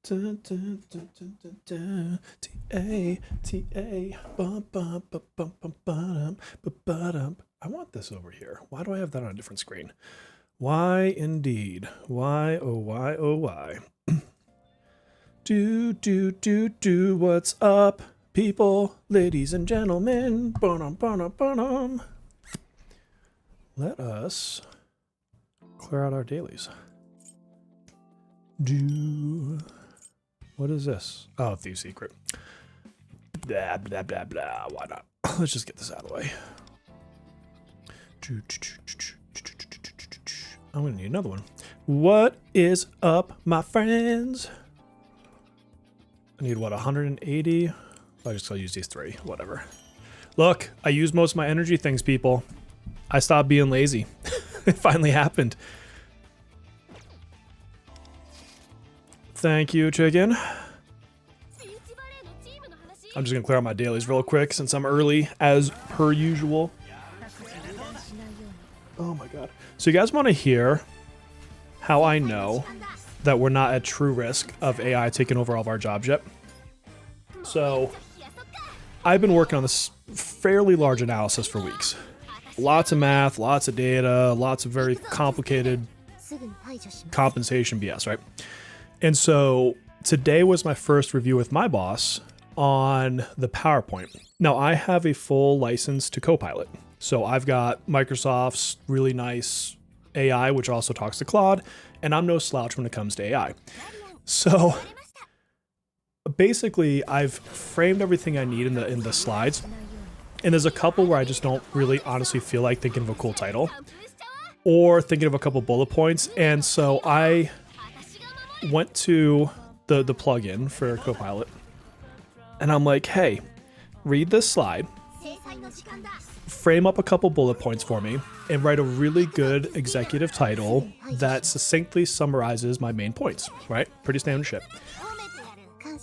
Dun, dun, dun, dun, dun, dun. T-A, T-A, bum, bum, bum, bum, bum, bum, bum, bum. I want this over here. Why do I have that on a different screen? Why indeed? Why, oh, why, oh, why? Do, what's up, people, ladies and gentlemen? Ba-dum, ba-dum, ba-dum. Let us clear out our dailies. What is this? Oh, Thieves Secret. Blah, blah, blah, blah. Why not? Let's just get this out of the way. I'm gonna need another one. What is up, my friends? I need, what, 180? I just gotta use these three. Whatever. Look, I use most of my energy things, people. I stopped being lazy. It finally happened. Thank you, chicken. I'm just gonna clear out my dailies real quick since I'm early, as per usual. Oh my god. So you guys want to hear how I know that we're not at true risk of AI taking over all of our jobs yet? So I've been working on this fairly large analysis for weeks. Lots of math, lots of data, lots of very complicated compensation BS, right? And so today was my first review with my boss on the PowerPoint. Now I have a full license to Copilot. So I've got Microsoft's really nice AI, which also talks to Claude, and I'm no slouch when it comes to AI. So basically I've framed everything I need in the slides. And there's a couple where I just don't really honestly feel like thinking of a cool title or thinking of a couple bullet points. And so I went to the plugin for Copilot and I'm like, hey, read this slide, frame up a couple bullet points for me, and write a really good executive title that succinctly summarizes my main points, right? Pretty standard shit.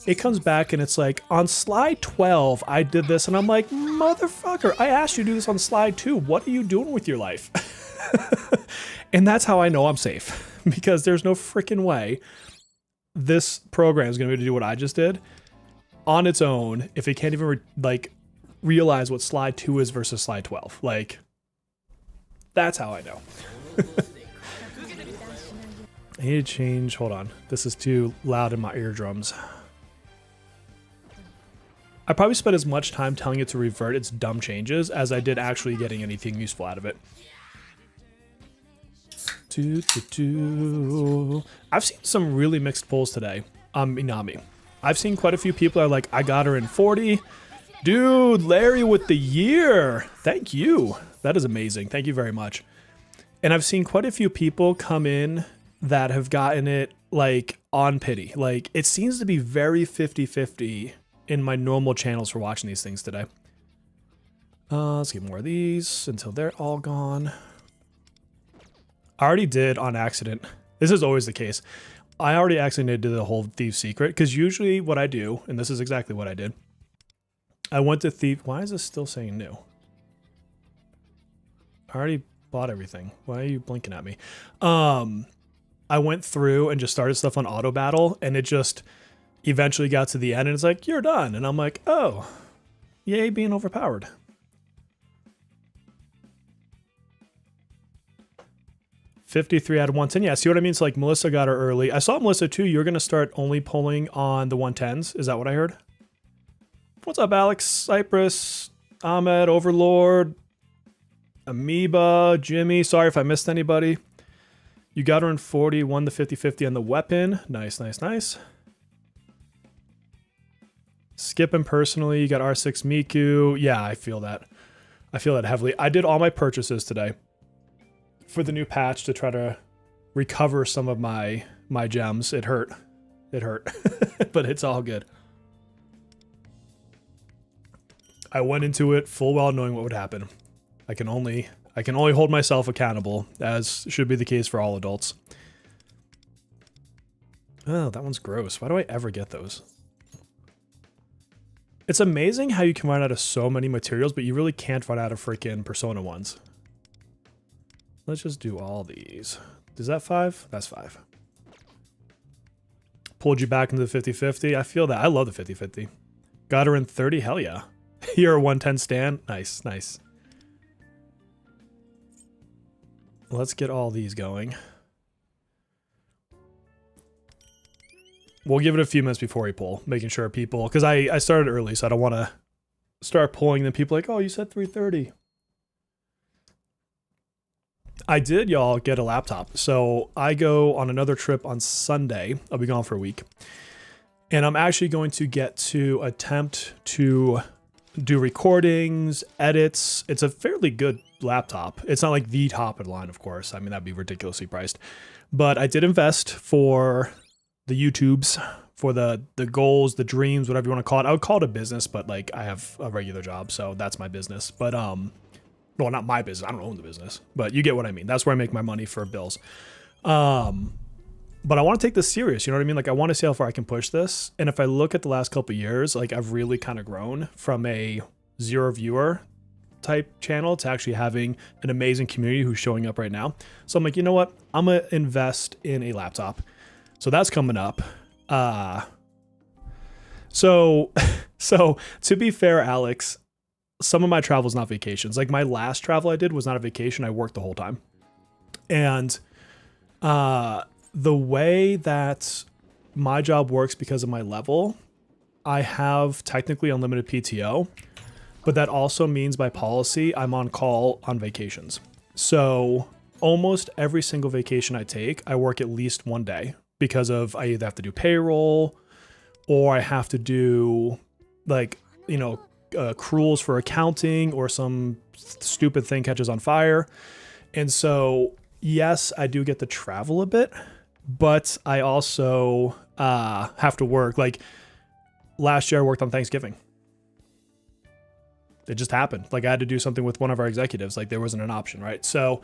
It comes back and it's like, on slide 12, I did this, and I'm like, motherfucker, I asked you to do this on slide 2. What are you doing with your life? And that's how I know I'm safe, because there's no freaking way this program is going to be able to do what I just did on its own if it can't even realize what slide 2 is versus slide 12. Like, that's how I know. I need to change. Hold on. This is too loud in my eardrums. I probably spent as much time telling it to revert its dumb changes as I did actually getting anything useful out of it. I've seen some really mixed polls today on Minami. I've seen quite a few people are like, I got her in 40. Dude, Larry with the year. Thank you. That is amazing. Thank you very much. And I've seen quite a few people come in that have gotten it like on pity. Like, it seems to be very 50-50 in my normal channels for watching these things today. Let's get more of these until they're all gone. I already did on accident. This is always the case. I already accidentally did the whole Thieves Secret, because usually what I do, and this is exactly what I did, I went to Thief. Why is this still saying new? I already bought everything. Why are you blinking at me? I went through and just started stuff on auto battle, and it just eventually got to the end and it's like, you're done. And I'm like, oh, yay, being overpowered. $53 out of 110. Yeah, see what I mean? It's like Melissa got her early. I saw Melissa too. You're going to start only polling on the 110s. Is that what I heard? What's up, Alex, Cypress, Ahmed, Overlord, Amoeba, Jimmy? Sorry if I missed anybody. You got her in 40, won the 50-50 on the weapon. Nice, nice, nice. Skipping personally, you got R6 Miku. Yeah, I feel that. I feel that heavily. I did all my purchases today for the new patch to try to recover some of my gems. It hurt. It hurt. But it's all good. I went into it full well knowing what would happen. I can only hold myself accountable, as should be the case for all adults. Oh, that one's gross. Why do I ever get those? It's amazing how you can run out of so many materials, but you really can't run out of freaking Persona ones. Let's just do all these. Is that 5? That's 5. pulled you back into the 50-50. I feel that. I love the 50-50. Got her in 30. Hell yeah. You're a 110 stand. Nice, nice. Let's get all these going. We'll give it a few minutes before we pull, making sure people, because I started early, so I don't want to start pulling, then people are like, oh, you said 3:30. I did, y'all, get a laptop. So I go on another trip on Sunday. I'll be gone for a week. And I'm actually going to get to attempt to do recordings, edits. It's a fairly good laptop. It's not like the top of the line, of course. I mean, that'd be ridiculously priced. But I did invest for the YouTubes, for the goals, the dreams, whatever you want to call it. I would call it a business, but like I have a regular job, so that's my business. But well, not my business. I don't own the business, but you get what I mean. That's where I make my money for bills. But I want to take this serious. You know what I mean? Like I want to see how far I can push this. And if I look at the last couple of years, like I've really kind of grown from a 0 viewer type channel to actually having an amazing community who's showing up right now. So I'm like, you know what? I'm going to invest in a laptop. So that's coming up. So to be fair, Alex, some of my travel is not vacations. Like my last travel I did was not a vacation. I worked the whole time. And the way that my job works because of my level, I have technically unlimited PTO, but that also means by policy, I'm on call on vacations. So almost every single vacation I take, I work at least one day because of I either have to do payroll or I have to do like, you know, accruals for accounting or some stupid thing catches on fire. And so, yes, I do get to travel a bit, but I also have to work. Like last year I worked on Thanksgiving. It just happened. Like I had to do something with one of our executives. Like there wasn't an option, right? So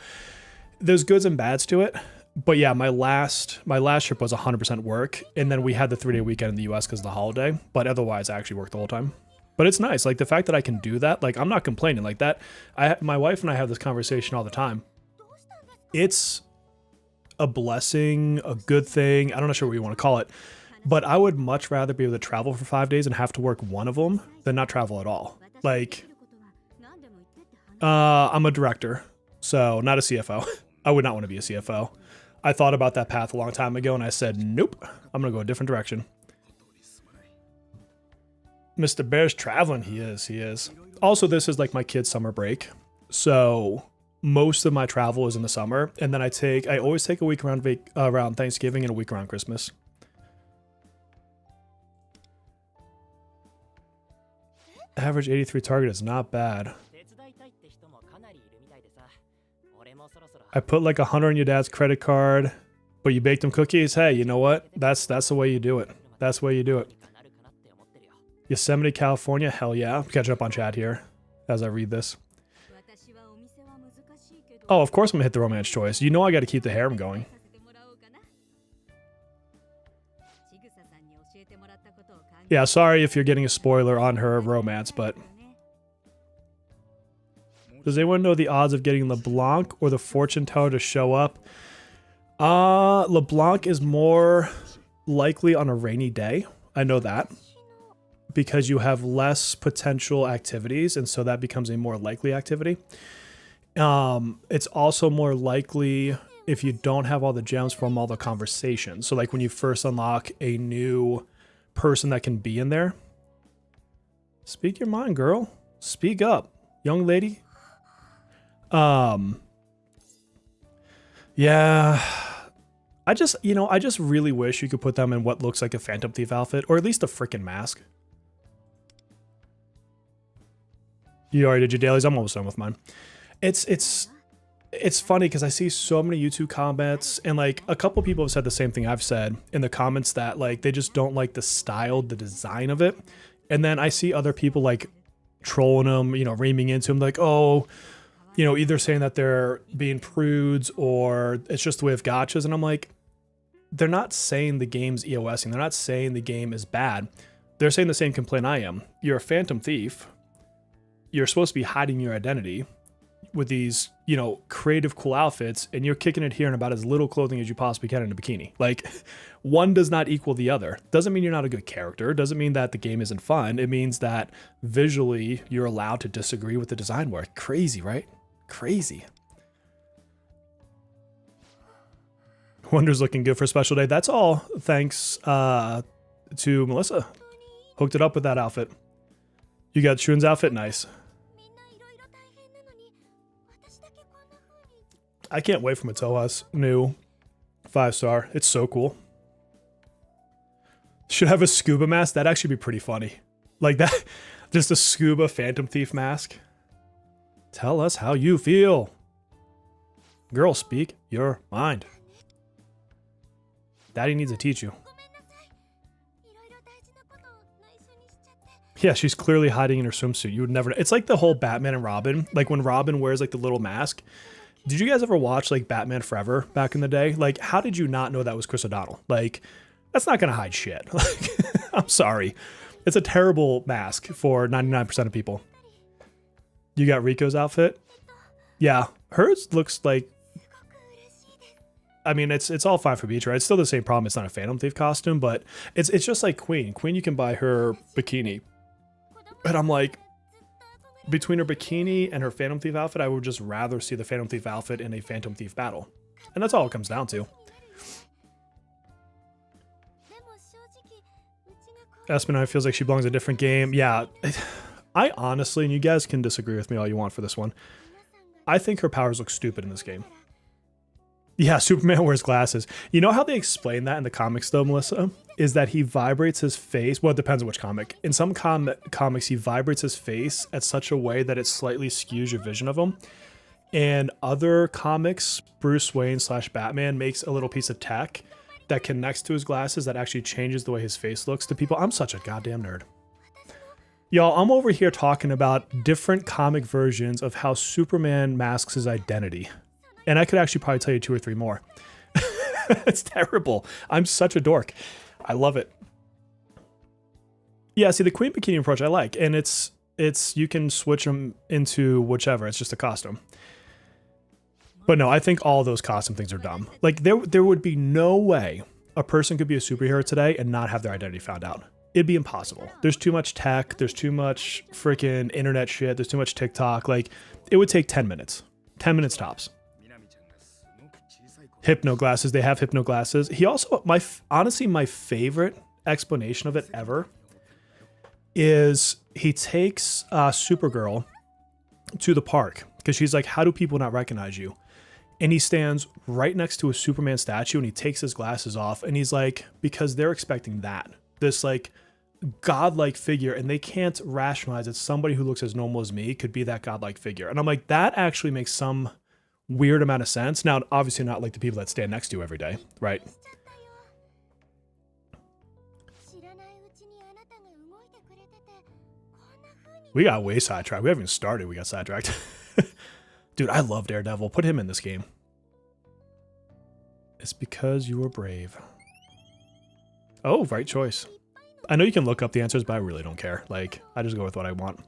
there's goods and bads to it. But yeah, my last trip was 100% work. And then we had the 3-day weekend in the US because of the holiday. But otherwise I actually worked the whole time. But it's nice. Like the fact that I can do that, like I'm not complaining like that. My wife and I have this conversation all the time. It's a blessing, a good thing. I'm not sure what you want to call it, but I would much rather be able to travel for 5 days and have to work one of them than not travel at all. Like, I'm a director, so not a CFO. I would not want to be a CFO. I thought about that path a long time ago and I said, nope, I'm going to go a different direction. Mr. Bear's traveling. He is. Also, this is like my kid's summer break. So most of my travel is in the summer, and then I always take a week around Thanksgiving and a week around Christmas. Average 83 target is not bad. I put like 100 on your dad's credit card, but you baked him cookies. Hey, you know what? That's the way you do it. That's the way you do it. Yosemite, California. Hell yeah. Catch up on chat here as I read this. Oh, of course I'm gonna hit the romance choice. You know I got to keep the harem going. Yeah, sorry if you're getting a spoiler on her romance, but does anyone know the odds of getting LeBlanc or the fortune teller to show up? LeBlanc is more likely on a rainy day. I know that because you have less potential activities, and so that becomes a more likely activity. It's also more likely if you don't have all the gems from all the conversations. So like when you first unlock a new person that can be in there. Speak your mind, girl. Speak up, young lady. Yeah. I just really wish you could put them in what looks like a Phantom Thief outfit, or at least a freaking mask. You already did your dailies? I'm almost done with mine. It's funny because I see so many YouTube comments, and like a couple people have said the same thing I've said in the comments, that like they just don't like the style, the design of it. And then I see other people like trolling them, reaming into them like, oh, either saying that they're being prudes or it's just the way of gachas. And I'm like, they're not saying the game's EOSing. They're not saying the game is bad. They're saying the same complaint I am. You're a Phantom Thief. You're supposed to be hiding your identity. with these, you know, creative, cool outfits, and you're kicking it here in about as little clothing as you possibly can in a bikini. Like, one does not equal the other. Doesn't mean you're not a good character. Doesn't mean that the game isn't fun. It means that visually you're allowed to disagree with the design work. Crazy, right? Crazy. Wonder's looking good for a special day. That's all thanks to Melissa. Hooked it up with that outfit. You got Shun's outfit? Nice. I can't wait for Matoha's new 5-star. It's so cool. Should have a scuba mask. That'd actually be pretty funny. Like that, just a scuba Phantom Thief mask. Tell us how you feel. Girl, speak your mind. Daddy needs to teach you. Yeah, she's clearly hiding in her swimsuit. You would never know. It's like the whole Batman and Robin. Like when Robin wears like the little mask. Did you guys ever watch like Batman Forever back in the day? Like, how did you not know that was Chris O'Donnell? Like, that's not gonna hide shit. Like, I'm sorry. It's a terrible mask for 99% of people. You got Rico's outfit? Yeah, hers looks like, I mean, it's all fine for Beach, right? It's still the same problem. It's not a Phantom Thief costume, but it's just like Queen. Queen, you can buy her bikini. But I'm like, between her bikini and her Phantom Thief outfit, I would just rather see the Phantom Thief outfit in a Phantom Thief battle. And that's all it comes down to. Espinai feels like she belongs in a different game. Yeah, I honestly, and you guys can disagree with me all you want for this one, I think her powers look stupid in this game. Yeah, Superman wears glasses. You know how they explain that in the comics though, Melissa? Is that he vibrates his face. Well, it depends on which comic. In some comics, he vibrates his face at such a way that it slightly skews your vision of him. And other comics, Bruce Wayne / Batman makes a little piece of tech that connects to his glasses that actually changes the way his face looks to people. I'm such a goddamn nerd. Y'all, I'm over here talking about different comic versions of how Superman masks his identity. And I could actually probably tell you 2 or 3 more. It's terrible. I'm such a dork. I love it. Yeah, see, the Queen bikini approach I like. And it's you can switch them into whichever. It's just a costume. But no, I think all those costume things are dumb. Like, there would be no way a person could be a superhero today and not have their identity found out. It'd be impossible. There's too much tech. There's too much freaking internet shit. There's too much TikTok. Like, it would take 10 minutes. 10 minutes tops. Hypno glasses. They have hypno glasses. He also, honestly, my favorite explanation of it ever is he takes Supergirl to the park because she's like, how do people not recognize you? And he stands right next to a Superman statue and he takes his glasses off and he's like, because they're expecting that. This like godlike figure, and they can't rationalize that somebody who looks as normal as me could be that godlike figure. And I'm like, that actually makes some weird amount of sense. Now, obviously not like the people that stand next to you every day, right? We got way sidetracked. We haven't even started. We got sidetracked. Dude, I love Daredevil. Put him in this game. It's because you were brave. Oh, right choice. I know you can look up the answers, but I really don't care. Like, I just go with what I want.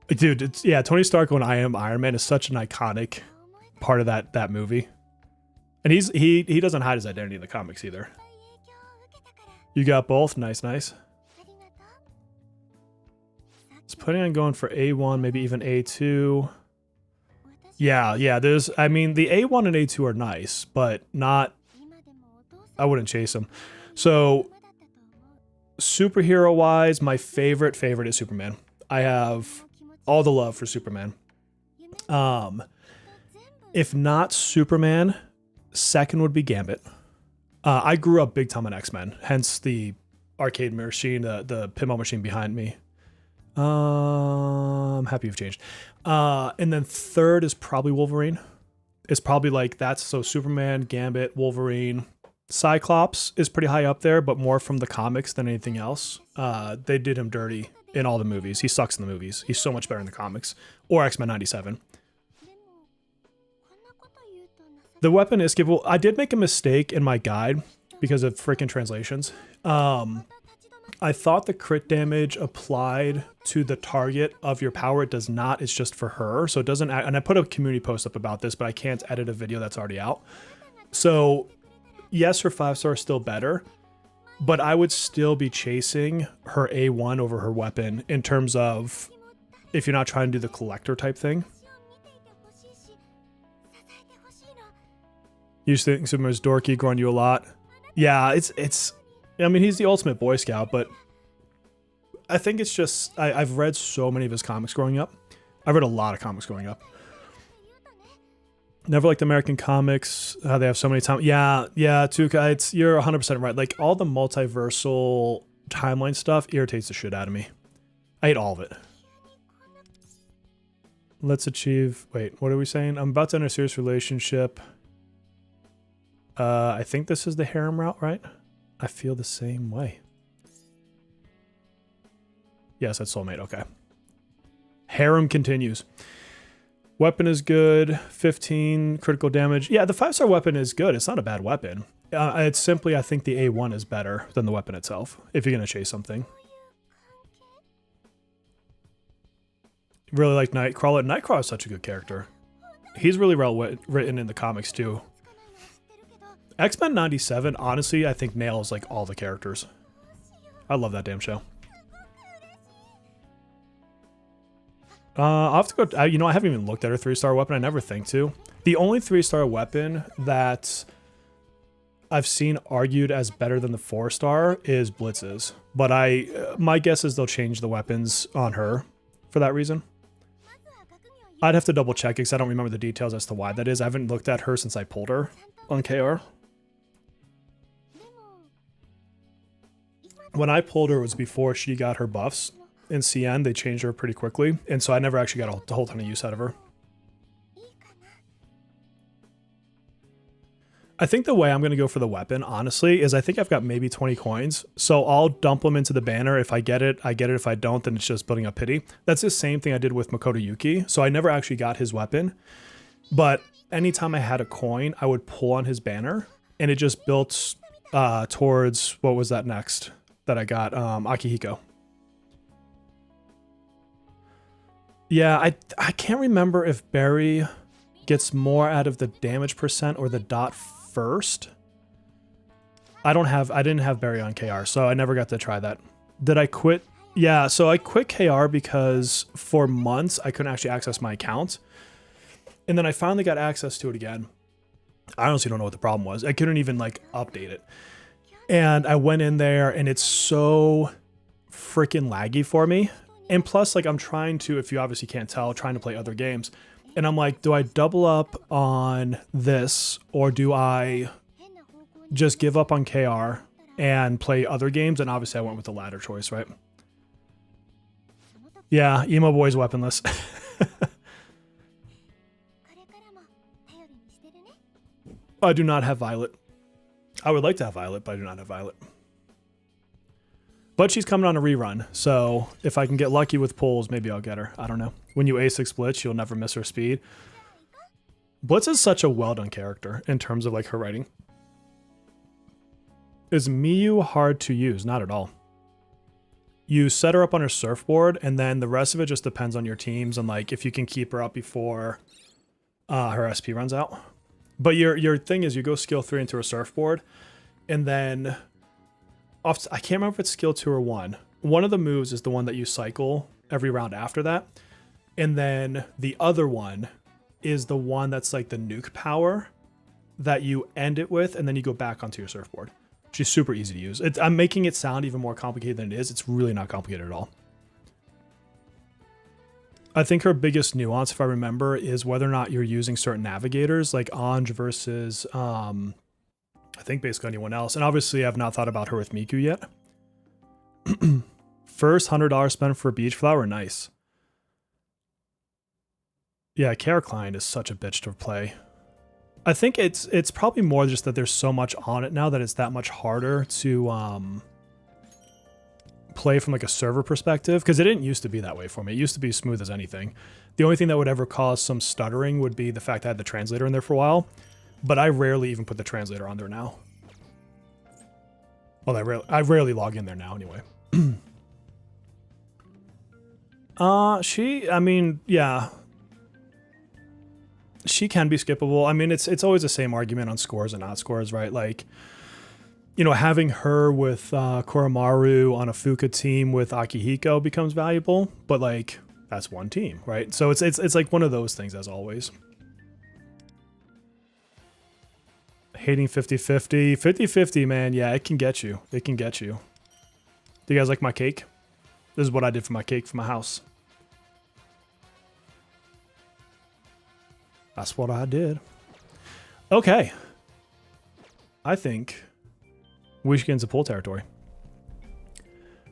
Dude, it's, yeah, Tony Stark when I Am Iron Man is such an iconic part of that movie. And he doesn't hide his identity in the comics either. You got both? Nice, nice. It's planning on going for A1, maybe even A2. Yeah, there's, I mean, the A1 and A2 are nice, but not, I wouldn't chase them. So, superhero-wise, my favorite is Superman. I have all the love for Superman. If not Superman, second would be Gambit. I grew up big time on X-Men, hence the arcade machine, the pinball machine behind me. I'm happy you've changed. And then third is probably Wolverine. It's probably like that's so Superman, Gambit, Wolverine. Cyclops is pretty high up there, but more from the comics than anything else. They did him dirty in all the movies. He sucks in the movies. He's so much better in the comics. Or X-Men 97. The weapon is skippable. I did make a mistake in my guide because of freaking translations. I thought the crit damage applied to the target of your power. It does not. It's just for her. So it doesn't. And I put a community post up about this, but I can't edit a video that's already out. So yes, her 5-star is still better, but I would still be chasing her A1 over her weapon in terms of if you're not trying to do the collector type thing. You used to think Superman was dorky, growing you a lot. Yeah, it's. I mean, he's the ultimate Boy Scout, but I think it's just I've read so many of his comics growing up. I've read a lot of comics growing up. Never liked American comics. How they have so many times. Yeah, Tuka, you're 100% right. Like all the multiversal timeline stuff irritates the shit out of me. I hate all of it. Let's achieve. Wait, what are we saying? I'm about to enter a serious relationship. I think this is the harem route, right? I feel the same way. Yes, that's soulmate. Okay. Harem continues. Weapon is good. 15 critical damage. Yeah, the 5-star weapon is good. It's not a bad weapon. It's simply, I think the A1 is better than the weapon itself, if you're going to chase something. Really like Nightcrawler. Nightcrawler is such a good character. He's really well written in the comics, too. X-Men 97, honestly, I think nails like all the characters. I love that damn show. I'll have to go. You know, I haven't even looked at her 3-star weapon. I never think to. The only 3-star weapon that I've seen argued as better than the 4-star is Blitz's. But my guess is they'll change the weapons on her for that reason. I'd have to double check it because I don't remember the details as to why that is. I haven't looked at her since I pulled her on KR. When I pulled her, it was before she got her buffs. In CN, they changed her pretty quickly, and so I never actually got a whole ton of use out of her. I think the way I'm going to go for the weapon, honestly, is I think I've got maybe 20 coins, so I'll dump them into the banner. If I get it, I get it. If I don't, then it's just building up pity. That's the same thing I did with Makoto Yuki, so I never actually got his weapon, but anytime I had a coin, I would pull on his banner, and it just built towards, what was that next that I got? Akihiko. Yeah, I can't remember if Barry gets more out of the damage percent or the dot first. I didn't have Barry on KR, so I never got to try that. Did I quit? Yeah, so I quit KR because for months I couldn't actually access my account. And then I finally got access to it again. I honestly don't know what the problem was. I couldn't even like update it. And I went in there and it's so freaking laggy for me. And plus, like, I'm trying to, if you obviously can't tell, trying to play other games. And I'm like, do I double up on this or do I just give up on KR and play other games? And obviously I went with the latter choice, right? Yeah, emo boy's weaponless. I do not have Violet. I would like to have Violet, but I do not have Violet. But she's coming on a rerun, so if I can get lucky with pulls, maybe I'll get her. I don't know. When you A6 Blitz, you'll never miss her speed. Blitz is such a well-done character in terms of like her writing. Is Miyu hard to use? Not at all. You set her up on her surfboard, and then the rest of it just depends on your teams and like if you can keep her up before her SP runs out. But your thing is you go skill 3 into her surfboard, and then I can't remember if it's skill 2 or 1. One of the moves is the one that you cycle every round after that. And then the other one is the one that's like the nuke power that you end it with, and then you go back onto your surfboard. She's super easy to use. I'm making it sound even more complicated than it is. It's really not complicated at all. I think her biggest nuance, if I remember, is whether or not you're using certain navigators, like Anj versus I think basically anyone else. And obviously I've not thought about her with Miku yet. First $100 spent for Beachflower, nice. Yeah, KR Klein is such a bitch to play. I think it's probably more just that there's so much on it now that it's that much harder to play from like a server perspective, because it didn't used to be that way for me. It used to be smooth as anything. The only thing that would ever cause some stuttering would be the fact I had the translator in there for a while. But I rarely even put the translator on there now. Well, I rarely log in there now anyway. I mean, yeah. She can be skippable. I mean, it's always the same argument on scores and not scores, right? Like, you know, having her with Koromaru on a Fuka team with Akihiko becomes valuable, but like that's one team, right? So it's like one of those things as always. Hating 50-50. 50-50, man. Yeah, it can get you. It can get you. Do you guys like my cake? This is what I did for my cake for my house. That's what I did. Okay. I think we should get into pull territory.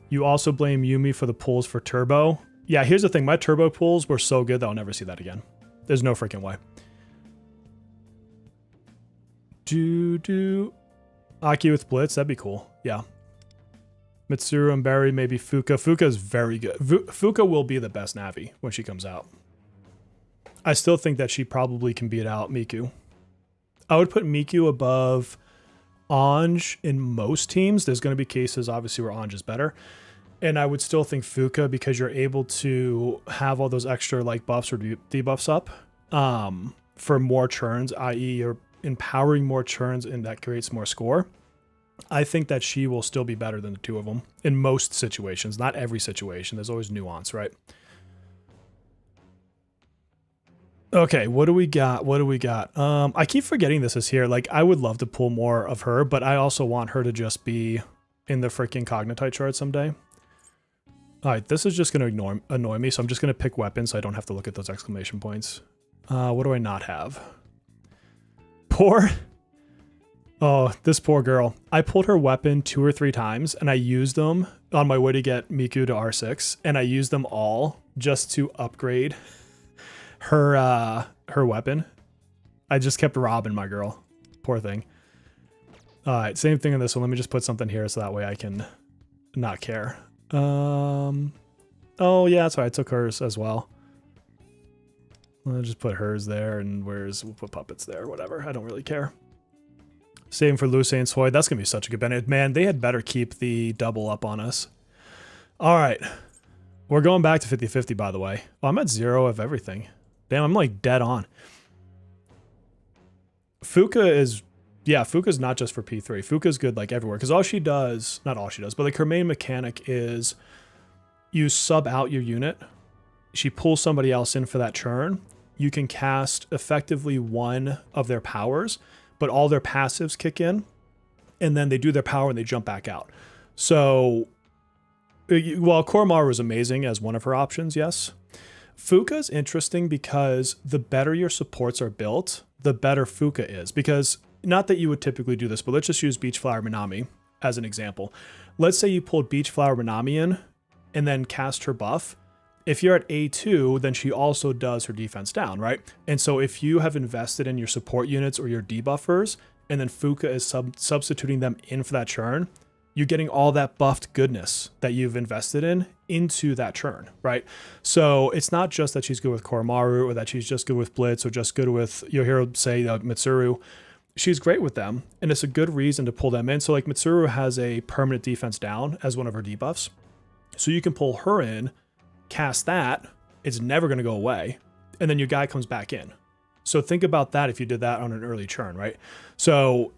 You also blame Yumi for the pulls for turbo. Yeah, here's the thing. My turbo pulls were so good that I'll never see that again. There's no freaking way. Aki with Blitz. That'd be cool. Yeah. Mitsuru and Barry, maybe Fuka. Fuka is very good. Fuka will be the best Navi when she comes out. I still think that she probably can beat out Miku. I would put Miku above Anj in most teams. There's going to be cases, obviously, where Anj is better. And I would still think Fuka because you're able to have all those extra like buffs or debuffs up for more churns, i.e. you're empowering more churns and that creates more score. I think that she will still be better than the two of them in most situations. Not every situation. There's always nuance, right? Okay, what do we got? What do we got? I keep forgetting this is here. Like, I would love to pull more of her, but I also want her to just be in the freaking Cognitite chart someday. All right, this is just going to annoy me, so I'm just going to pick weapons so I don't have to look at those exclamation points. What do I not have? Poor... Oh, this poor girl. I pulled her weapon 2 or 3 times, and I used them on my way to get Miku to R6, and I used them all just to upgrade her weapon. I just kept robbing my girl. Poor thing. All right, same thing in this one. Let me just put something here so that way I can not care. Oh, yeah, that's right. I took hers as well. I'll just put hers there, and we'll put puppets there, whatever. I don't really care. Same for Luce and Soy. That's going to be such a good benefit. Man, they had better keep the double up on us. All right. We're going back to 50-50, by the way. Oh, I'm at 0 of everything. Damn, I'm like dead on. Fuka is... Yeah, Fuka's not just for P3. Fuka's good like everywhere. Because all she does... Not all she does, but like her main mechanic is you sub out your unit. She pulls somebody else in for that churn. You can cast effectively one of their powers, but all their passives kick in, and then they do their power and they jump back out. So, while Koromaru is amazing as one of her options, yes. Fuka's interesting because the better your supports are built, the better Fuka is. Because, not that you would typically do this, but let's just use Beachflower Minami as an example. Let's say you pulled Beachflower Minami in, and then cast her buff. If you're at A2, then she also does her defense down, right? And so if you have invested in your support units or your debuffers, and then Fuka is substituting them in for that churn, you're getting all that buffed goodness that you've invested in into that churn, right? So it's not just that she's good with Koromaru or that she's just good with Blitz or just good with, you'll hear say Mitsuru. She's great with them, and it's a good reason to pull them in. So like Mitsuru has a permanent defense down as one of her debuffs. So you can pull her in, cast that, it's never going to go away, and then your guy comes back in. So think about that if you did that on an early churn, right? So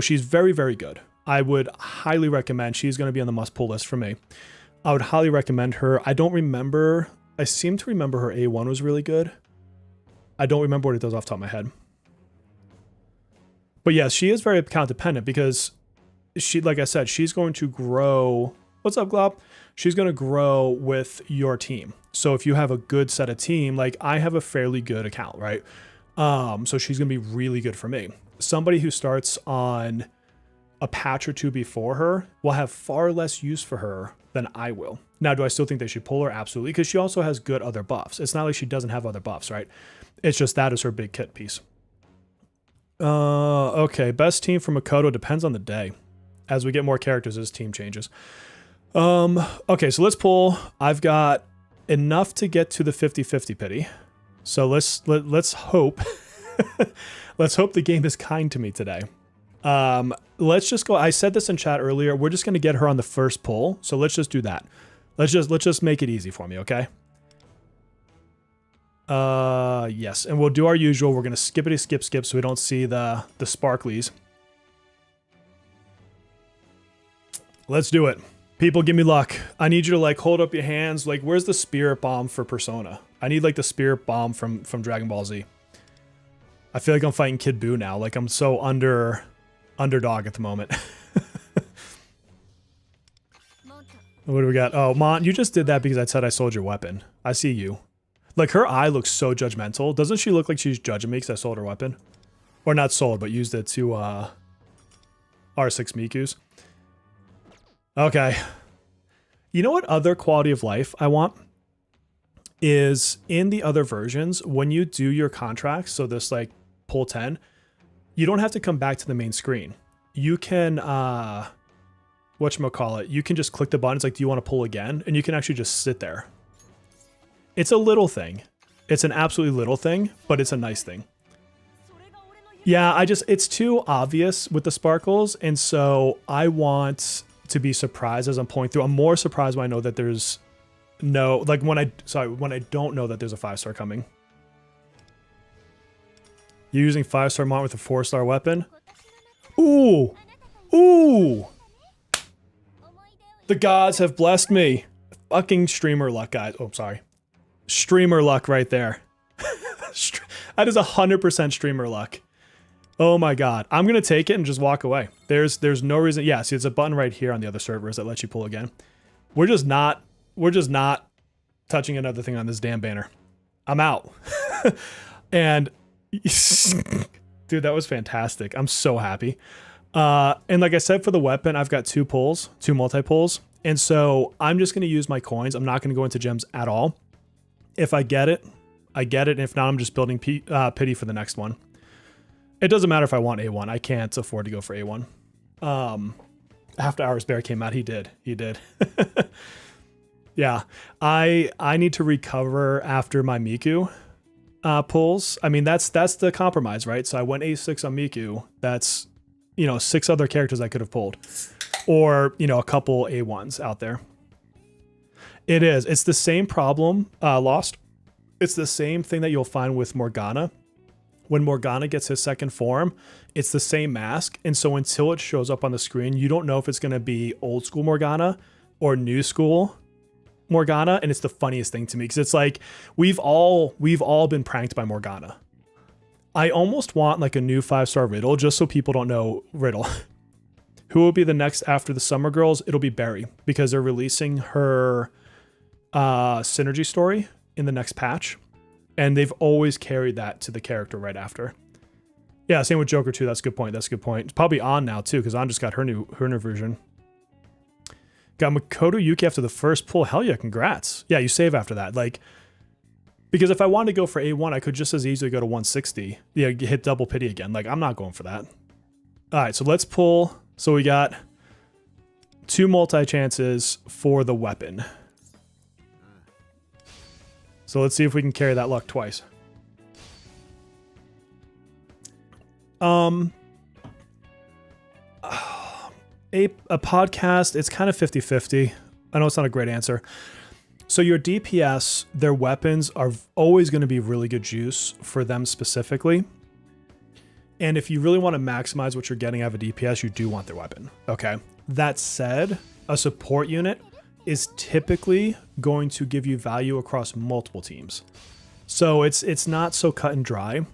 she's very, very good. I would highly recommend, she's going to be on the must pull list for me. I would highly recommend her. I seem to remember her A1 was really good. I don't remember what it does off the top of my head. But yes, she is very account dependent because she, like I said, she's going to grow. What's up, Glob? She's going to grow with your team. So if you have a good set of team, like I have a fairly good account, right? So she's going to be really good for me. Somebody who starts on a patch or two before her will have far less use for her than I will. Now, do I still think they should pull her? Absolutely, because she also has good other buffs. It's not like she doesn't have other buffs, right? It's just that is her big kit piece. Okay, best team for Makoto depends on the day. As we get more characters, this team changes. Okay, so let's pull. I've got enough to get to the 50-50 pity. So let's hope let's hope the game is kind to me today. Let's just go. I said this in chat earlier. We're just going to get her on the first pull. So let's just do that. Let's just make it easy for me, okay? Yes. And we'll do our usual. We're going to skippity skip so we don't see the sparklies. Let's do it. People, give me luck. I need you to like hold up your hands. Like, where's the spirit bomb for Persona? I need like the spirit bomb from Dragon Ball Z. I feel like I'm fighting Kid Buu now. Like I'm so underdog at the moment. What do we got? Oh, Mon, you just did that because I said I sold your weapon. I see you. Like her eye looks so judgmental. Doesn't she look like she's judging me because I sold her weapon? Or not sold, but used it to R6 Miku's. Okay. You know what other quality of life I want? Is in the other versions, when you do your contracts, so this like pull 10, you don't have to come back to the main screen. You can, whatchamacallit, you can just click the button. It's like, do you want to pull again? And you can actually just sit there. It's a little thing. It's an absolutely little thing, but it's a nice thing. Yeah, it's too obvious with the sparkles. And so I want to be surprised as I'm pulling through. I'm more surprised when I know that there's no, like when I don't know that there's a 5-star coming. You're using 5-star Mont with a 4-star weapon. Ooh, ooh. The gods have blessed me. Fucking streamer luck, guys. Oh, sorry. Streamer luck right there. That is 100% streamer luck. Oh my god. I'm going to take it and just walk away. There's no reason. Yeah, see, it's a button right here on the other servers that lets you pull again. We're just not touching another thing on this damn banner. I'm out. And dude, that was fantastic. I'm so happy. And like I said, for the weapon, I've got two multi-pulls. And so I'm just going to use my coins. I'm not going to go into gems at all. If I get it, I get it. And if not, I'm just building pity for the next one. It doesn't matter if I want A1. I can't afford to go for A1. After Hours Bear came out, he did. Yeah, I need to recover after my Miku pulls. I mean, that's the compromise, right? So I went A6 on Miku. That's, 6 other characters I could have pulled. Or, a couple A1s out there. It is. It's the same problem, Lost. It's the same thing that you'll find with Morgana. When Morgana gets his second form, it's the same mask. And so until it shows up on the screen, you don't know if it's going to be old school Morgana or new school Morgana. And it's the funniest thing to me because it's like we've all been pranked by Morgana. I almost want like a new 5-star Riddle just so people don't know Riddle. Who will be the next after the Summer Girls? It'll be Barry because they're releasing her synergy story in the next patch. And they've always carried that to the character right after. Yeah, same with Joker too. That's a good point. It's probably on now too, because On just got her new version. Got Makoto Yuki after the first pull. Hell yeah, congrats. Yeah, you save after that. Like, because if I wanted to go for A1, I could just as easily go to 160. Yeah, hit double pity again. Like, I'm not going for that. All right, so let's pull. So we got 2 multi-chances for the weapon. So let's see if we can carry that luck twice. A podcast, it's kind of 50-50. I know it's not a great answer. So your DPS, their weapons are always going to be really good juice for them specifically. And if you really want to maximize what you're getting out of a DPS, you do want their weapon. Okay. That said, a support unit is typically going to give you value across multiple teams. So it's not so cut and dry.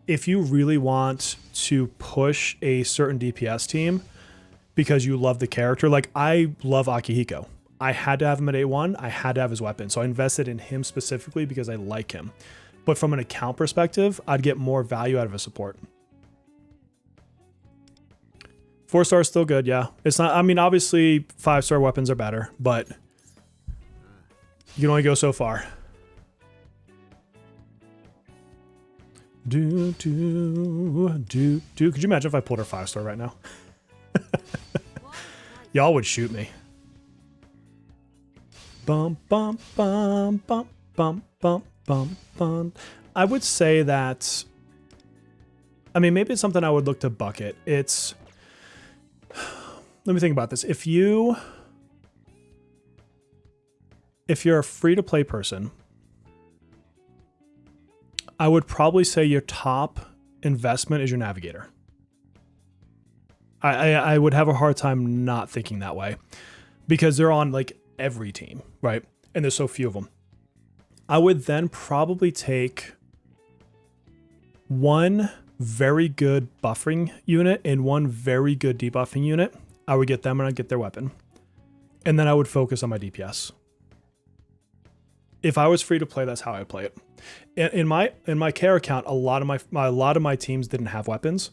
If you really want to push a certain DPS team because you love the character, like I love Akihiko. I had to have him at A1. I had to have his weapon. So I invested in him specifically because I like him. But from an account perspective, I'd get more value out of a support. 4-star is still good, yeah. It's not, I mean, obviously 5-star weapons are better, but you can only go so far. Could you imagine if I pulled her 5-star right now? Y'all would shoot me. Bum, bum, bum, bum, bum, bum, bum, bum. I would say that, I mean, maybe it's something I would look to bucket. It's, Let me think about this. If you're a free-to-play person, I would probably say your top investment is your navigator. I would have a hard time not thinking that way because they're on like every team, right? And there's so few of them. I would then probably take one very good buffering unit and one very good debuffing unit. I would get them and I'd get their weapon. And then I would focus on my DPS. If I was free to play, that's how I play it. In my care account, a lot of my teams didn't have weapons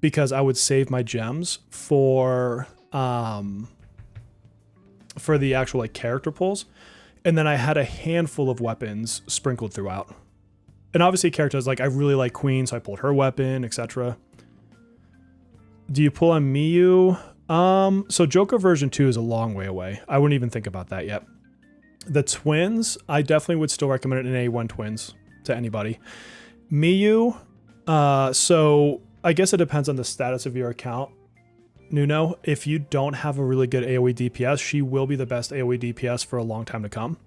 because I would save my gems for the actual like character pulls, and then I had a handful of weapons sprinkled throughout. And obviously characters like I really like Queen, so I pulled her weapon, etc. Do you pull on Miyu? So Joker version 2 is a long way away. I wouldn't even think about that yet. The twins, I definitely would still recommend it in A1 twins to anybody. Miyu, so I guess it depends on the status of your account. Nuno, if you don't have a really good AoE DPS, she will be the best AoE DPS for a long time to come.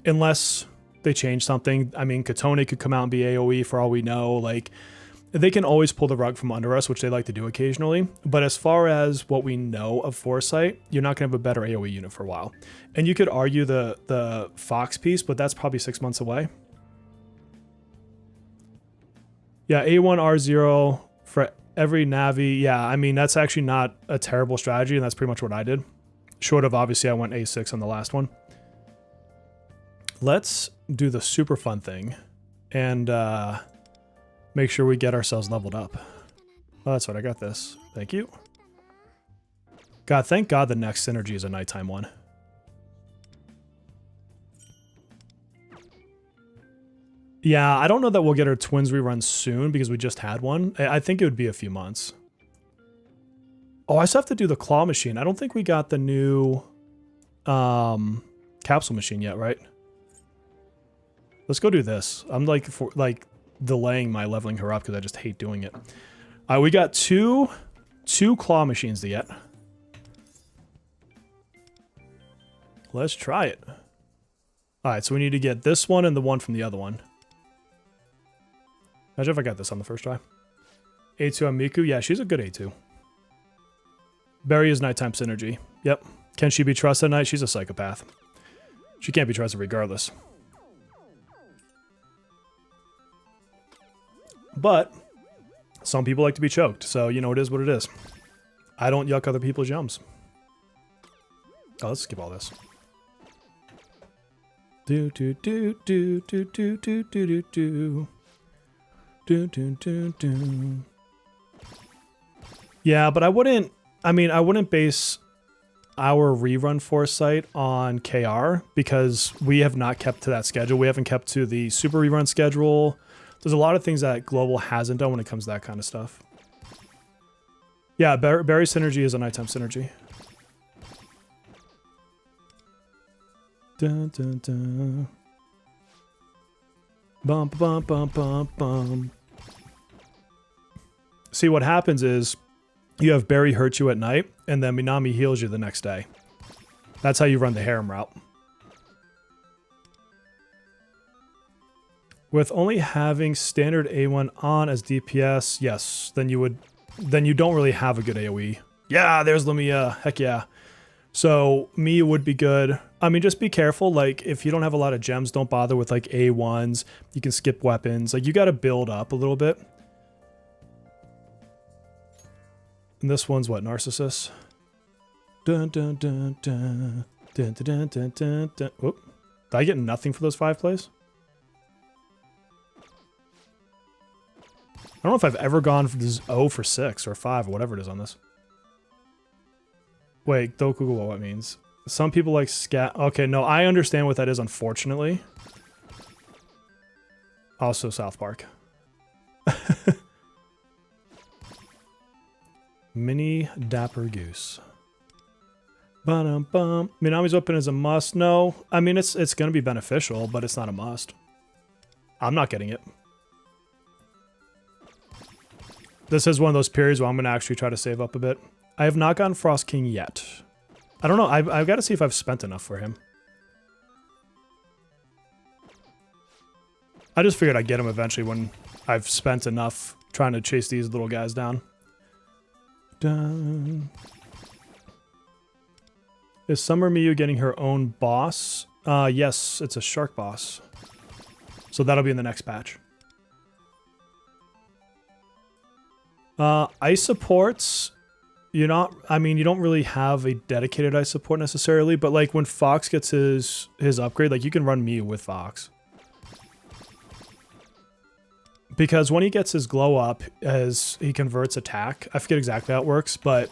Unless they change something. I mean, Katone could come out and be AoE for all we know. Like, they can always pull the rug from under us, which they like to do occasionally. But as far as what we know of Foresight, you're not going to have a better AoE unit for a while. And you could argue the Fox piece, but that's probably 6 months away. Yeah, A1 R0 for every Navi. Yeah, I mean, that's actually not a terrible strategy, and that's pretty much what I did. Short of, obviously, I went A6 on the last one. Let's do the super fun thing and make sure we get ourselves leveled up. Oh, that's right, I got this. Thank you. God, thank God the next synergy is a nighttime one. Yeah, I don't know that we'll get our twins rerun soon because we just had one. I think it would be a few months. Oh, I still have to do the claw machine. I don't think we got the new capsule machine yet, right? Let's go do this. I'm like delaying my leveling her up because I just hate doing it. We got two claw machines to get. Let's try it. All right, so we need to get this one and the one from the other one. Imagine if I got this on the first try. A2 on Miku. Yeah, she's a good A2. Berry is nighttime synergy. Yep. Can she be trusted at night? She's a psychopath. She can't be trusted regardless. But some people like to be choked, so you know it is what it is. I don't yuck other people's yums. Oh, let's skip all this. Do do do do do do do do do do do do do. Yeah, but I wouldn't base our rerun Foresight on KR because we have not kept to that schedule. We haven't kept to the super rerun schedule. There's a lot of things that Global hasn't done when it comes to that kind of stuff. Yeah, Berry Synergy is a nighttime synergy. Dun, dun, dun. Bum, bum, bum, bum, bum. See, what happens is you have Berry hurt you at night, and then Minami heals you the next day. That's how you run the harem route. With only having standard A1 on as DPS, yes, then you don't really have a good AoE. Yeah, there's Lumia. Heck yeah. So me would be good. I mean, just be careful. Like, if you don't have a lot of gems, don't bother with like A1s. You can skip weapons. Like, you got to build up a little bit. And this one's what? Narcissus. Dun dun dun dun dun dun dun dun dun. Oop. Did I get nothing for those 5 plays? I don't know if I've ever gone for this 0 for 6 or 5 or whatever it is on this. Wait, don't Google what that means. Some people like scat. Okay, no, I understand what that is, unfortunately. Also South Park. Mini Dapper Goose. Ba-dum-bum. Minami's weapon is a must. No, I mean, it's going to be beneficial, but it's not a must. I'm not getting it. This is one of those periods where I'm going to actually try to save up a bit. I have not gotten Frost King yet. I don't know. I've got to see if I've spent enough for him. I just figured I'd get him eventually when I've spent enough trying to chase these little guys down. Dun. Is Summer Miyu getting her own boss? Yes, it's a shark boss. So that'll be in the next patch. Ice supports, you don't really have a dedicated ice support necessarily, but like when Fox gets his upgrade, like you can run Miyu with Fox. Because when he gets his glow up as he converts attack, I forget exactly how it works, but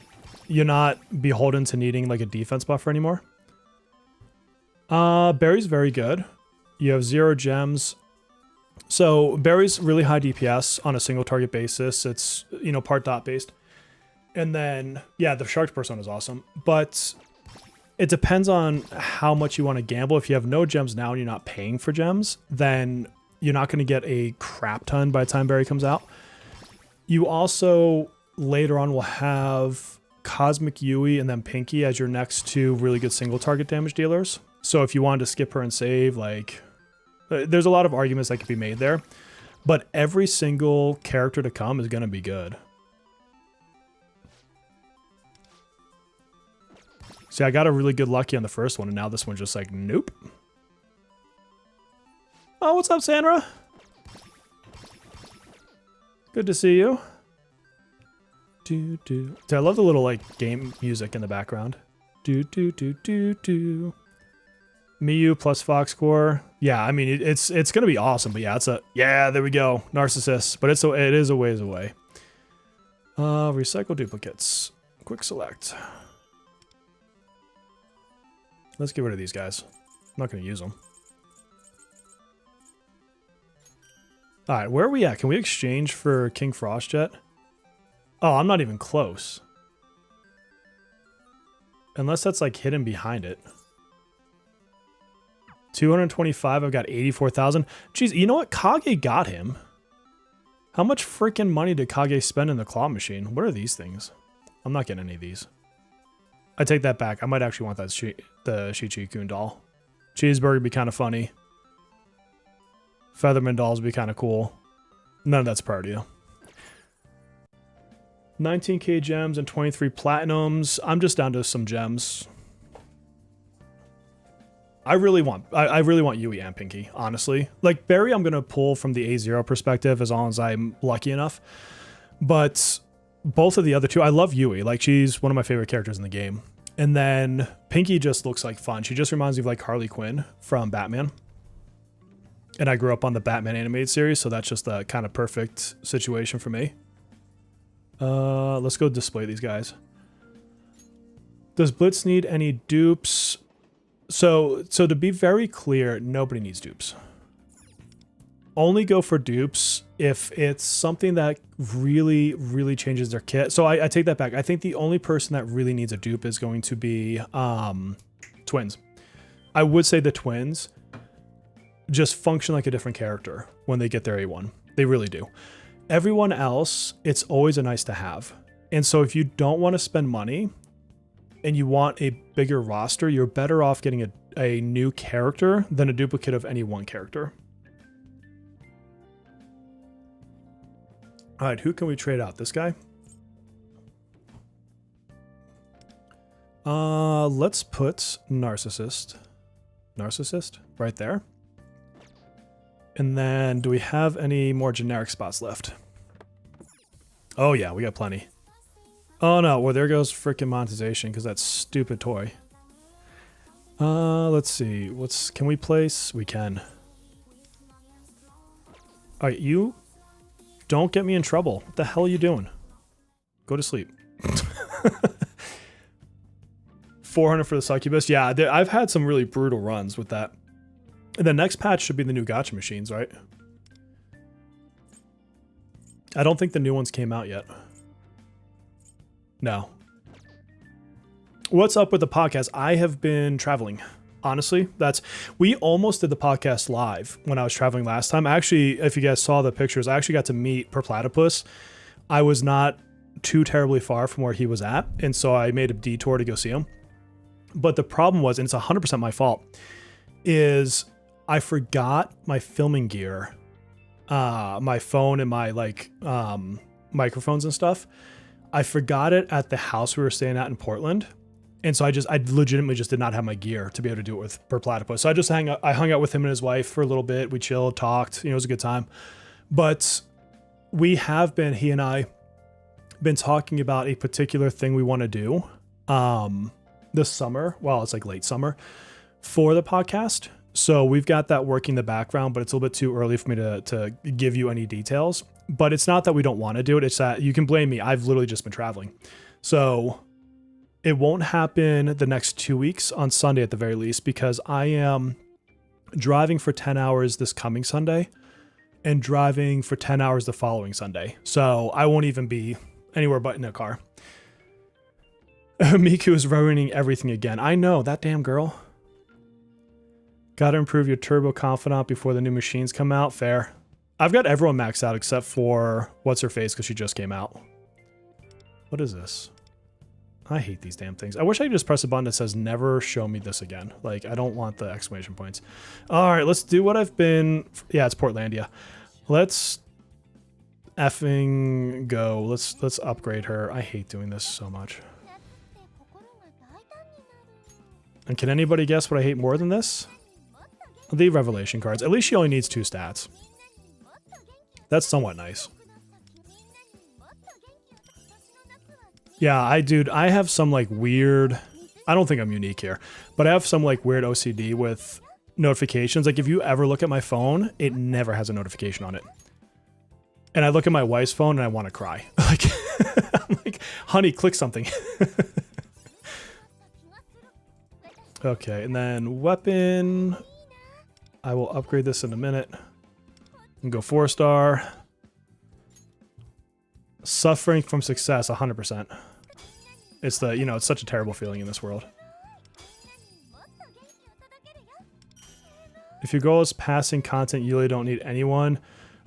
you're not beholden to needing like a defense buffer anymore. Barry's very good. You have 0 gems. So Barry's really high DPS on a single target basis. It's, part dot based. And then, yeah, the Shark Persona is awesome. But it depends on how much you want to gamble. If you have no gems now and you're not paying for gems, then you're not going to get a crap ton by the time Barry comes out. You also, later on, will have Cosmic Yui and then Pinky as your next 2 really good single target damage dealers. So if you wanted to skip her and save, like, there's a lot of arguments that could be made there. But every single character to come is going to be good. See, I got a really good lucky on the first one, and now this one's just like, nope. Oh, what's up, Sandra? Good to see you. Do. I love the little like game music in the background. Do. Miyu plus Fox Core. Yeah, I mean it's gonna be awesome, but yeah, there we go. Narcissist, but it is a ways away. Recycle duplicates. Quick select. Let's get rid of these guys. I'm not gonna use them. Alright, where are we at? Can we exchange for King Frostjet? Oh, I'm not even close. Unless that's like hidden behind it. 225, I've got 84,000. Jeez, you know what? Kage got him. How much freaking money did Kage spend in the claw machine? What are these things? I'm not getting any of these. I take that back. I might actually want that the Shichi-kun doll. Cheeseburger would be kind of funny. Featherman dolls would be kind of cool. None of that's priority though. 19k gems and 23 platinums. I'm just down to some gems. I really want Yui and Pinky, honestly. Like Barry, I'm gonna pull from the A0 perspective as long as I'm lucky enough. But both of the other 2, I love Yui. Like she's one of my favorite characters in the game. And then Pinky just looks like fun. She just reminds me of like Harley Quinn from Batman. And I grew up on the Batman animated series, so that's just a kind of perfect situation for me. Let's go display these guys. Does Blitz need any dupes? So to be very clear, nobody needs dupes. Only go for dupes if it's something that really, really changes their kit. So I take that back. I think the only person that really needs a dupe is going to be twins. I would say the twins just function like a different character when they get their A1. They really do. Everyone else, it's always a nice to have. And so if you don't want to spend money and you want a bigger roster, you're better off getting a new character than a duplicate of any one character. All right, who can we trade out? This guy? Let's put Narcissist right there. And then do we have any more generic spots left? Oh yeah, we got plenty. Oh no, well there goes freaking monetization because that stupid toy. Let's see. Can we place? We can. All right, you don't get me in trouble. What the hell are you doing? Go to sleep. 400 for the succubus. Yeah, I've had some really brutal runs with that. And the next patch should be the new gacha machines, right? I don't think the new ones came out yet. No. What's up with the podcast? I have been traveling. Honestly, we almost did the podcast live when I was traveling last time. Actually, if you guys saw the pictures, I actually got to meet Per Platypus. I was not too terribly far from where he was at. And so I made a detour to go see him. But the problem was, and it's 100% my fault, is I forgot my filming gear, my phone and my microphones and stuff. I forgot it at the house we were staying at in Portland. And so I legitimately just did not have my gear to be able to do it with Per Platypus. So I hung out with him and his wife for a little bit. We chilled, talked, it was a good time. But he and I been talking about a particular thing we want to do this summer. Well, it's like late summer for the podcast. So we've got that working in the background, but it's a little bit too early for me to give you any details. But it's not that we don't want to do it. It's that you can blame me. I've literally just been traveling. So it won't happen the next 2 weeks on Sunday at the very least, because I am driving for 10 hours this coming Sunday and driving for 10 hours the following Sunday. So I won't even be anywhere but in a car. Miku is ruining everything again. I know, that damn girl. Gotta improve your Turbo Confidant before the new machines come out. Fair. I've got everyone maxed out except for what's-her-face because she just came out. What is this? I hate these damn things. I wish I could just press a button that says never show me this again. Like, I don't want the exclamation points. All right, let's do what I've been... Yeah, it's Portlandia. Let's effing go. Let's upgrade her. I hate doing this so much. And can anybody guess what I hate more than this? The revelation cards. At least she only needs 2 stats. That's somewhat nice. Yeah, I have some like weird, I don't think I'm unique here, but I have some like weird OCD with notifications. Like if you ever look at my phone, it never has a notification on it. And I look at my wife's phone and I want to cry. Like, I'm like, honey, click something. Okay, and then weapon. I will upgrade this in a minute. And go 4-star. Suffering from success, 100%. It's the, it's such a terrible feeling in this world. If your goal is passing content, you really don't need anyone.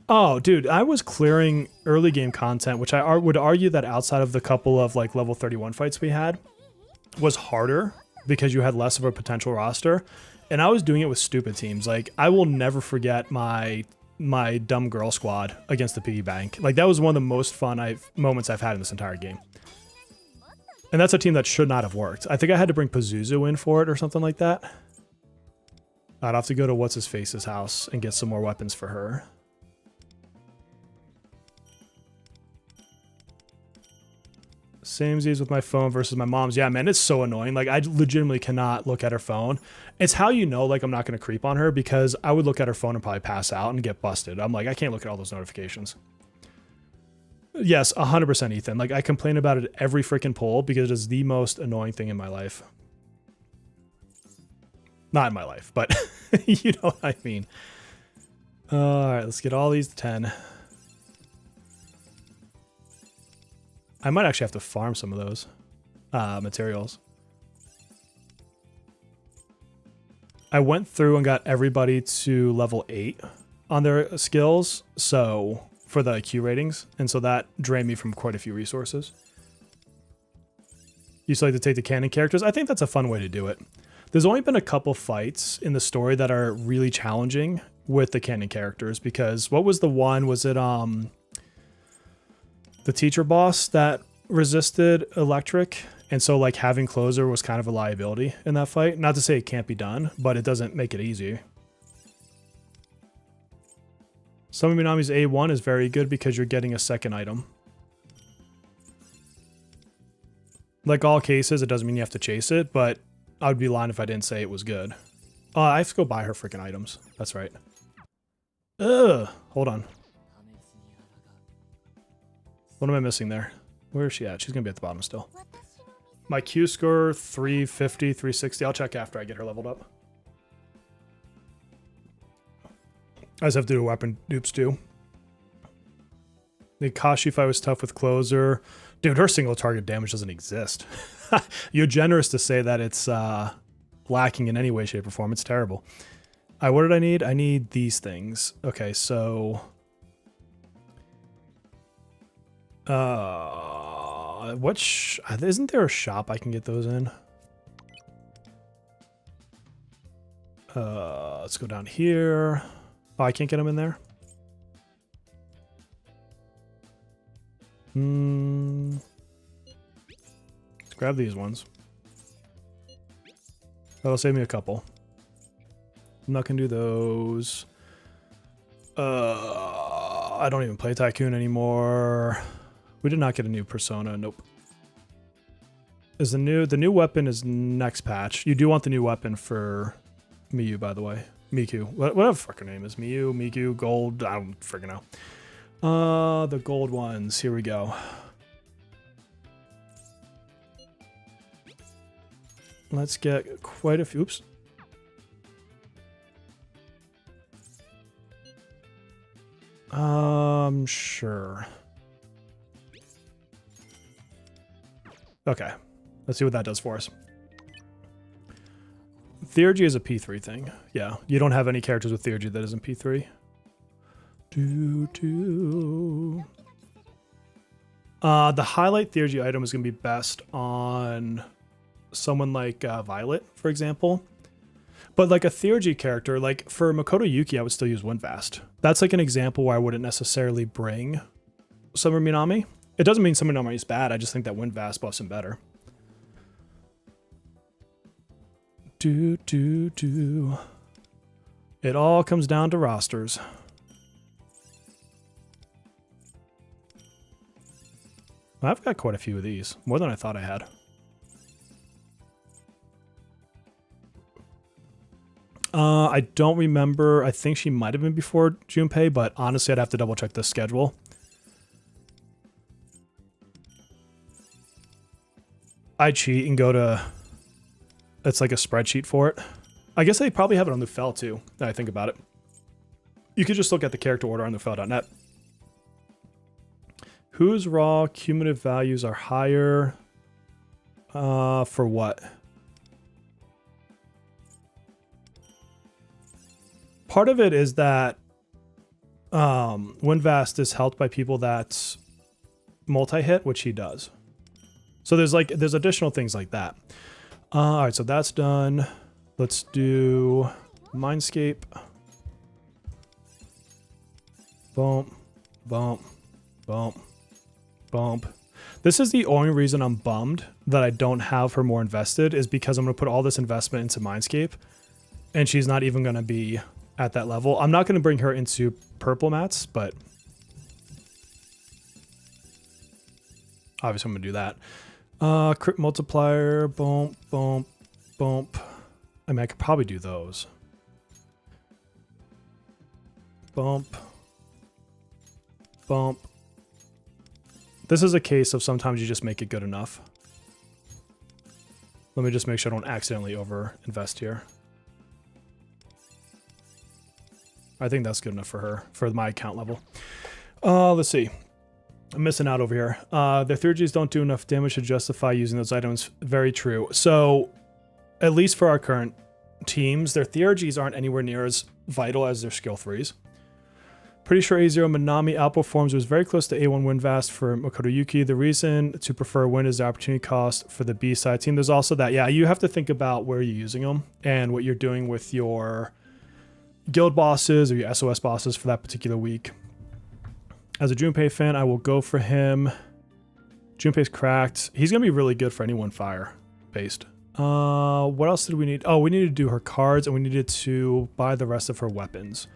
Oh, dude, I was clearing early game content, which I would argue that outside of the couple of like level 31 fights we had, was harder because you had less of a potential roster. And I was doing it with stupid teams. Like, I will never forget my dumb girl squad against the piggy bank. Like, that was one of the most fun moments I've had in this entire game. And that's a team that should not have worked. I think I had to bring Pazuzu in for it or something like that. I'd have to go to What's-His-Face's house and get some more weapons for her. Samesies with my phone versus my mom's. Yeah, man, it's so annoying. Like, I legitimately cannot look at her phone. It's how you know, like, I'm not going to creep on her, because I would look at her phone and probably pass out and get busted. I'm like, I can't look at all those notifications. Yes, 100% Ethan. Like, I complain about it every freaking poll because it is the most annoying thing in my life. Not in my life, but you know what I mean. All right, let's get all these to 10. I might actually have to farm some of those materials. I went through and got everybody to level 8 on their skills, so for the Q ratings, and so that drained me from quite a few resources. You still like to take the canon characters? I think that's a fun way to do it. There's only been a couple fights in the story that are really challenging with the canon characters, because what was the one? Was it the teacher boss that resisted electric? And so like having closer was kind of a liability in that fight. Not to say it can't be done, but it doesn't make it easy. Some of Minami's A1 is very good because you're getting a second item. Like all cases, it doesn't mean you have to chase it, but I would be lying if I didn't say it was good. I have to go buy her freaking items. That's right. Ugh, hold on. What am I missing there? Where is she at? She's going to be at the bottom still. My Q score, 350, 360. I'll check after I get her leveled up. I just have to do weapon dupes too. The Kashi fight was tough with closer. Dude, her single target damage doesn't exist. You're generous to say that it's lacking in any way, shape, or form. It's terrible. What did I need? I need these things. Okay, so... Isn't there a shop I can get those in? Let's go down here. Oh, I can't get them in there. Let's grab these ones. That'll save me a couple. I'm not gonna do those. I don't even play Tycoon anymore. We did not get a new persona. Nope. Is the new weapon is next patch. You do want the new weapon for Miyu, by the way. Miku. Whatever fuck her name is. Miku, Gold. I don't freaking know. The gold ones. Here we go. Let's get quite a few. Oops. Sure. Okay. Let's see what that does for us. Theurgy is a P3 thing. Yeah, you don't have any characters with Theurgy that isn't P3. The highlight Theurgy item is going to be best on someone like Violet, for example. But like a Theurgy character, like for Makoto Yuki, I would still use Windvast. That's like an example where I wouldn't necessarily bring Summer Minami. It doesn't mean Summer Minami is bad. I just think that Windvast buffs him better. It all comes down to rosters. I've got quite a few of these. More than I thought I had. I don't remember. I think she might have been before Junpei, but honestly, I'd have to double check the schedule. I cheat and go to... It's like a spreadsheet for it. I guess they probably have it on Lufel too, now I think about it. You could just look at the character order on Lufel.net. Whose raw cumulative values are higher? For what? Part of it is that Windvast is helped by people that multi-hit, which he does. So there's additional things like that. All right, so that's done. Let's do Mindscape. Bump, bump, bump, bump. This is the only reason I'm bummed that I don't have her more invested, is because I'm going to put all this investment into Mindscape, and she's not even going to be at that level. I'm not going to bring her into purple mats, but obviously I'm going to do that. Crit multiplier, bump, bump, bump. I mean, I could probably do those. Bump, bump. This is a case of sometimes you just make it good enough. Let me just make sure I don't accidentally over invest here. I think that's good enough for her, for my account level. Let's see. I'm missing out over here. The Theurgies don't do enough damage to justify using those items. Very true. So, at least for our current teams, their Theurgies aren't anywhere near as vital as their skill 3s. Pretty sure A0 Minami outperforms was very close to A1 Windvast for Makoto Yuki. The reason to prefer Wind is the opportunity cost for the B-side team. There's also that, yeah, you have to think about where you're using them and what you're doing with your guild bosses or your SOS bosses for that particular week. As a Junpei fan, I will go for him. Junpei's cracked. He's going to be really good for anyone fire based. What else did we need? Oh, we needed to do her cards and we needed to buy the rest of her weapons.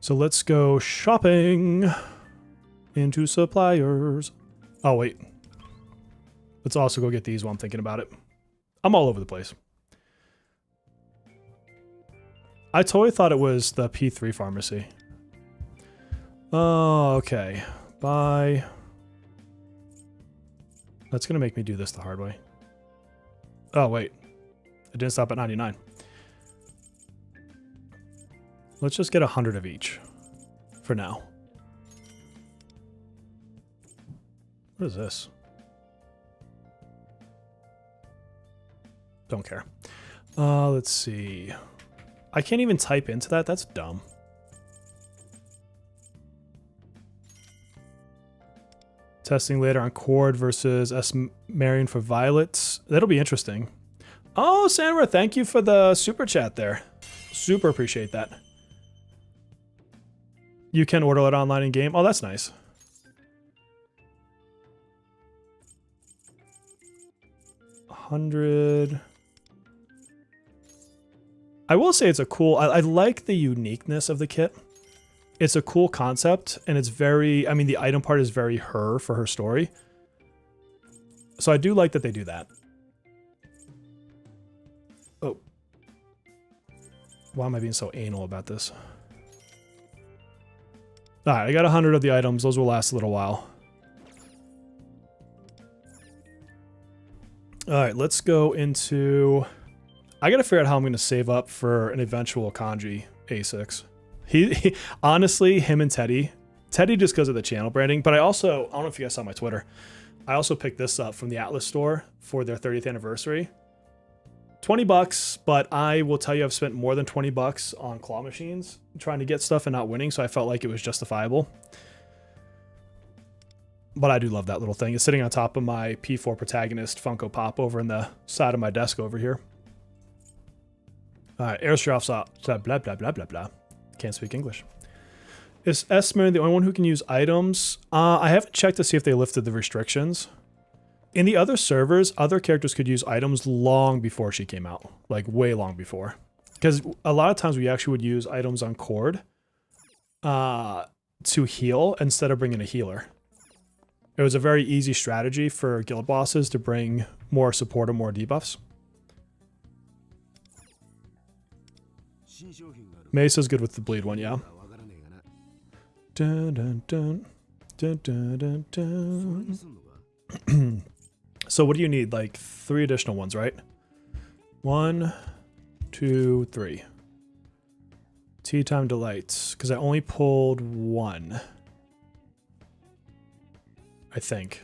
So let's go shopping into suppliers. Oh, wait. Let's also go get these while I'm thinking about it. I'm all over the place. I totally thought it was the P3 pharmacy. Oh, okay. Bye. That's going to make me do this the hard way. Oh, wait. It didn't stop at 99. Let's just get 100 of each for now. What is this? Don't care. Let's see. I can't even type into that. That's dumb. Testing later on Cord versus S. Marion for Violets. That'll be interesting. Oh, Sandra, thank you for the super chat there. Super appreciate that. You can order it online in game. Oh, that's nice. $100. I will say it's a cool. I like the uniqueness of the kit. It's a cool concept, and it's very. I mean, the item part is very her for her story. So I do like that they do that. Oh. Why am I being so anal about this? Alright, I got 100 of the items. Those will last a little while. Alright, let's go into... I gotta figure out how I'm gonna save up for an eventual kanji A6. He honestly, him and Teddy just because of the channel branding, but I don't know if you guys saw my Twitter, I also picked this up from the Atlas store for their 30th anniversary. $20, but I will tell you I've spent more than $20 on claw machines trying to get stuff and not winning, so I felt like it was justifiable. But I do love that little thing. It's sitting on top of my P4 protagonist Funko Pop over in the side of my desk over here. Alright, Airsoft's up. Blah, blah, blah, blah, blah, blah. Can't speak English. Is S-Man the only one who can use items? I haven't checked to see if they lifted the restrictions. In the other servers, other characters could use items long before she came out. Like, way long before. Because a lot of times we actually would use items on Cord to heal instead of bringing a healer. It was a very easy strategy for guild bosses to bring more support or more debuffs. Mesa's good with the bleed one, yeah. Dun, dun, dun. Dun, dun, dun, dun. So what do you need? Like 3 additional ones, right? 1, 2, 3. Tea time delights. Because I only pulled 1. I think.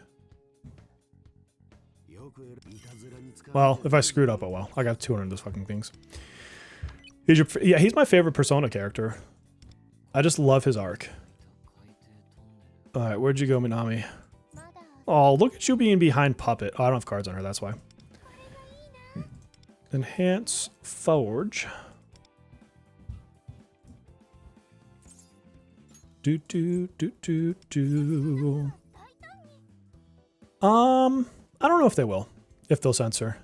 Well, if I screwed up, oh well. I got 200 of those fucking things. He's my favorite Persona character. I just love his arc. Alright, where'd you go, Minami? Oh, look at you being behind Puppet. Oh, I don't have cards on her, that's why. Enhance Forge. Do do do do do. I don't know if they will. If they'll censor.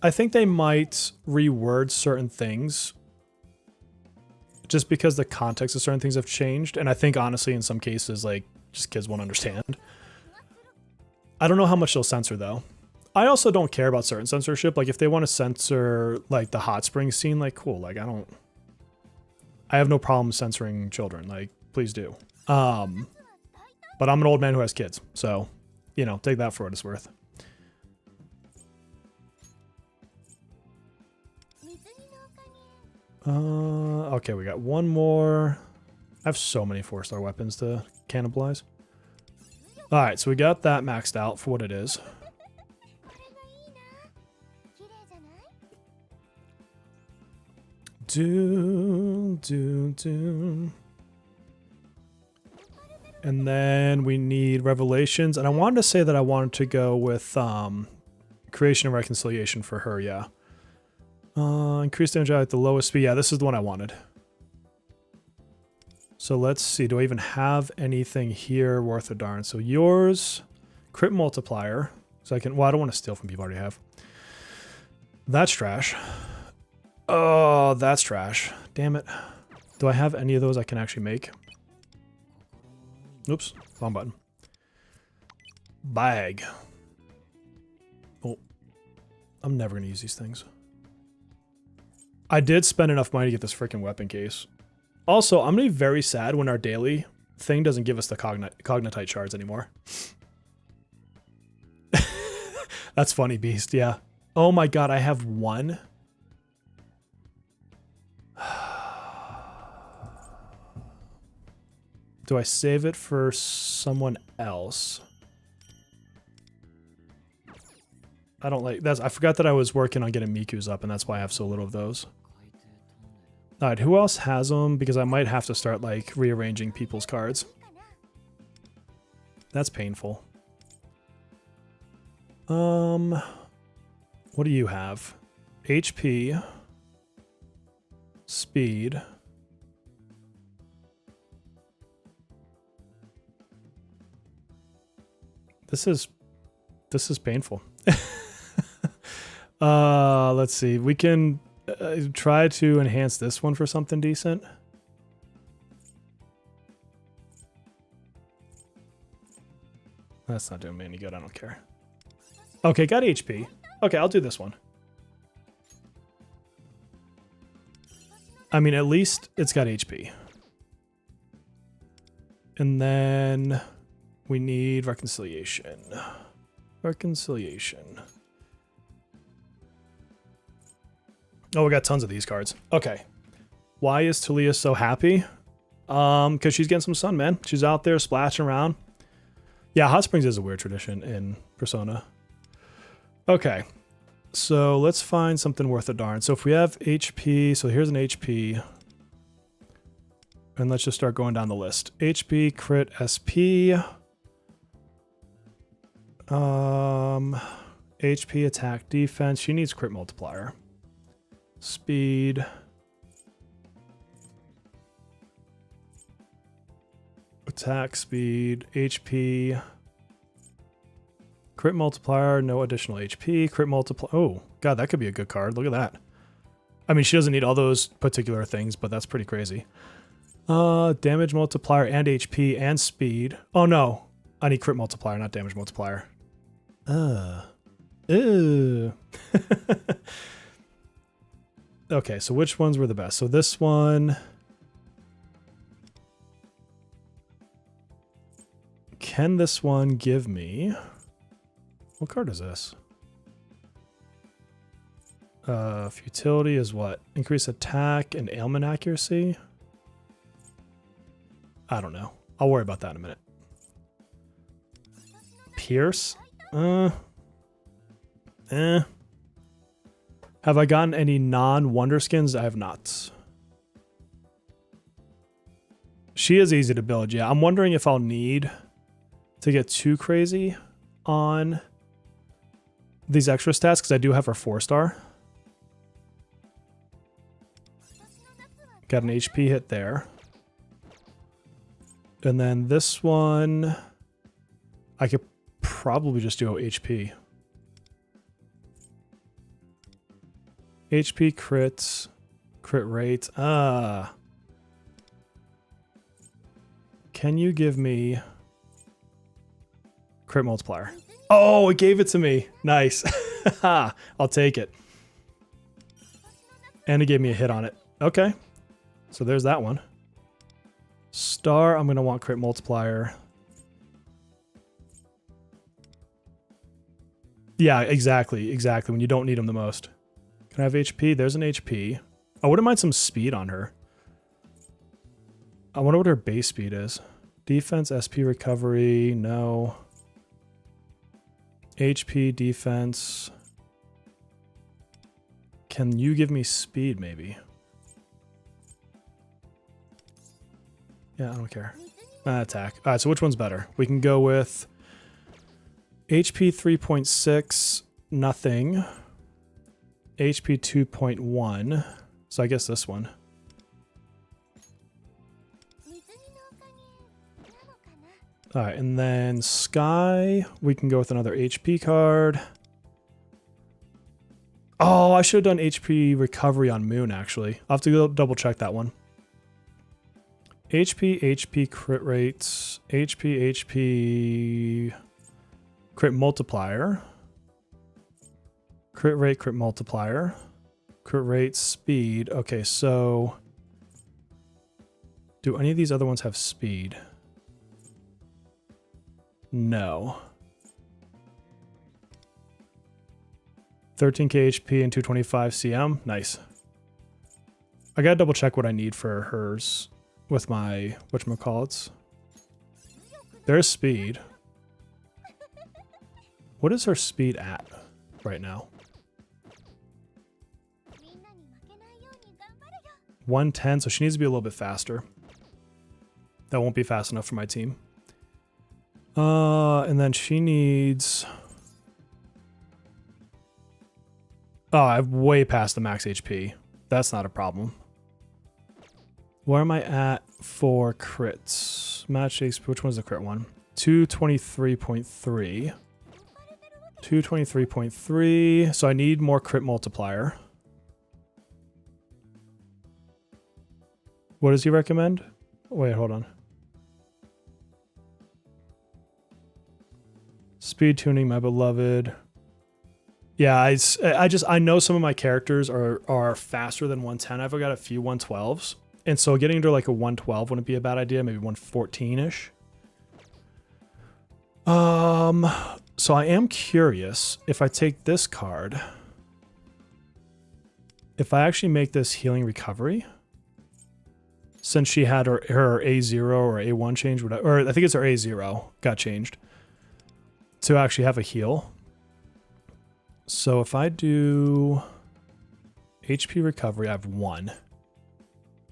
I think they might reword certain things just because the context of certain things have changed. And I think, honestly, in some cases, like, just kids won't understand. I don't know how much they'll censor, though. I also don't care about certain censorship. Like, if they want to censor, like, the hot spring scene, like, cool. Like, I have no problem censoring children. Like, please do. But I'm an old man who has kids. So, you know, take that for what it's worth. Okay, we got one more. I have so many 4-star weapons to cannibalize. Alright, so we got that maxed out for what it is. And then we need Revelations. And I wanted to say that I wanted to go with Creation and Reconciliation for her, yeah. Increase damage at the lowest speed. Yeah, this is the one I wanted. So let's see. Do I even have anything here worth a darn? So yours, crit multiplier. So I can, well, I don't want to steal from people I already have. That's trash. Oh, that's trash. Damn it. Do I have any of those I can actually make? Oops, wrong button. Bag. Oh, I'm never going to use these things. I did spend enough money to get this freaking weapon case. Also, I'm going to be very sad when our daily thing doesn't give us the cognitite shards anymore. That's funny, Beast, yeah. Oh my god, I have 1. Do I save it for someone else? I don't like that. I forgot that I was working on getting Miku's up, and that's why I have so little of those. Alright, who else has them? Because I might have to start, like, rearranging people's cards. That's painful. What do you have? HP, speed. This is painful. Let's see. We can try to enhance this one for something decent. That's not doing me any good. I don't care. Okay, got HP. Okay, I'll do this one. I mean, at least it's got HP. And then we need reconciliation. Reconciliation. Oh, we got tons of these cards. Okay. Why is Talia so happy? Because she's getting some sun, man. She's out there splashing around. Yeah, Hot Springs is a weird tradition in Persona. Okay. So let's find something worth a darn. So if we have HP, so here's an HP. And let's just start going down the list. HP, crit, SP. HP, attack, defense. She needs crit multiplier. Speed. Attack, speed, HP. Crit multiplier, no additional HP. Crit multiplier. Oh, God, that could be a good card. Look at that. I mean, she doesn't need all those particular things, but that's pretty crazy. Damage multiplier and HP and speed. Oh, no. I need crit multiplier, not damage multiplier. Okay, so which ones were the best? So this one. Can this one give me... What card is this? Futility is what? Increase attack and ailment accuracy? I don't know. I'll worry about that in a minute. Pierce? Have I gotten any non-wonder skins? I have not. She is easy to build, yeah. I'm wondering if I'll need to get too crazy on these extra stats, because I do have her 4-star. Got an HP hit there. And then this one, I could probably just do HP. HP crits, crit rate. Can you give me crit multiplier? Oh, it gave it to me. Nice. I'll take it. And it gave me a hit on it. Okay. So there's that one. Star, I'm going to want crit multiplier. Yeah, exactly. Exactly. When you don't need them the most. Can I have HP? There's an HP. I wouldn't mind some speed on her. I wonder what her base speed is. Defense, SP recovery, no. HP, defense. Can you give me speed, maybe? Yeah, I don't care. Attack. All right, so which one's better? We can go with HP 3.6, nothing. HP 2.1. So I guess this one. All right, and then Sky, we can go with another HP card. Oh, I should have done HP recovery on Moon, actually. I'll have to go double check that one. HP crit rates, HP crit multiplier. Crit rate, crit multiplier. Crit rate, speed. Okay, so do any of these other ones have speed? No. 13k HP and 225 CM. Nice. I gotta double check what I need for hers with my whatchamacallits. There's speed. What is her speed at right now? 110, so she needs to be a little bit faster. That won't be fast enough for my team. And then she needs... Oh, I'm way past the max HP. That's not a problem. Where am I at for crits? Match HP, which one's the crit one? 223.3. 223.3. So I need more crit multiplier. What does he recommend? Wait, hold on. Speed tuning, my beloved. Yeah, I know some of my characters are faster than 110. I've got a few 112s. And so getting to like a 112 wouldn't be a bad idea, maybe 114-ish. So I am curious if I take this card, if I actually make this healing recovery, since she had her A0 or A1 change, or I think it's her A0 got changed, to actually have a heal. So if I do HP recovery, I have 1.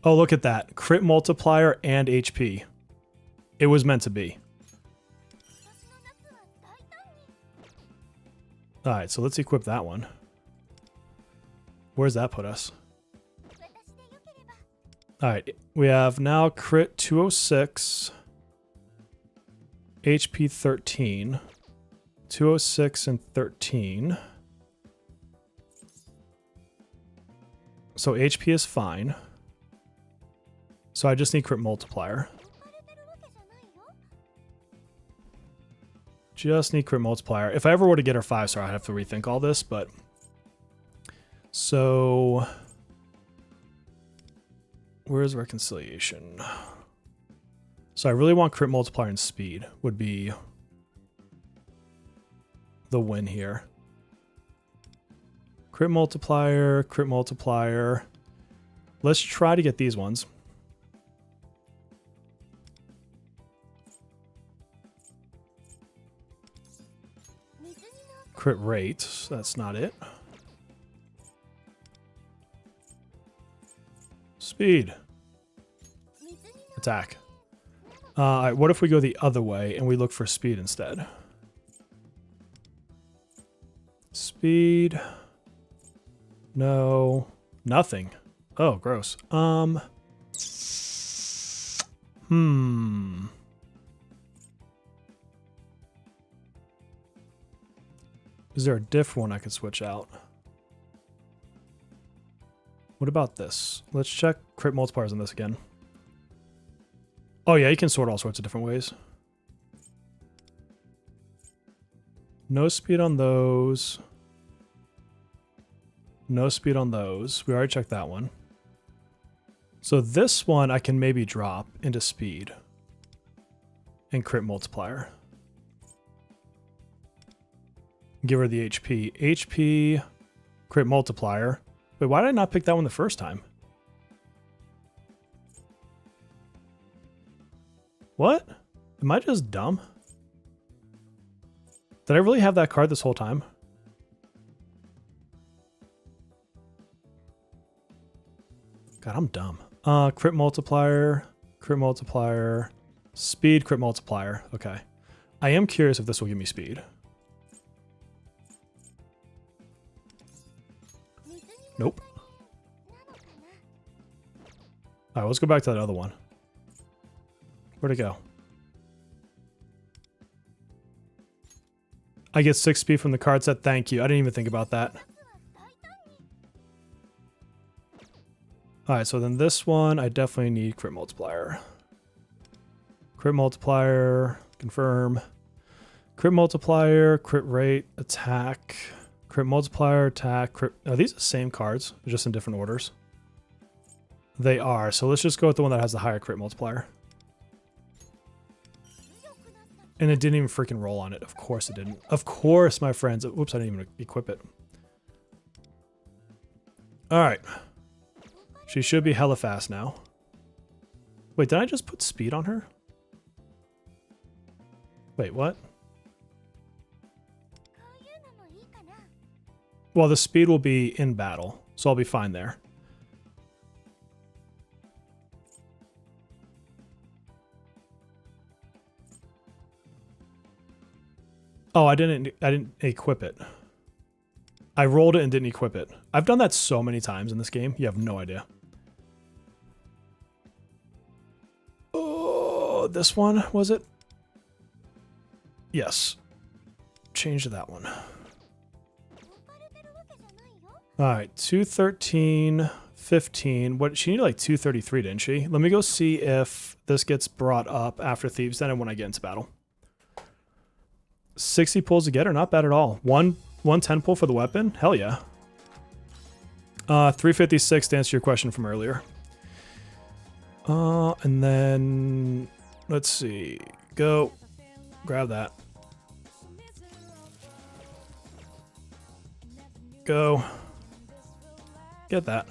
Oh, look at that. Crit multiplier and HP. It was meant to be. Alright, so let's equip that one. Where's that put us? Alright, we have now crit 206, HP 13, 206 and 13. So HP is fine. So I just need crit multiplier. Just need crit multiplier. If I ever were to get her 5-star, I'd have to rethink all this, but... So... Where's reconciliation? So I really want crit multiplier and speed would be the win here. Crit multiplier, crit multiplier. Let's try to get these ones. Crit rate, that's not it. Speed. Attack. Alright, what if we go the other way and we look for speed instead? Speed. No. Nothing. Oh, gross. Is there a diff one I could switch out? What about this? Let's check crit multipliers on this again. Oh yeah, you can sort all sorts of different ways. No speed on those. No speed on those. We already checked that one. So this one I can maybe drop into speed and crit multiplier. Give her the HP. HP, crit multiplier. Wait, why did I not pick that one the first time? What? Am I just dumb? Did I really have that card this whole time? God, I'm dumb. Crit multiplier, speed, crit multiplier. Okay. I am curious if this will give me speed. Nope. Alright, let's go back to that other one. Where'd it go? I get 6 speed from the card set. Thank you. I didn't even think about that. Alright, so then this one, I definitely need crit multiplier. Crit multiplier, confirm. Crit multiplier, crit rate, attack. Crit multiplier, attack, crit... Are these the same cards? They're just in different orders. They are, so let's just go with the one that has the higher crit multiplier. And it didn't even freaking roll on it. Of course it didn't. Of course, my friends. Oops, I didn't even equip it. Alright. She should be hella fast now. Wait, did I just put speed on her? Wait, what? Well, the speed will be in battle, so I'll be fine there. Oh, I didn't equip it. I rolled it and didn't equip it. I've done that so many times in this game. You have no idea. Oh, this one, was it? Yes. Change to that one. Alright, 213, 15. What, she needed like 233, didn't she? Let me go see if this gets brought up after Thieves Den and when I get into battle. 60 pulls to get her, not bad at all. 110 pull for the weapon? Hell yeah. 356 to answer your question from earlier. And then let's see. Go. Grab that. Go. Get that.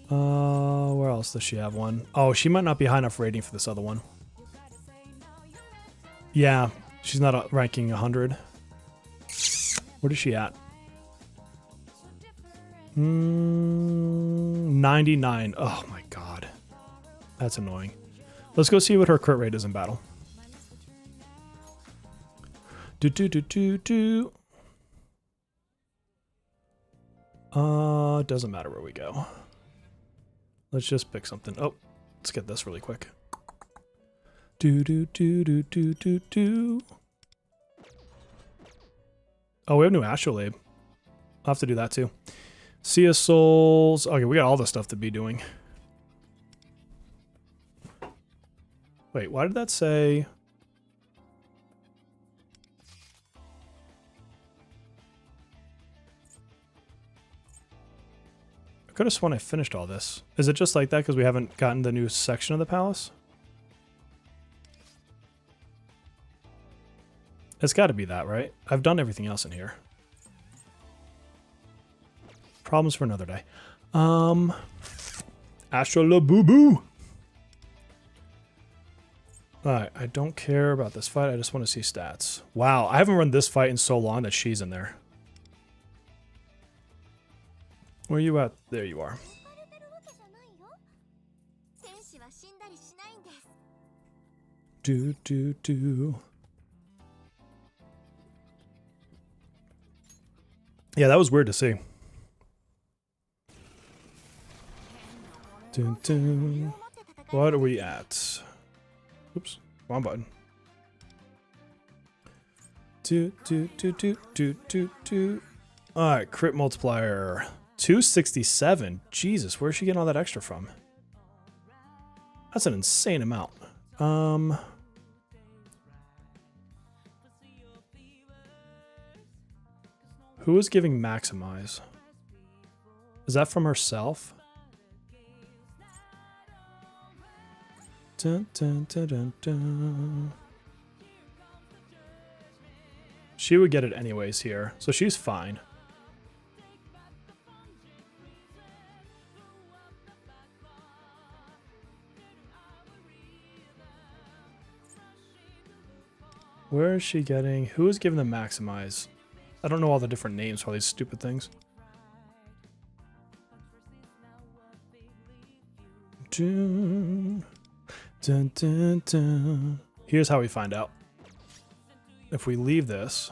Where else does she have one? Oh, she might not be high enough rating for this other one. Yeah, she's not ranking 100. What is she at? 99. Oh my god. That's annoying. Let's go see what her crit rate is in battle. Doesn't matter where we go. Let's just pick something. Oh, let's get this really quick. Oh, we have new Astrolabe. I'll have to do that too. Sea of Souls. Okay, we got all the stuff to be doing. Wait, why did that say... I could have sworn I finished all this. Is it just like that because we haven't gotten the new section of the palace? It's got to be that, right? I've done everything else in here. Problems for another day. Astrolaboo-boo! Alright, I don't care about this fight. I just want to see stats. Wow, I haven't run this fight in so long that she's in there. Where are you at? There you are. Yeah, that was weird to see. What are we at? Oops, wrong button. Alright, crit multiplier. 267. Jesus, where's she getting all that extra from? That's an insane amount. Who is giving maximize? Is that from herself? Dun, dun, dun, dun, dun. She would get it anyways here, so she's fine. Where is she getting? Who is giving the maximize? I don't know all the different names for all these stupid things. Dun, dun, dun, dun. Here's how we find out. If we leave this.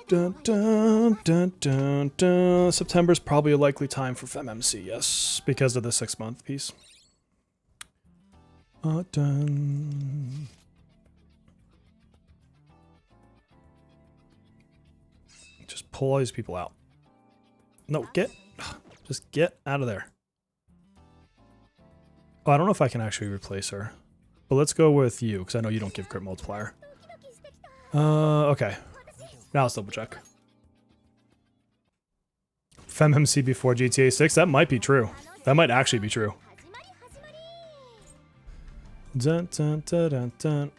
Dun, dun, dun, dun, dun. September's probably a likely time for FemMC, yes, because of the 6-month piece. Done. Just pull all these people out. No, just get out of there. Oh, I don't know if I can actually replace her. But let's go with you, because I know you don't give crit multiplier. Okay. Now let's double check. FemMC before GTA 6? That might be true. That might actually be true. Dun, dun, dun, dun, dun.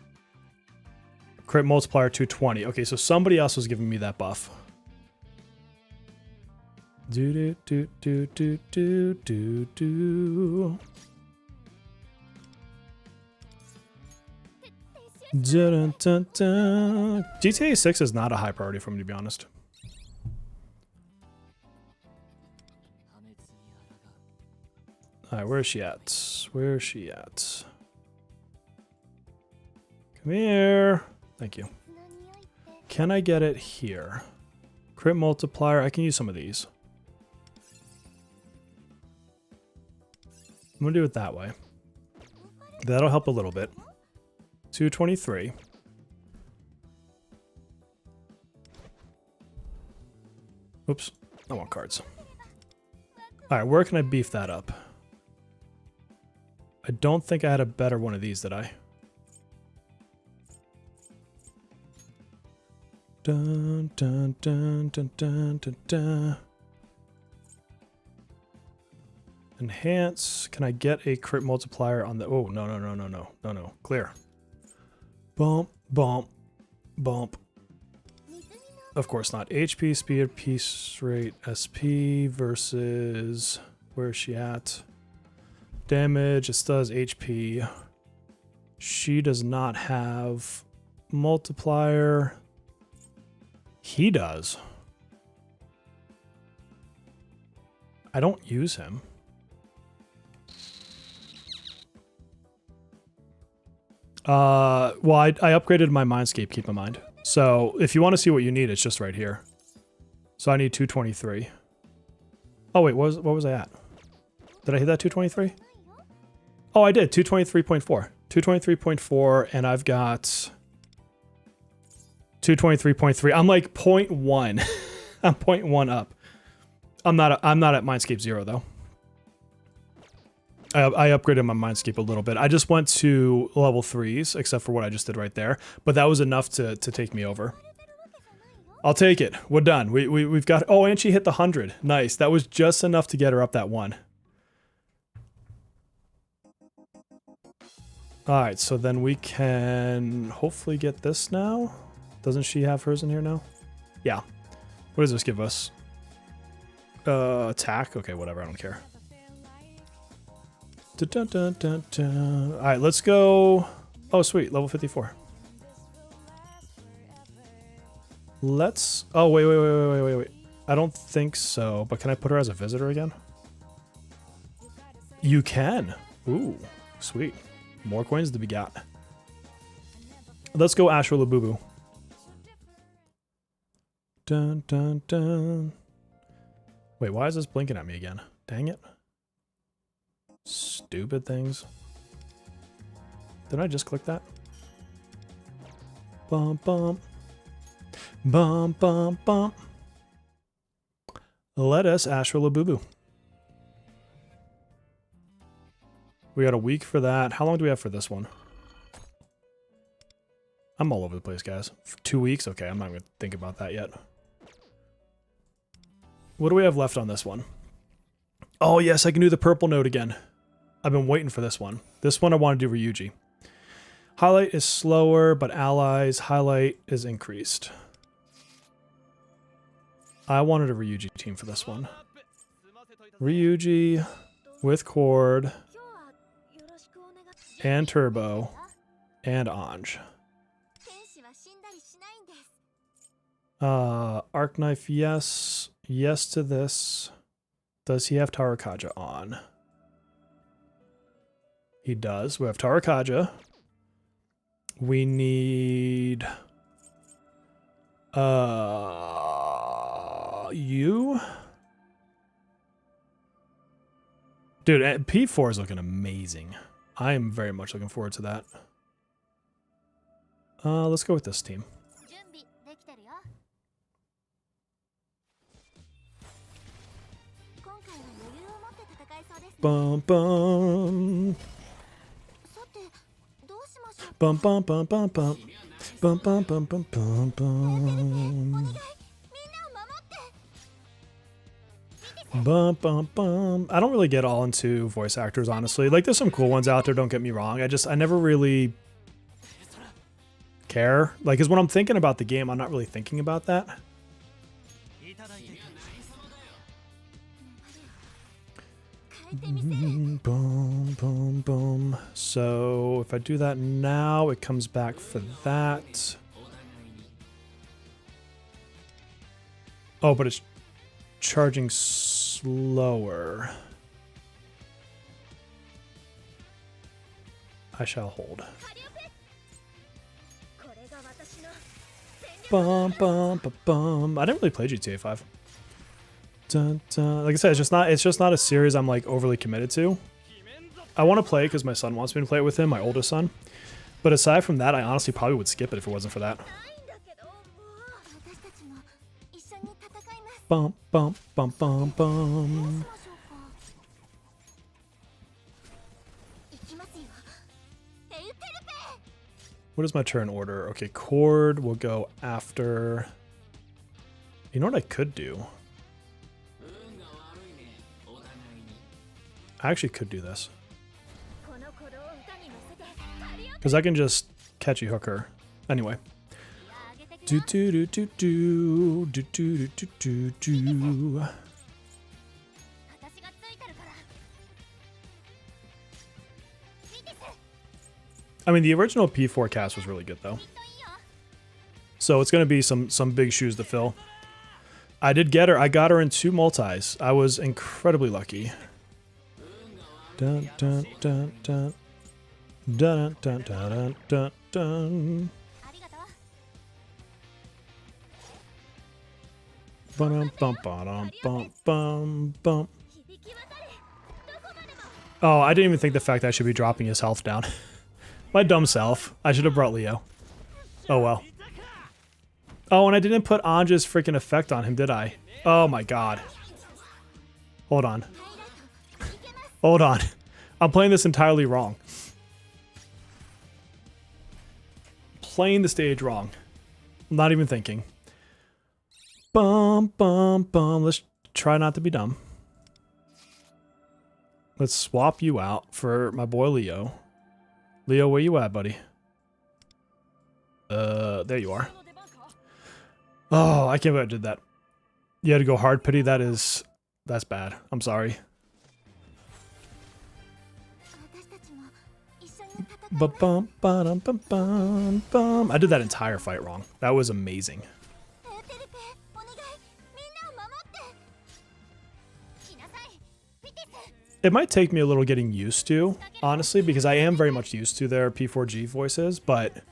Crit multiplier 220. Okay, so somebody else was giving me that buff. Do do do do do do do do. Dun, dun, dun. GTA 6 is not a high priority for me, to be honest. Alright, where is she at? Where is she at? Come here. Thank you. Can I get it here? Crit multiplier. I can use some of these. I'm going to do it that way. That'll help a little bit. 223. Oops. I want cards. Alright, where can I beef that up? I don't think I had a better one of these, did I? Dun, dun, dun, dun, dun, dun, dun. Enhance. Can I get a crit multiplier on the... Oh, no, no, no, no, no. No, no. Clear. Bump, bump, bump. Of course not. HP, speed, piece rate, SP versus... Where is she at? Damage. It does HP. She does not have multiplier. He does. I don't use him. Well, I upgraded my Mindscape, keep in mind. So, if you want to see what you need, it's just right here. So I need 223. Oh, wait, what was I at? Did I hit that 223? Oh, I did, 223.4. 223.4, and I've got 223.3. I'm like 0.1. I'm 0.1 up. I'm not at Mindscape 0, though. I upgraded my Mindscape a little bit. I just went to level 3s, except for what I just did right there. But that was enough to take me over. I'll take it. We're done. We've got... Oh, and she hit the 100. Nice. That was just enough to get her up that 1. Alright, so then we can hopefully get this now. Doesn't she have hers in here now? Yeah. What does this give us? Attack? Okay, whatever. I don't care. Dun, dun, dun, dun. All right, let's go. Oh, sweet. Level 54. Let's... Oh, wait. I don't think so, but can I put her as a visitor again? You can. Ooh, sweet. More coins to be got. Let's go Ashra Labubu. Dun, dun, dun. Wait, why is this blinking at me again? Dang it. Stupid things. Did I just click that? Bump, bump. Bump, bump, bump. Let us Ashra Labubu. We got a week for that. How long do we have for this one? I'm all over the place, guys. For 2 weeks? Okay, I'm not going to think about that yet. What do we have left on this one? Oh, yes, I can do the purple note again. I've been waiting for this one. This one I want to do Ryuji. Highlight is slower, but allies highlight is increased. I wanted a Ryuji team for this one. Ryuji with Cord and Turbo and Anj. Arc Knife, yes. Yes to this. Does he have Tarakaja on? He does. We have Tarakaja. We need... you? Dude, P4 is looking amazing. I am very much looking forward to that. Let's go with this team. Bum bum. Bum bum bum bum bum. Bum bum bum bum bum bum. Bum bum bum. I don't really get all into voice actors, honestly. Like, there's some cool ones out there, don't get me wrong. I never really care. Like, because when I'm thinking about the game, I'm not really thinking about that. Boom, boom, boom. So if I do that now, it comes back for that. Oh, but it's charging slower. I shall hold. Bum, bum, bum, bum. I didn't really play GTA 5. Dun, dun. Like I said, it's just not a series I'm like overly committed to. I want to play because my son wants me to play it with him, my oldest son. But aside from that, I honestly probably would skip it if it wasn't for that. Bum, bum, bum, bum, bum. What is my turn order? Okay, Cord will go after... You know what I could do? I actually could do this. Because I can just catchy hook her. Anyway. Do do do do do do do do do do. I mean, the original P4 cast was really good though. So it's gonna be some big shoes to fill. I did get her. I got her in 2 multis. I was incredibly lucky. Dun dun dun dun. Dun dun dun dun dun dun. Bum bum bum bum bum bum. Oh, I didn't even think the fact that I should be dropping his health down. My dumb self. I should have brought Leo. Oh well. Oh, and I didn't put Anja's freaking effect on him, did I? Oh my god. Hold on. Hold on. I'm playing this entirely wrong. Playing the stage wrong. I'm not even thinking. Bum, bum, bum. Let's try not to be dumb. Let's swap you out for my boy Leo. Leo, where you at, buddy? There you are. Oh, I can't believe I did that. You had to go hard pity. That's bad. I'm sorry. Ba-bum, ba-dum, ba-bum, bum. I did that entire fight wrong. That was amazing. It might take me a little getting used to, honestly, because I am very much used to their P4G voices, but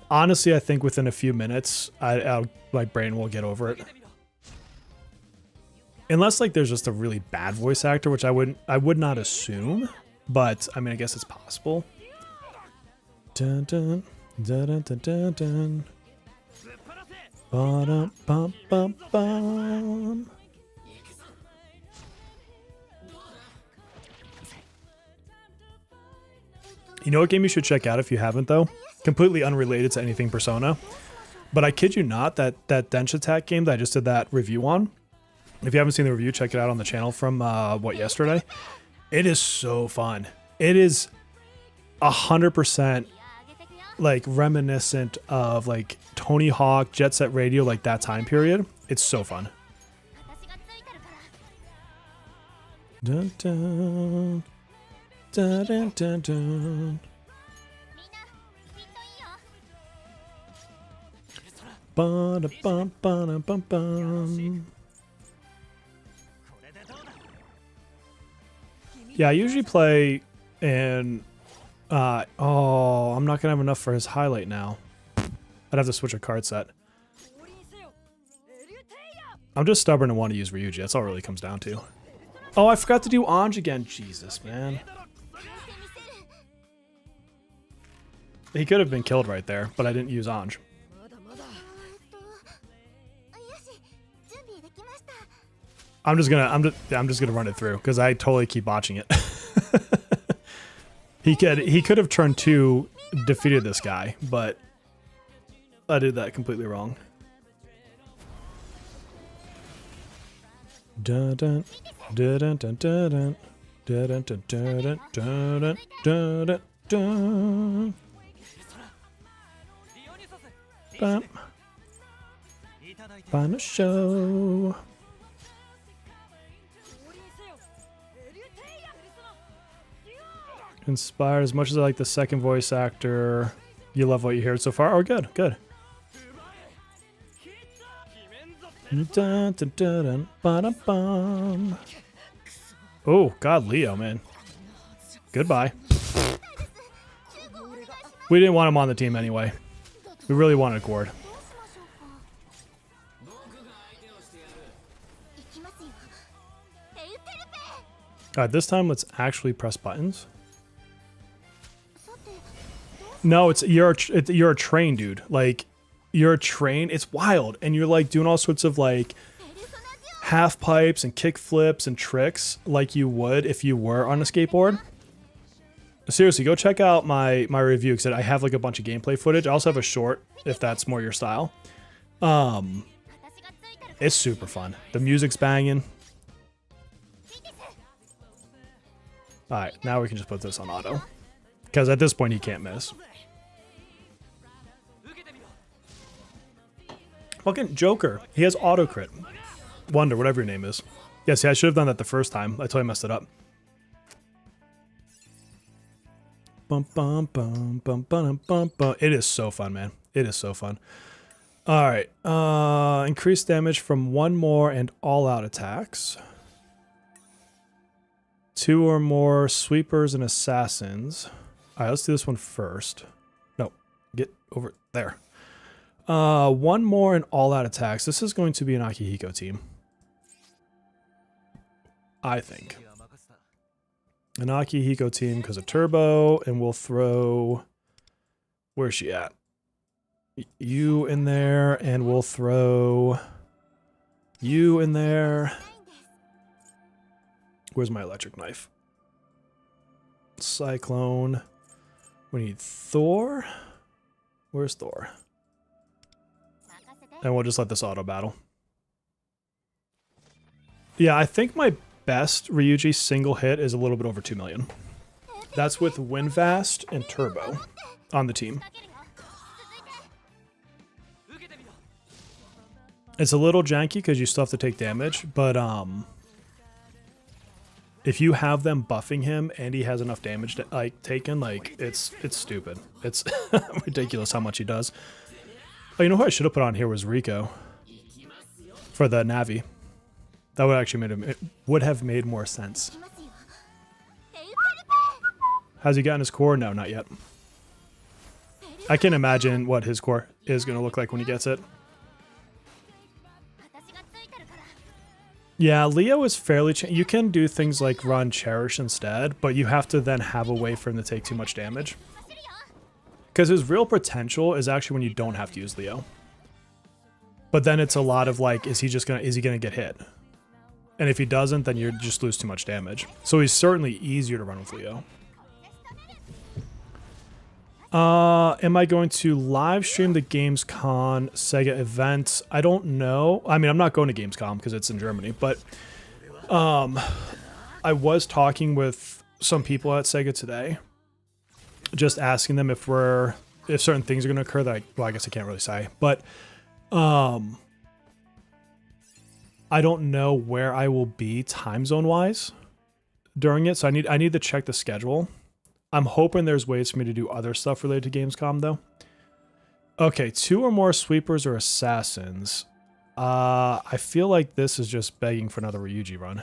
honestly, I think within a few minutes, my brain will get over it. Unless like there's just a really bad voice actor, which I would not assume, but I mean, I guess it's possible. Dun dun dun dun dun dun dun. Ba-dum, bum, bum, bum. You know what game you should check out if you haven't, though? Completely unrelated to anything Persona. But I kid you not, that Dench Attack game that I just did that review on. If you haven't seen the review, check it out on the channel from, yesterday? It is so fun. It is 100% like reminiscent of like Tony Hawk, Jet Set Radio, like that time period. It's so fun. Dun, dun. Dun, dun, dun, dun. Ba-da-bum, ba-da-bum-bum. Yeah, I usually play in... oh, I'm not gonna have enough for his highlight now. I'd have to switch a card set. I'm just stubborn and want to use Ryuji. That's all it really comes down to. Oh, I forgot to do Anj again. Jesus, man. He could have been killed right there, but I didn't use Anj. I'm just gonna run it through because I totally keep botching it. He could have turned 2, defeated this guy, but I did that completely wrong. Dun dun dun dun dun dun dun dun dun dun dun dun. Bam. Final show. Inspired. As much as I like the second voice actor, you love what you heard so far? Oh, good, good. Dun, dun, dun, dun, ba-dum-bum. Oh, God, Leo, man. Goodbye. We didn't want him on the team anyway. We really wanted Gord. Alright, this time let's actually press buttons. No, you're a train, dude. Like, you're a train. It's wild. And you're like doing all sorts of like half pipes and kick flips and tricks like you would if you were on a skateboard. Seriously, go check out my review because I have like a bunch of gameplay footage. I also have a short if that's more your style. It's super fun. The music's banging. Alright, now we can just put this on auto. Because at this point he can't miss. Fucking Joker. He has auto crit. Wonder, whatever your name is. Yeah, see, I should have done that the first time. I totally messed it up. Bum, bum, bum, bum, bum, bum, bum. It is so fun, man. It is so fun. Alright. Increased damage from one more and all-out attacks. 2 or more sweepers and assassins. Alright, let's do this one first. No, get over there. 1 more and all-out attacks. This is going to be an Akihiko team. I think. An Akihiko team because of turbo, and we'll throw... Where's she at? You in there, and we'll throw... You in there. Where's my electric knife? Cyclone. We need Thor. Where's Thor? And we'll just let this auto battle. Yeah, I think my best Ryuji single hit is a little bit over 2 million. That's with Winvast and Turbo on the team. It's a little janky because you still have to take damage, but if you have them buffing him and he has enough damage to, like taken, like it's stupid. It's ridiculous how much he does. Oh, you know who I should have put on here was Rico for the Navi. That would actually have made more sense. Has he gotten his core? No, not yet. I can't imagine what his core is going to look like when he gets it. Yeah, Leo is fairly... You can do things like run Cherish instead, but you have to then have a way for him to take too much damage. Because his real potential is actually when you don't have to use Leo. But then it's a lot of like, is he gonna get hit? And if he doesn't, then you just lose too much damage. So he's certainly easier to run with Leo. Am I going to live stream the Gamescom Sega event? I don't know. I mean, I'm not going to Gamescom because it's in Germany, but I was talking with some people at Sega today, just asking them if certain things are going to occur that well, I guess I can't really say, but I don't know where I will be time zone wise during it, so I need to check the schedule. I'm hoping there's ways for me to do other stuff related to Gamescom, though. Okay, 2 or more sweepers or assassins. I feel like this is just begging for another Ryuji run.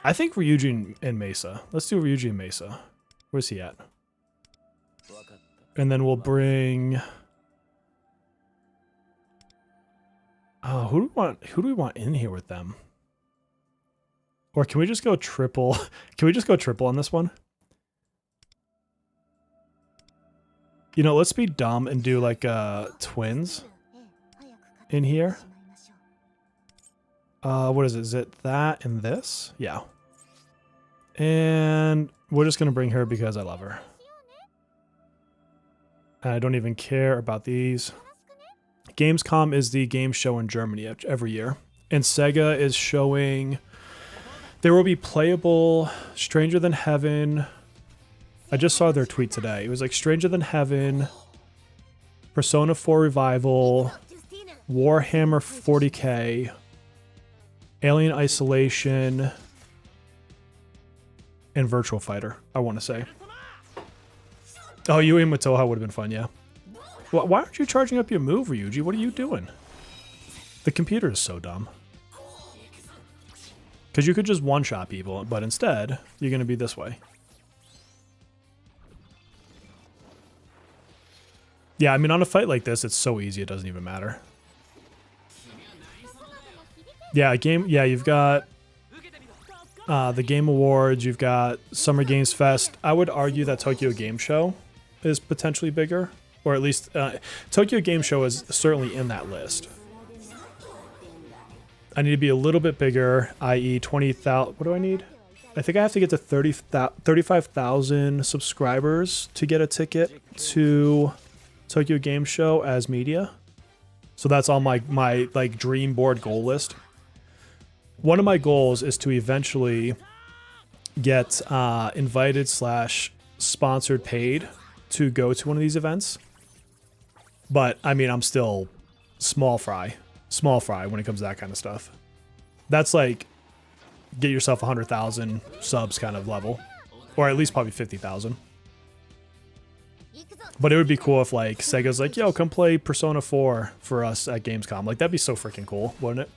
I think Ryuji and Mesa. Let's do Ryuji and Mesa. Where's he at? And then we'll bring... Oh, who do we want in here with them? Or can we just go triple? Can we just go triple on this one? You know, let's be dumb and do like twins in here. What is it? Is it that and this? Yeah. And we're just gonna bring her because I love her. And I don't even care about these. Gamescom is the game show in Germany every year. And Sega is showing... There will be playable Stranger Than Heaven... I just saw their tweet today. It was like Stranger Than Heaven, Persona 4 Revival, Warhammer 40k, Alien Isolation, and Virtual Fighter, I want to say. Oh, Yui Matoha would have been fun, yeah. Why aren't you charging up your move, Ryuji? What are you doing? The computer is so dumb. Because you could just one-shot people, but instead, you're going to be this way. Yeah, I mean, on a fight like this, it's so easy, it doesn't even matter. Yeah, you've got the Game Awards, you've got Summer Games Fest. I would argue that Tokyo Game Show is potentially bigger, or at least Tokyo Game Show is certainly in that list. I need to be a little bit bigger, i.e. 20,000. What do I need? I think I have to get to 35,000 subscribers to get a ticket to Tokyo Game Show as media. So that's on my like dream board goal list. One of my goals is to eventually get invited / sponsored paid to go to one of these events. But I mean, I'm still small fry when it comes to that kind of stuff. That's like get yourself 100,000 subs kind of level, or at least probably 50,000. But it would be cool if like Sega's like, yo, come play Persona 4 for us at Gamescom. Like that'd be so freaking cool, wouldn't it?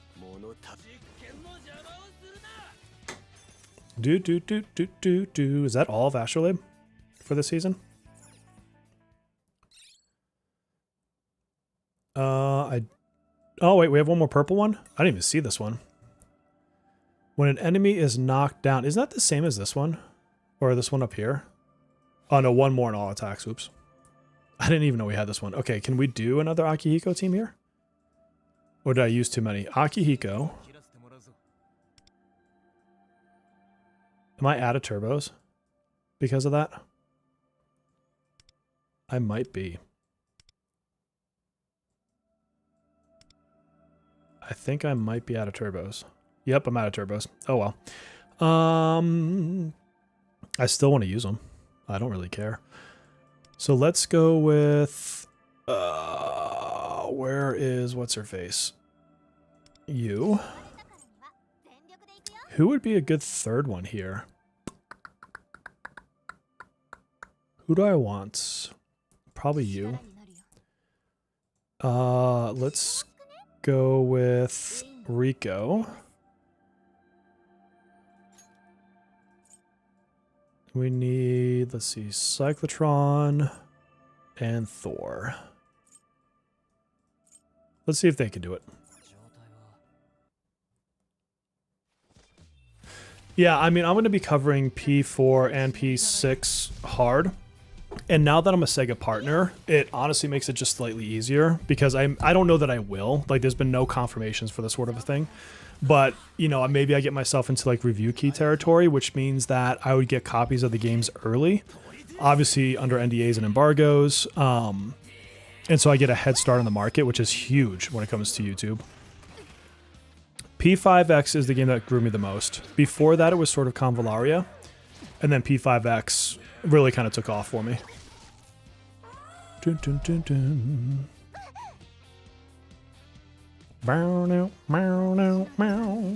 Is that all of Astrolabe for this season? Oh wait, we have one more purple one? I didn't even see this one. When an enemy is knocked down, isn't that the same as this one? Or this one up here? Oh no, one more in all attacks, oops. I didn't even know we had this one. Okay, can we do another Akihiko team here? Or did I use too many? Akihiko. Am I out of turbos because of that? I might be. I think I might be out of turbos. Yep, I'm out of turbos. Oh well. I still want to use them. I don't really care. So let's go with where is what's her face? You. Who would be a good third one here? Who do I want? Probably you. Let's go with Rico. We need, let's see, Cyclotron and Thor. Let's see if they can do it. Yeah, I mean, I'm going to be covering P4 and P6 hard. And now that I'm a Sega partner, it honestly makes it just slightly easier because I don't know that I will. Like, there's been no confirmations for this sort of a thing. But, you know, maybe I get myself into like review key territory, which means that I would get copies of the games early, obviously under NDAs and embargoes. And so I get a head start on the market, which is huge when it comes to YouTube. P5X is the game that grew me the most. Before that, it was sort of Convallaria. And then P5X really kind of took off for me. Dun, dun, dun, dun. Bow, now, meow, now, meow.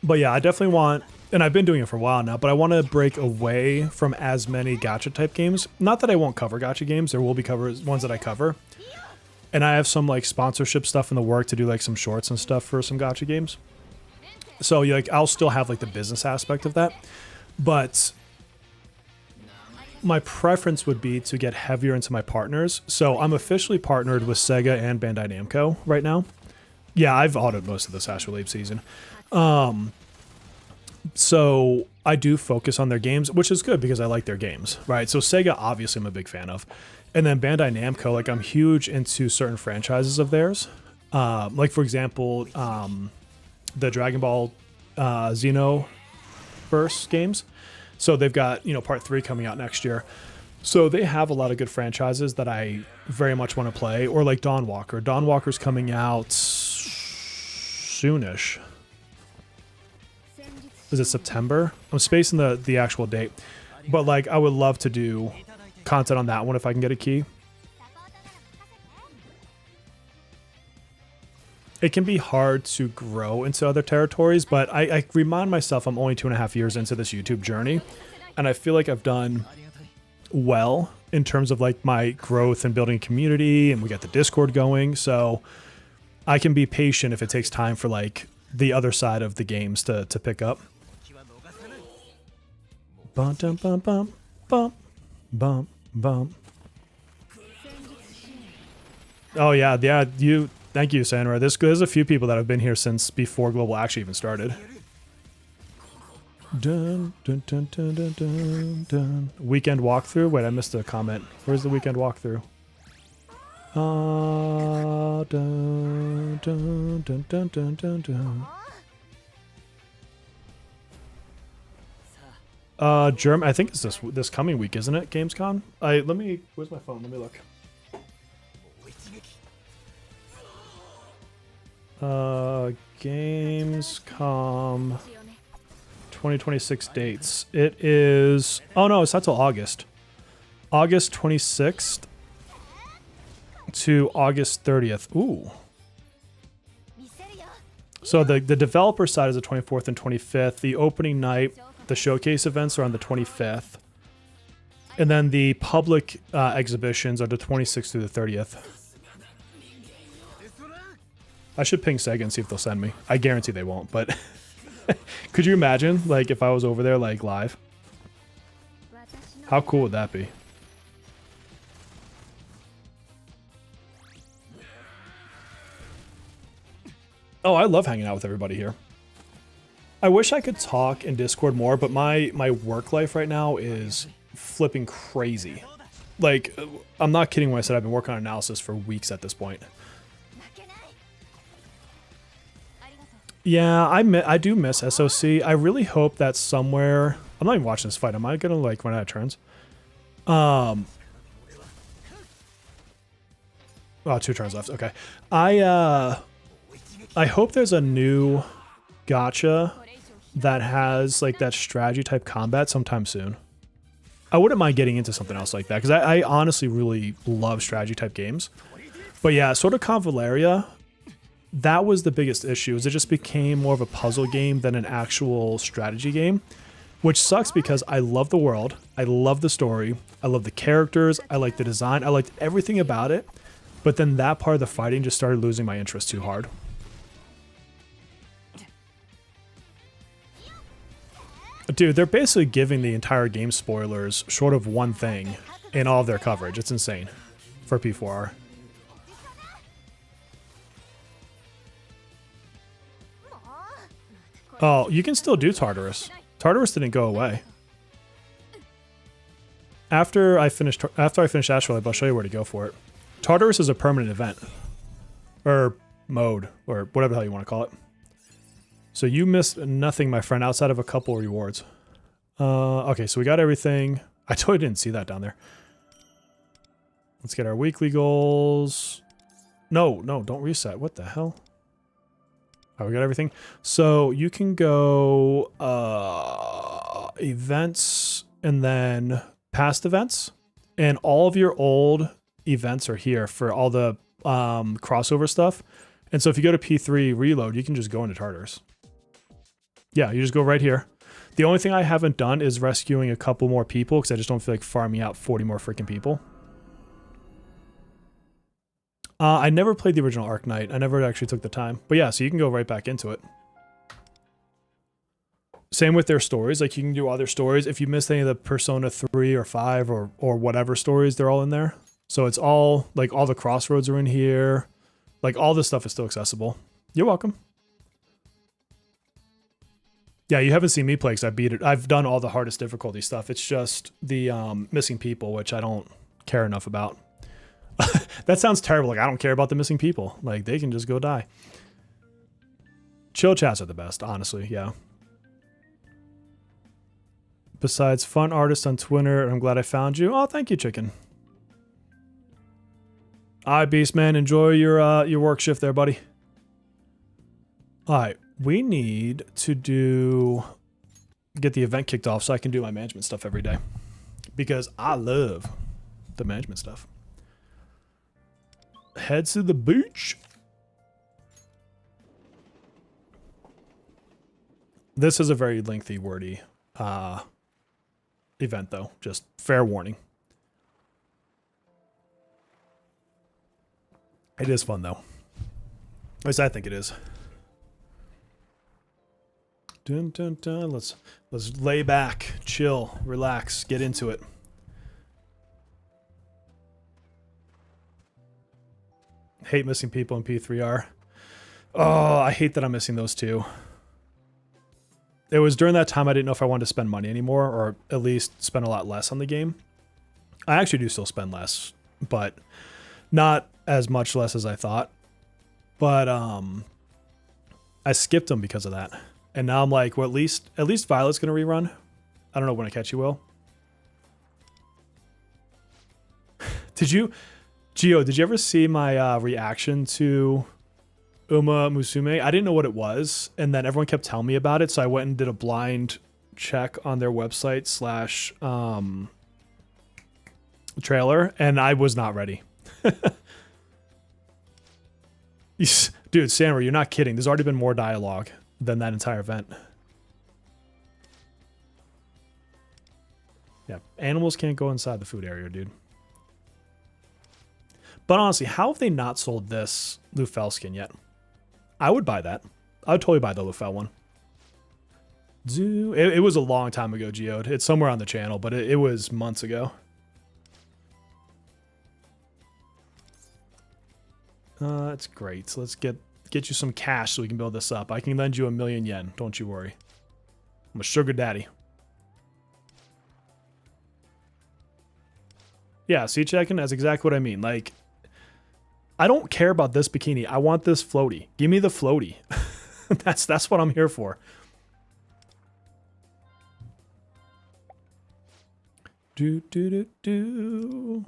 But yeah, I definitely want, and I've been doing it for a while now, but I want to break away from as many gacha type games. Not that I won't cover gacha games, there will be ones that I cover. And I have some like sponsorship stuff in the work to do like some shorts and stuff for some gacha games. So like I'll still have like the business aspect of that, but my preference would be to get heavier into my partners. So I'm officially partnered with Sega and Bandai Namco right now. Yeah, I've autoed most of this Astrolabe season. So I do focus on their games, which is good because I like their games, right? So Sega, obviously I'm a big fan of. And then Bandai Namco, like I'm huge into certain franchises of theirs. Like for example, the Dragon Ball Xenoverse games. So they've got, you know, part 3 coming out next year. So they have a lot of good franchises that I very much want to play. Or like Dawn Walker. Dawn Walker's coming out soonish. Is it September? I'm spacing the actual date. But like I would love to do content on that one if I can get a key. It can be hard to grow into other territories, but I remind myself I'm only 2.5 years into this YouTube journey, and I feel like I've done well in terms of like my growth and building a community, and we got the Discord going, so I can be patient if it takes time for like the other side of the games to pick up. Bum, dum, bum, bum, bum, bum, bum. Oh yeah, yeah. Thank you, Sandra. There's a few people that have been here since before Global actually even started. Dun, dun, dun, dun, dun, dun, dun. Weekend walkthrough. Wait, I missed a comment. Where's the weekend walkthrough? Dun, dun, dun, dun, dun, dun, dun. I think it's this coming week, isn't it? Gamescom. Where's my phone? Let me look. Gamescom 2026 dates. It is. Oh no, it's not till August. August 26th to August 30th. Ooh. So the developer side is the 24th and 25th. The opening night, the showcase events are on the 25th. And then the public exhibitions are the 26th through the 30th. I should ping Sega and see if they'll send me. I guarantee they won't, but could you imagine, like, if I was over there, like, live? How cool would that be? Oh, I love hanging out with everybody here. I wish I could talk in Discord more, but my work life right now is flipping crazy. Like, I'm not kidding when I said I've been working on analysis for weeks at this point. Yeah, I do miss SOC. I really hope that somewhere... I'm not even watching this fight. Am I gonna, like, run out of turns? Oh, 2 turns left. Okay. I hope there's a new gacha that has, like, that strategy type combat sometime soon. I wouldn't mind getting into something else like that, because I honestly really love strategy type games. But yeah, sort of Convaleria, that was the biggest issue, is it just became more of a puzzle game than an actual strategy game, which sucks because I love the world, I love the story, I love the characters, I like the design, I liked everything about it, but then that part of the fighting just started losing my interest too hard. Dude, they're basically giving the entire game spoilers short of one thing in all of their coverage. It's insane for P4R. Oh, you can still do Tartarus. Tartarus didn't go away. After I finish Astrolabe, I'll show you where to go for it. Tartarus is a permanent event. Or mode, or whatever the hell you want to call it. So you missed nothing, my friend, outside of a couple rewards. Okay, so we got everything. I totally didn't see that down there. Let's get our weekly goals. No, don't reset. What the hell? Oh, we got everything. So you can go events and then past events. And all of your old events are here for all the crossover stuff. And so if you go to P3 reload, you can just go into Tartarus. Yeah, you just go right here. The only thing I haven't done is rescuing a couple more people because I just don't feel like farming out 40 more freaking people. I never played the original Arc Knight. I never actually took the time. But yeah, so you can go right back into it. Same with their stories. Like, you can do other stories. If you missed any of the Persona 3 or 5 or whatever stories, they're all in there. So it's all, like, all the crossroads are in here. Like, all this stuff is still accessible. You're welcome. Yeah, you haven't seen me play because I beat it. I've done all the hardest difficulty stuff. It's just the missing people, which I don't care enough about. That sounds terrible. Like, I don't care about the missing people. Like, they can just go die. Chill chats are the best, honestly. Yeah. Besides, fun artist on Twitter. I'm glad I found you. Oh, thank you, chicken. All right, Beastman. Enjoy your work shift there, buddy. All right. We need to get the event kicked off so I can do my management stuff every day. Because I love the management stuff. Head to the beach. This is a very lengthy, wordy event, though. Just fair warning. It is fun, though. At least I think it is. Dun, dun, dun. Let's lay back, chill, relax, get into it. Hate missing people in P3R. Oh, I hate that I'm missing those two. It was during that time I didn't know if I wanted to spend money anymore, or at least spend a lot less on the game. I actually do still spend less, but not as much less as I thought. But I skipped them because of that. And now I'm like, well, at least Violet's gonna rerun. I don't know when I catch you will. Gio, did you ever see my reaction to Uma Musume? I didn't know what it was, and then everyone kept telling me about it, so I went and did a blind check on their website / trailer, and I was not ready. Dude, Sandra, you're not kidding. There's already been more dialogue than that entire event. Yeah, animals can't go inside the food area, dude. But honestly, how have they not sold this Lufel skin yet? I would buy that. I would totally buy the Lufel one. It was a long time ago, Geode. It's somewhere on the channel, but it was months ago. That's great. So let's get you some cash so we can build this up. I can lend you 1,000,000 yen. Don't you worry. I'm a sugar daddy. Yeah, see, checking? That's exactly what I mean. Like, I don't care about this bikini. I want this floaty. Give me the floaty. That's what I'm here for. Do do do do.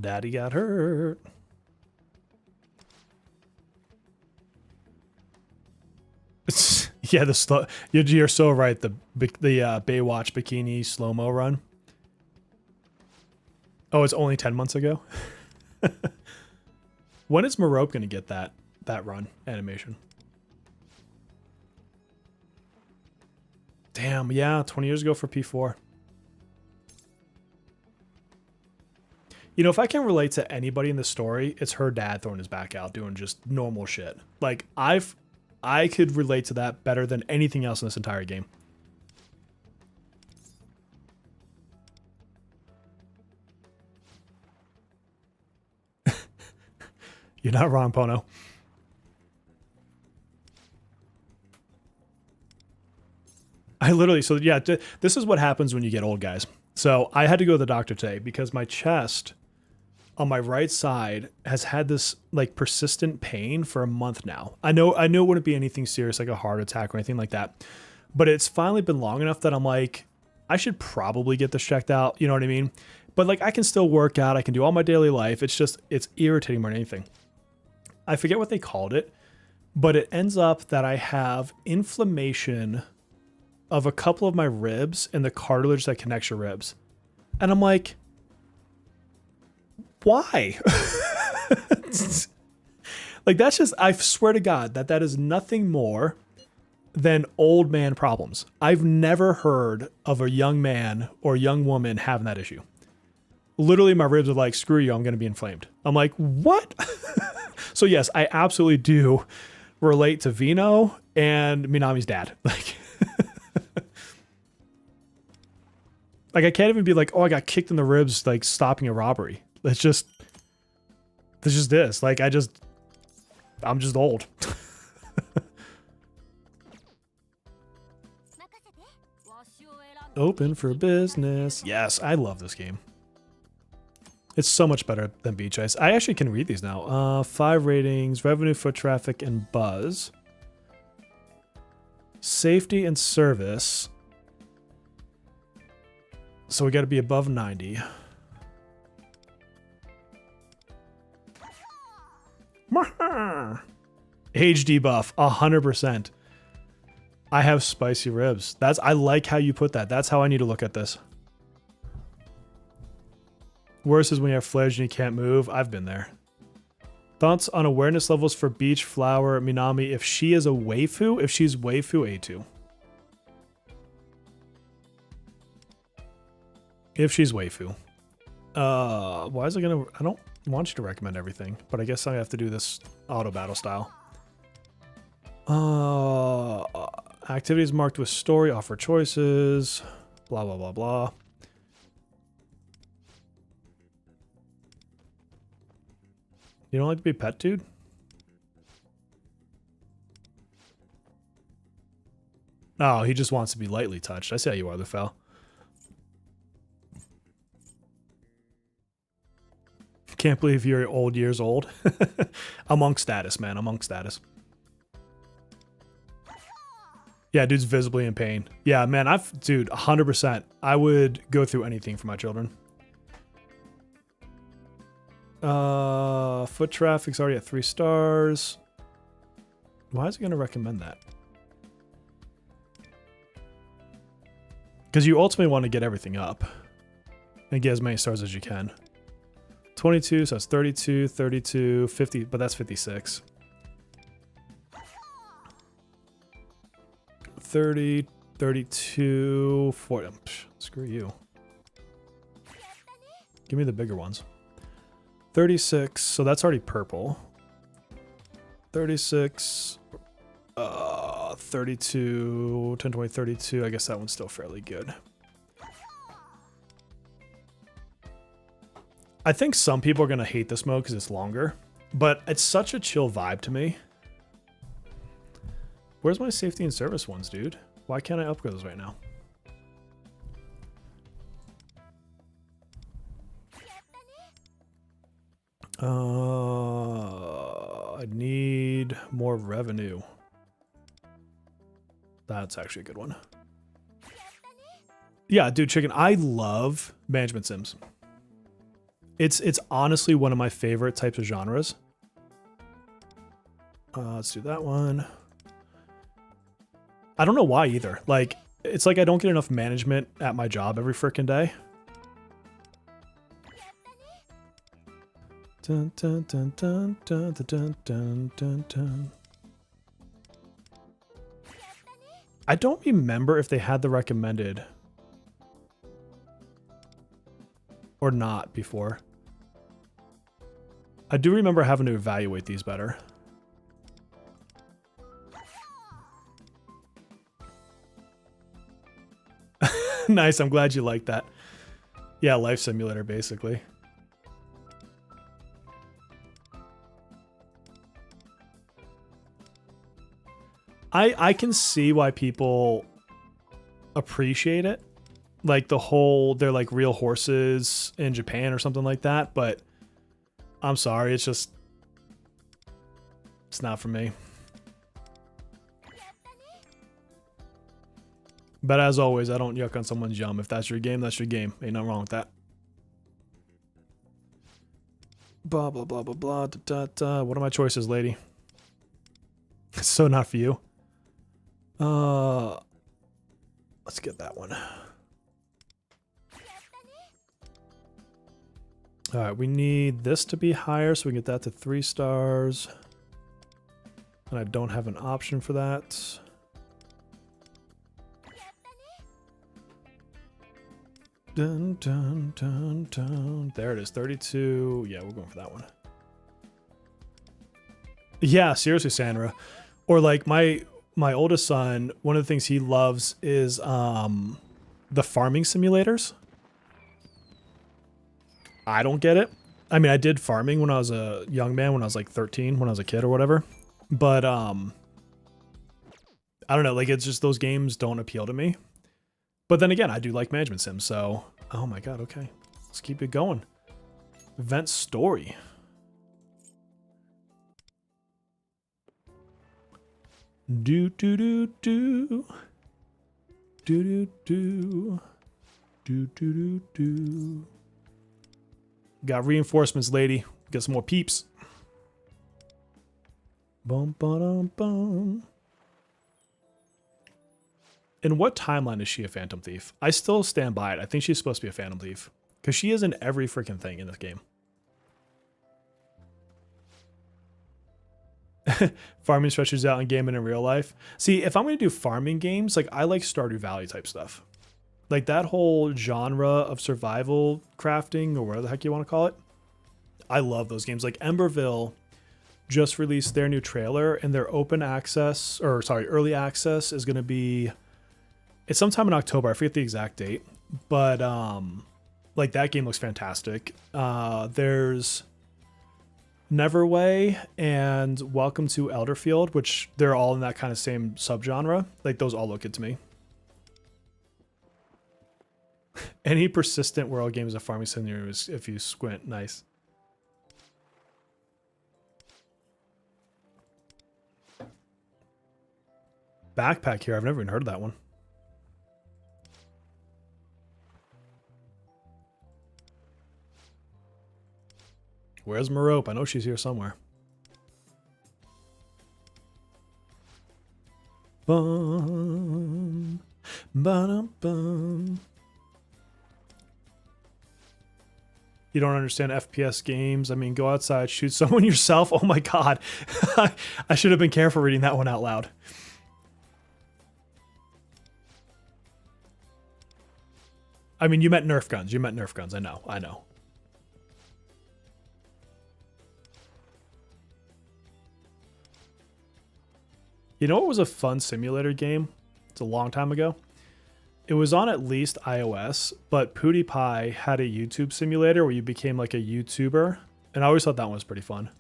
Daddy got hurt. Yeah, you're so right. The Baywatch bikini slow-mo run. Oh, it's only 10 months ago. When is Merope going to get that run animation? Damn, yeah, 20 years ago for P4. You know, if I can relate to anybody in the story, it's her dad throwing his back out doing just normal shit. Like, I could relate to that better than anything else in this entire game. You're not wrong, Pono. I literally, so yeah, this is what happens when you get old, guys. So I had to go to the doctor today because my chest on my right side has had this like persistent pain for a month now. I know it wouldn't be anything serious like a heart attack or anything like that, but it's finally been long enough that I'm like, I should probably get this checked out. You know what I mean? But like, I can still work out. I can do all my daily life. It's just, it's irritating more than anything. I forget what they called it, but it ends up that I have inflammation of a couple of my ribs and the cartilage that connects your ribs. And I'm like, why? Like, that's just, I swear to God that is nothing more than old man problems. I've never heard of a young man or young woman having that issue. Literally, my ribs are like, screw you, I'm going to be inflamed. I'm like, what? So yes, I absolutely do relate to Vino and Minami's dad. Like, like, I can't even be like, oh, I got kicked in the ribs, like stopping a robbery. It's just this. Like, I'm just old. Open for business. Yes, I love this game. It's so much better than Beach Ice. I actually can read these now. 5 ratings, revenue, foot traffic, and buzz. Safety and service. So we got to be above 90. Age debuff, 100%. I have spicy ribs. I like how you put that. That's how I need to look at this. Worse is when you have flares and you can't move. I've been there. Thoughts on awareness levels for Beachflower Minami if she is a waifu? If she's waifu, A2. If she's waifu. Why is it gonna... I don't want you to recommend everything, but I guess I have to do this auto battle style. Activities marked with story, offer choices, blah, blah, blah, blah. You don't like to be pet, dude? Oh, he just wants to be lightly touched. I see how you are, the fell. Can't believe you're old years old. Among status, man. Among status. Yeah, dude's visibly in pain. Yeah, man, dude, 100%. I would go through anything for my children. Foot traffic's already at 3 stars. Why is it going to recommend that? Because you ultimately want to get everything up and get as many stars as you can. 22, so that's 32, 32, 50, but that's 56. 30, 32, 40. Psh, screw you. Give me the bigger ones. 36, so that's already purple. 36, 32, 10, 20, 32. I guess that one's still fairly good. I think some people are going to hate this mode because it's longer, but it's such a chill vibe to me. Where's my safety and service ones, dude? Why can't I upgrade those right now? I need more revenue. That's actually a good one. Yeah, dude, chicken. I love management sims. It's honestly one of my favorite types of genres. Let's do that one. I don't know why either. Like, it's like I don't get enough management at my job every frickin' day. Dun, dun, dun, dun, dun, dun, dun, dun, dun. I don't remember if they had the recommended or not before. I do remember having to evaluate these better. Nice, I'm glad you like that. Yeah, life simulator, basically. I can see why people appreciate it. Like the whole, they're like real horses in Japan or something like that, but I'm sorry, it's not for me. But as always, I don't yuck on someone's yum. If that's your game, that's your game. Ain't nothing wrong with that. Blah, blah, blah, blah, blah, da, da, da. What are my choices, lady? So not for you. Let's get that one. All right, we need this to be higher so we can get that to 3 stars. And I don't have an option for that. Dun, dun, dun, dun. There it is, 32. Yeah, we're going for that one. Yeah, seriously, Sandra. Or like my oldest son, one of the things he loves is the farming simulators. I don't get it. I mean, I did farming when I was a young man, when I was like 13, when I was a kid or whatever. But I don't know, like it's just those games don't appeal to me. But then again, I do like management sims, so oh my god, okay. Let's keep it going. Event story. Do do do do. Do do do. Do do do do. Got reinforcements, lady. Get some more peeps. Bum ba-dum bum. In what timeline is she a Phantom Thief? I still stand by it. I think she's supposed to be a Phantom Thief. Because she is in every freaking thing in this game. Farming stretches out in game and in real life. See, if I'm going to do farming games, like I like Stardew Valley type stuff. Like that whole genre of survival crafting or whatever the heck you want to call it. I love those games. Like Emberville just released their new trailer, and their open access, or sorry, early access is going to be, it's sometime in October. I forget the exact date, but like that game looks fantastic. There's Neverway and Welcome to Elderfield, which they're all in that kind of same subgenre. Like those all look good to me. Any persistent world game is a farming simulator if you squint. Nice. Backpack here. I've never even heard of that one. Where's Merope? I know she's here somewhere. Bum, ba-dum, bum. You don't understand FPS games. I mean, go outside, shoot someone yourself. Oh my god. I should have been careful reading that one out loud. I mean, you meant Nerf guns. You meant Nerf guns. I know. I know. You know what was a fun simulator game? It's a long time ago. It was on at least iOS, but PewDiePie had a YouTube simulator where you became like a YouTuber, and I always thought that one was pretty fun.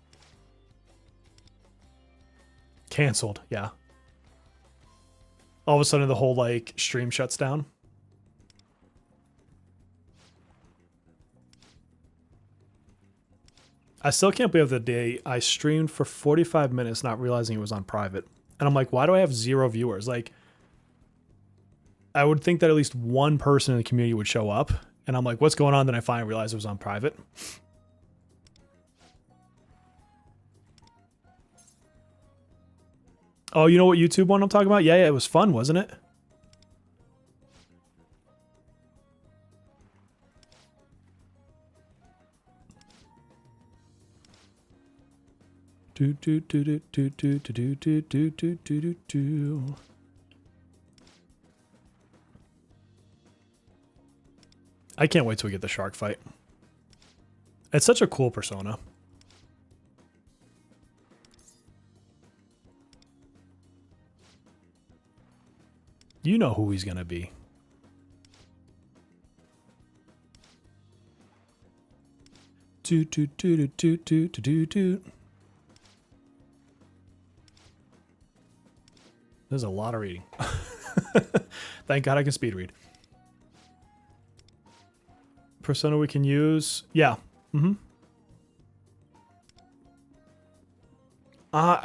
Canceled, yeah. All of a sudden the whole like stream shuts down. I still can't believe the day I streamed for 45 minutes not realizing it was on private. And I'm like, why do I have 0 viewers? Like, I would think that at least one person in the community would show up. And I'm like, what's going on? Then I finally realized it was on private. Oh, you know what YouTube one I'm talking about? Yeah, it was fun, wasn't it? Do do do do do do do do do do do do. I can't wait till we get the shark fight. It's such a cool persona. You know who he's gonna be. Do do do do do do do do. There's a lot of reading. Thank God I can speed read. Persona we can use. Yeah. Mm-hmm.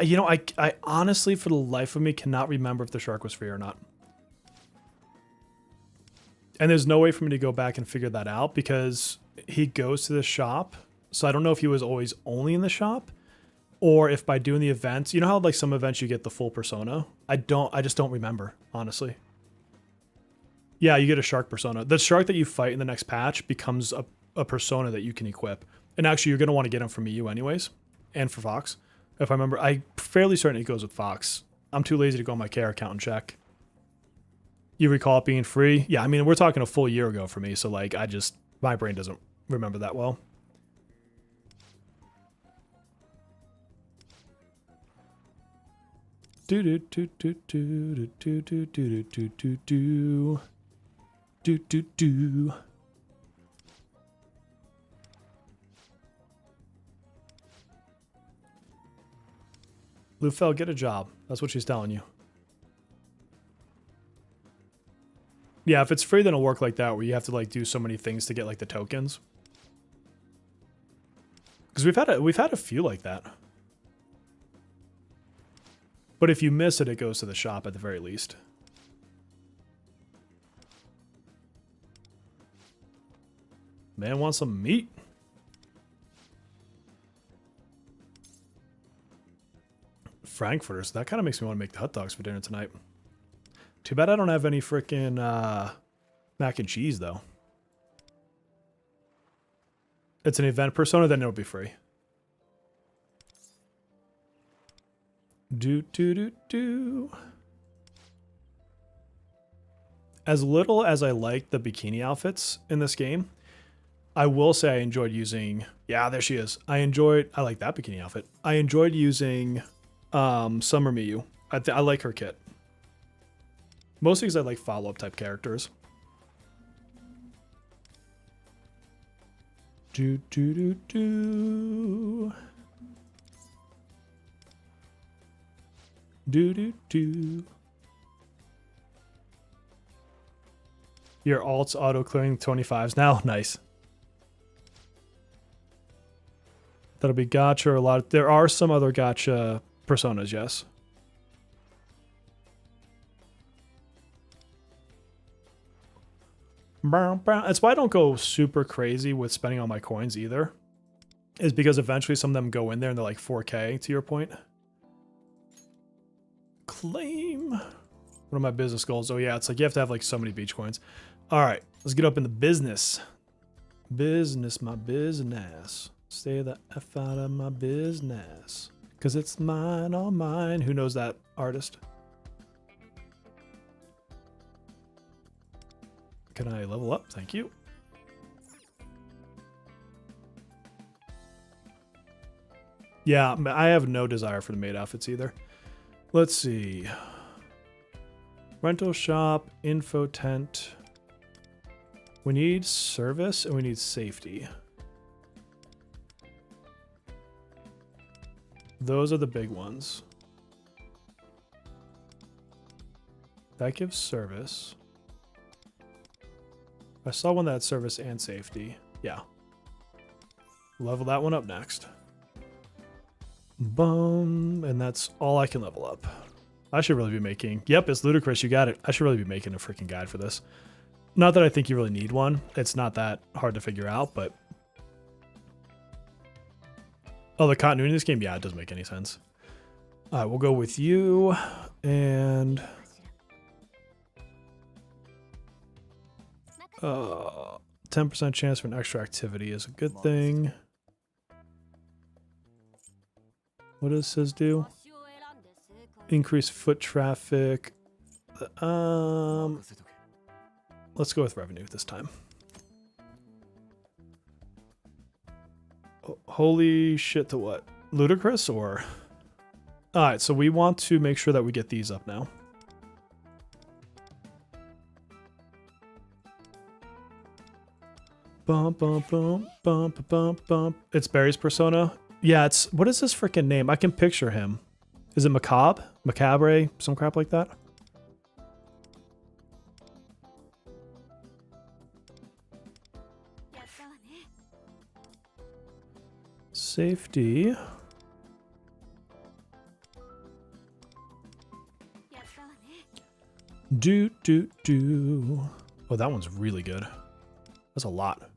You know, I honestly, for the life of me, cannot remember if the shark was free or not. And there's no way for me to go back and figure that out because he goes to the shop. So I don't know if he was always only in the shop or if by doing the events, you know how like some events you get the full persona? I just don't remember, honestly. Yeah, you get a shark persona. The shark that you fight in the next patch becomes a persona that you can equip. And actually, you're going to want to get him from EU anyways. And for Fox. If I remember, I'm fairly certain it goes with Fox. I'm too lazy to go on my care account and check. You recall it being free? Yeah, I mean, we're talking a full year ago for me. So, like, my brain doesn't remember that well. Do do do do do do do do do do do. Do, do, do. Lufel, get a job. That's what she's telling you. Yeah, if it's free, then it'll work like that, where you have to like do so many things to get like the tokens. Because we've had a few like that. But if you miss it, it goes to the shop at the very least. Man wants some meat. Frankfurters. That kind of makes me want to make the hot dogs for dinner tonight. Too bad I don't have any freaking mac and cheese, though. It's an event persona, then it'll be free. Do, do, do, do. As little as I like the bikini outfits in this game, I will say I enjoyed using, yeah, there she is. I like that bikini outfit. I enjoyed using Summer Miyu. I like her kit. Mostly because I like follow-up type characters. Do do do do. Do do do. Your alts auto clearing 25s now. Nice. That'll be Gacha or a lot. There are some other Gacha personas, yes. That's why I don't go super crazy with spending all my coins either. Is because eventually some of them go in there and they're like 4K, to your point. Claim. What are my business goals? Oh yeah, it's like you have to have like so many beach coins. All right, let's get up in the business. Business, my business. Stay the F out of my business. Because it's mine, all mine. Who knows that artist? Can I level up? Thank you. Yeah, I have no desire for the maid outfits either. Let's see. Rental shop, info tent. We need service and we need safety. Those are the big ones. That gives service. I saw one that had service and safety. Yeah. Level that one up next. Boom. And that's all I can level up. I should really be making... Yep, it's ludicrous. You got it. I should really be making a freaking guide for this. Not that I think you really need one. It's not that hard to figure out, but... Oh, the continuity in this game? Yeah, it doesn't make any sense. All right, we'll go with you. And... 10% chance for an extra activity is a good thing. What does this do? Increase foot traffic. Let's go with revenue this time. Oh, holy shit to what? Ludicrous or? Alright, so we want to make sure that we get these up now. Bump, bump, bump, bump, bump, bump. It's Barry's persona. Yeah, it's... What is his freaking name? I can picture him. Is it Macabre? Macabre? Some crap like that? Safety. Do, do, do. Oh, that one's really good. That's a lot.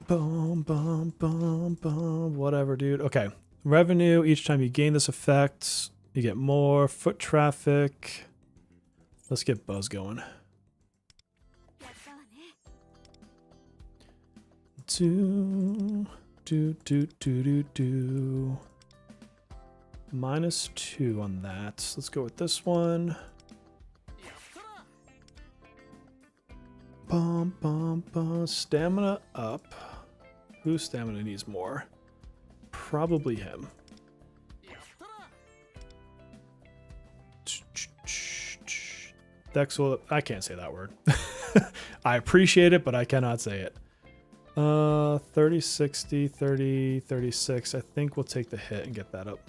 Boom, boom, boom, boom. Whatever, dude. Okay. Revenue. Each time you gain this effect, you get more. Foot traffic. Let's get Buzz going. Do, do, do, do, do, do. -2 on that. Let's go with this one. Bum, bum, bum. Stamina up. Whose stamina needs more? Probably him. Dexel, I can't say that word. I appreciate it, but I cannot say it. 30, 60, 30, 36. I think we'll take the hit and get that up.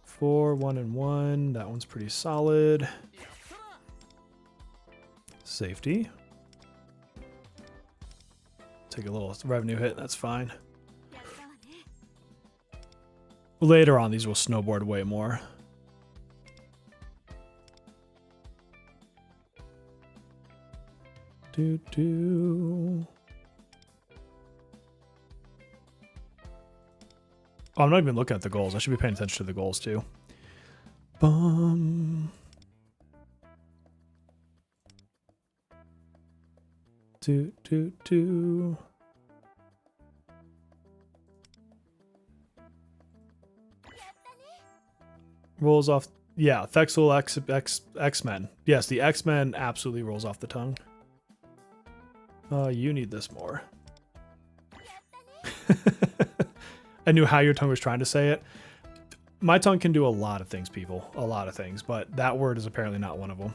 4, 1, and 1. That one's pretty solid. Safety. Take a little revenue hit, that's fine. Later on, these will snowboard way more. Do, do. Oh, I'm not even looking at the goals. I should be paying attention to the goals too. Bum. Do, do, do. Rolls off Yeah, Thexel X-Men. Yes, the X-Men absolutely rolls off the tongue. You need this more. I knew how your tongue was trying to say it. My tongue can do a lot of things, people. A lot of things, but that word is apparently not one of them.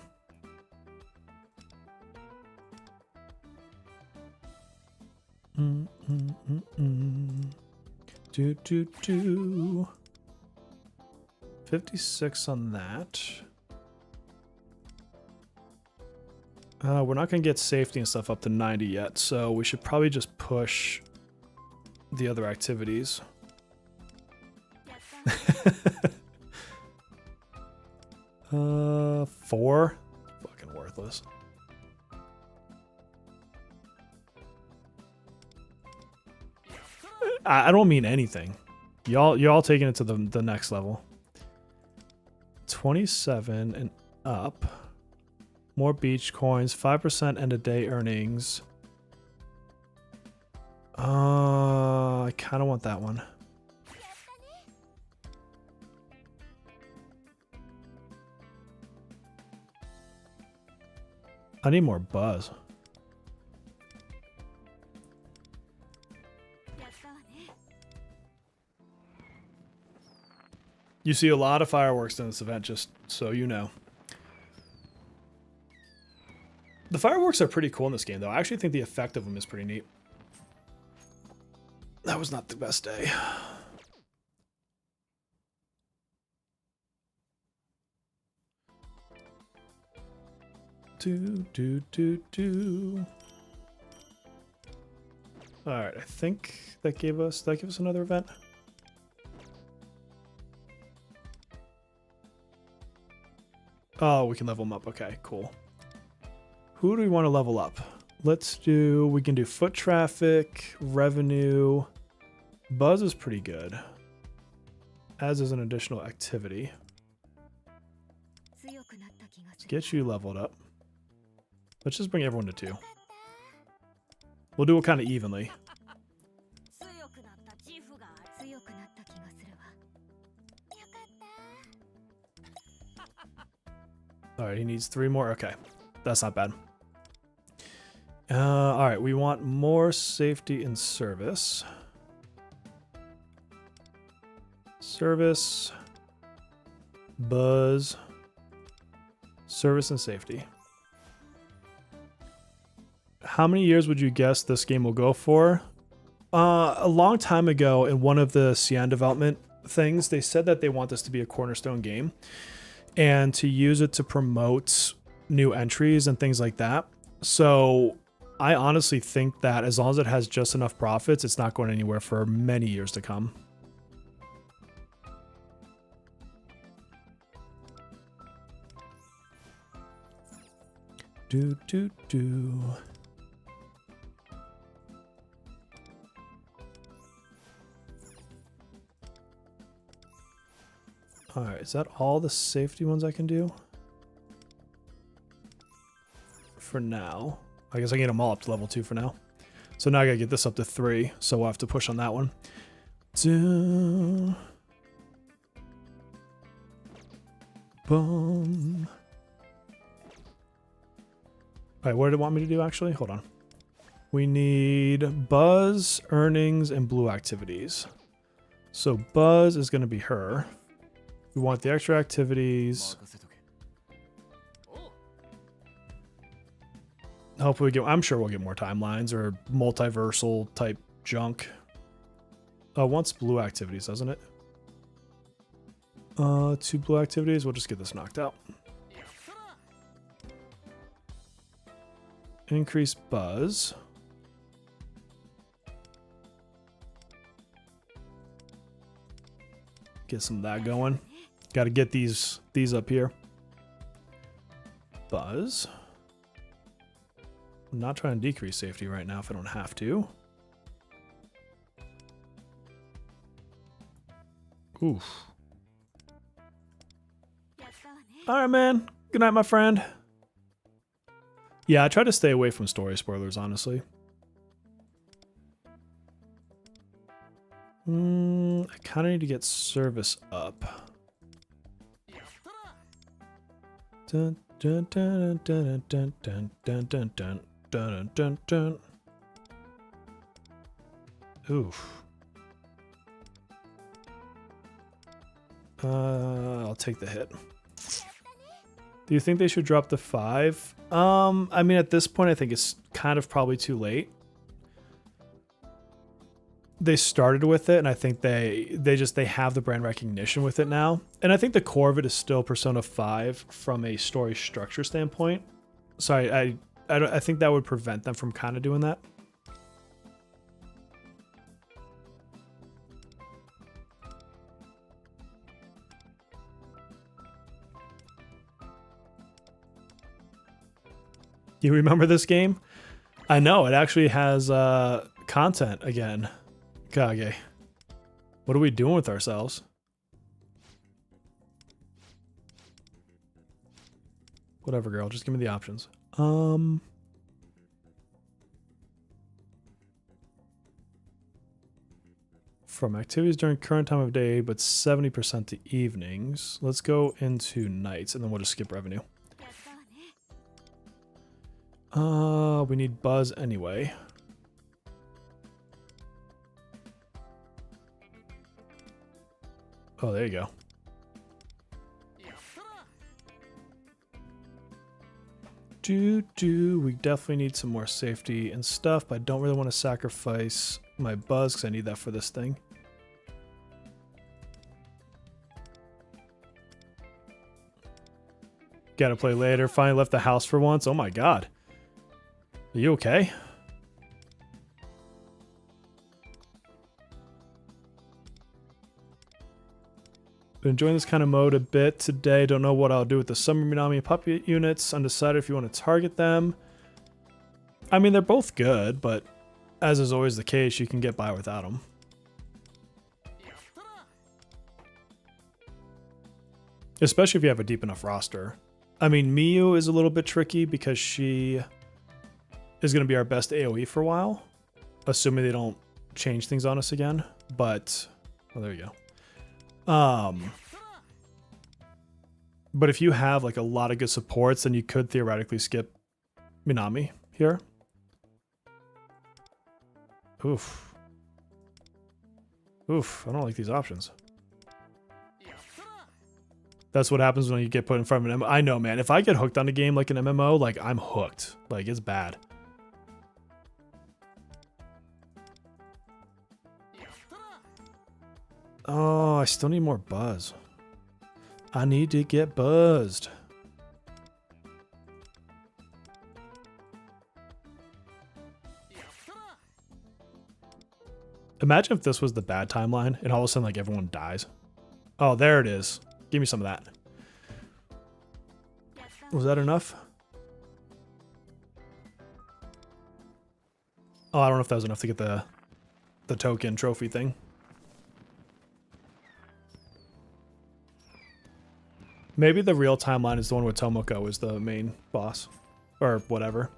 Do, do, do. 56 on that. We're not going to get safety and stuff up to 90 yet, so we should probably just push the other activities. 4? Fucking worthless. I don't mean anything. Y'all taking it to the next level. 27 and up. More beach coins, 5% end of day earnings. I kind of want that one. I need more buzz. You see a lot of fireworks in this event, just so you know. The fireworks are pretty cool in this game, though. I actually think the effect of them is pretty neat. That was not the best day. All right, I think that gave us another event. Oh, we can level them up. Okay, cool. Who do we want to level up? We can do foot traffic, revenue. Buzz is pretty good. As is an additional activity. Let's get you leveled up. Let's just bring everyone to 2. We'll do it kind of evenly. Alright, he needs 3 more. Okay, that's not bad. Alright, we want more safety and service. Service. Buzz. Service and safety. How many years would you guess this game will go for? A long time ago in one of the Cyan development things, they said that they want this to be a cornerstone game and to use it to promote new entries and things like that. So I honestly think that as long as it has just enough profits, it's not going anywhere for many years to come. Do, do, do. All right, is that all the safety ones I can do? For now. I guess I can get them all up to level 2 for now. So now I gotta get this up to 3, so we'll have to push on that one. Boom. All right, what did it want me to do actually? Hold on. We need Buzz, earnings, and blue activities. So Buzz is gonna be her. We want the extra activities. Hopefully I'm sure we'll get more timelines or multiversal type junk. Oh, wants blue activities, doesn't it? 2 blue activities. We'll just get this knocked out. Increase Buzz. Get some of that going. Got to get these up here. Buzz. I'm not trying to decrease safety right now if I don't have to. Oof. All right, man. Good night, my friend. Yeah, I try to stay away from story spoilers, honestly. I kind of need to get service up. Dun, dun, dun, dun, dun, dun, dun, dun, dun, dun, dun, dun. Oof. I'll take the hit. Do you think they should drop the 5? I mean, at this point, I think it's kind of probably too late. They started with it, and I think they have the brand recognition with it now. And I think the core of it is still Persona 5 from a story structure standpoint. So I think that would prevent them from kind of doing that. You remember this game? I know, it actually has content again. Kage. What are we doing with ourselves? Whatever, girl. Just give me the options. From activities during current time of day, but 70% to evenings. Let's go into nights, and then we'll just skip revenue. We need buzz anyway. Oh, there you go. We definitely need some more safety and stuff, but I don't really want to sacrifice my buzz because I need that for this thing. Gotta play later. Finally left the house for once. Oh my god. Are you okay? Been enjoying this kind of mode a bit today. Don't know what I'll do with the summer Minami and puppet units. Undecided if you want to target them. I mean, they're both good, but as is always the case, you can get by without them. Especially if you have a deep enough roster. I mean, Miyu is a little bit tricky because she is going to be our best AoE for a while. Assuming they don't change things on us again. But, well, there you go. But if you have like a lot of good supports, then you could theoretically skip Minami here. Oof. Oof, I don't like these options. That's what happens when you get put in front of an MMO. I know, man. If I get hooked on a game like an MMO, like I'm hooked. Like it's bad. Oh, I still need more buzz. I need to get buzzed. Imagine if this was the bad timeline and all of a sudden like everyone dies. Oh, there it is. Give me some of that. Was that enough? Oh, I don't know if that was enough to get the token trophy thing. Maybe the real timeline is the one with Tomoko as the main boss. Or whatever.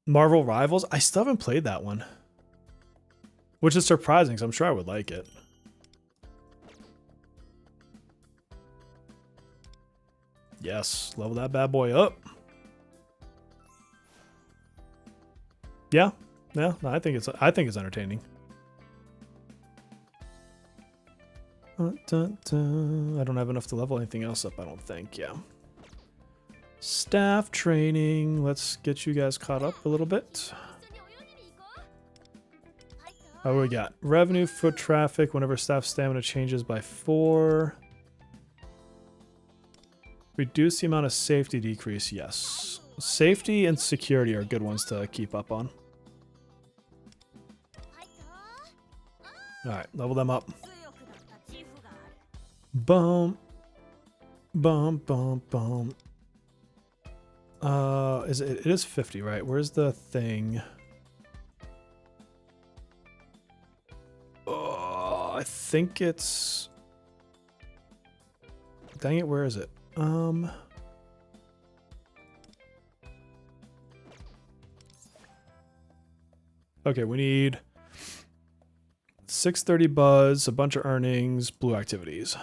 Marvel Rivals? I still haven't played that one. Which is surprising, because I'm sure I would like it. Yes, level that bad boy up. Yeah, no, I think it's entertaining. I don't have enough to level anything else up, I don't think. Yeah. Staff training. Let's get you guys caught up a little bit. What do we got? Revenue, foot traffic. Whenever staff stamina changes by 4. Reduce the amount of safety decrease. Yes. Safety and security are good ones to keep up on. Alright, level them up. Boom. Boom, boom, boom. It is 50, right? Where's the thing? Oh, I think it's... Dang it, where is it? Okay, we need 630 buzz, a bunch of earnings, blue activities.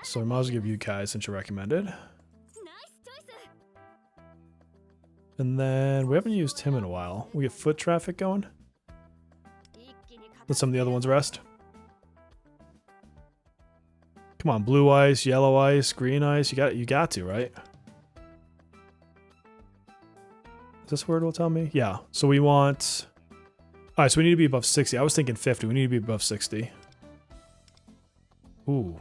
So I might as well give you guys since you recommended. And then we haven't used him in a while. We have foot traffic going. Let some of the other ones rest. Come on, blue ice, yellow ice, green ice. You got to, right? Is this word will tell me? Yeah. So we want. All right. So we need to be above 60. I was thinking 50. We need to be above 60. Ooh.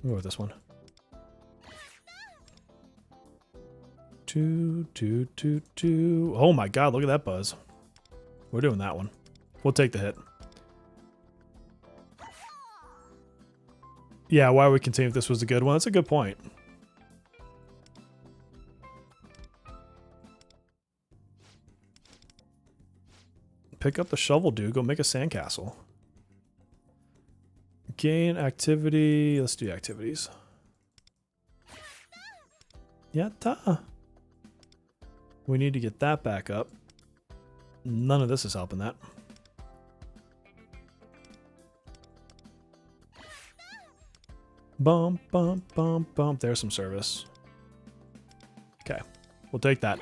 I'll go with this one. 2, 2, 2, 2. Oh my God! Look at that buzz. We're doing that one. We'll take the hit. Yeah, why would we continue if this was a good one? That's a good point. Pick up the shovel, dude. Go make a sandcastle. Gain activity. Let's do activities. Yatta. We need to get that back up. None of this is helping that. Bump, bump, bump, bump. There's some service. Okay. We'll take that.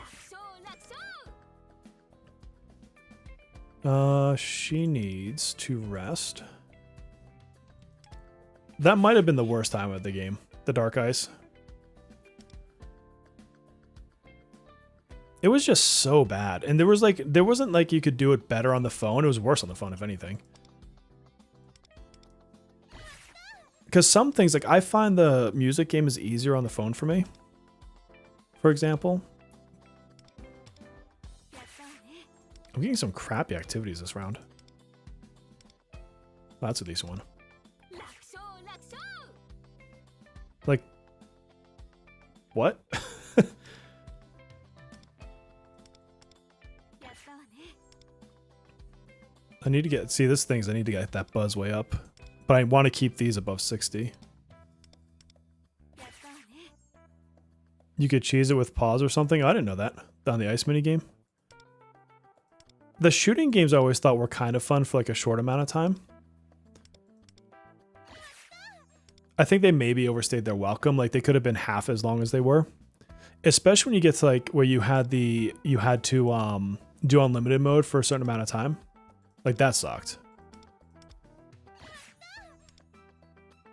She needs to rest. That might have been the worst time of the game. The dark ice. It was just so bad. And there wasn't like you could do it better on the phone. It was worse on the phone, if anything. Because some things, like I find the music game is easier on the phone for me. For example. I'm getting some crappy activities this round. That's a decent one. Like, what? I need to get, see this thing's, I need to get that buzz way up. But I want to keep these above 60. You could cheese it with pause or something? I didn't know that. On the ice mini game. The shooting games I always thought were kind of fun for like a short amount of time. I think they maybe overstayed their welcome. Like they could have been half as long as they were. Especially when you get to like where you had to do unlimited mode for a certain amount of time. Like that sucked.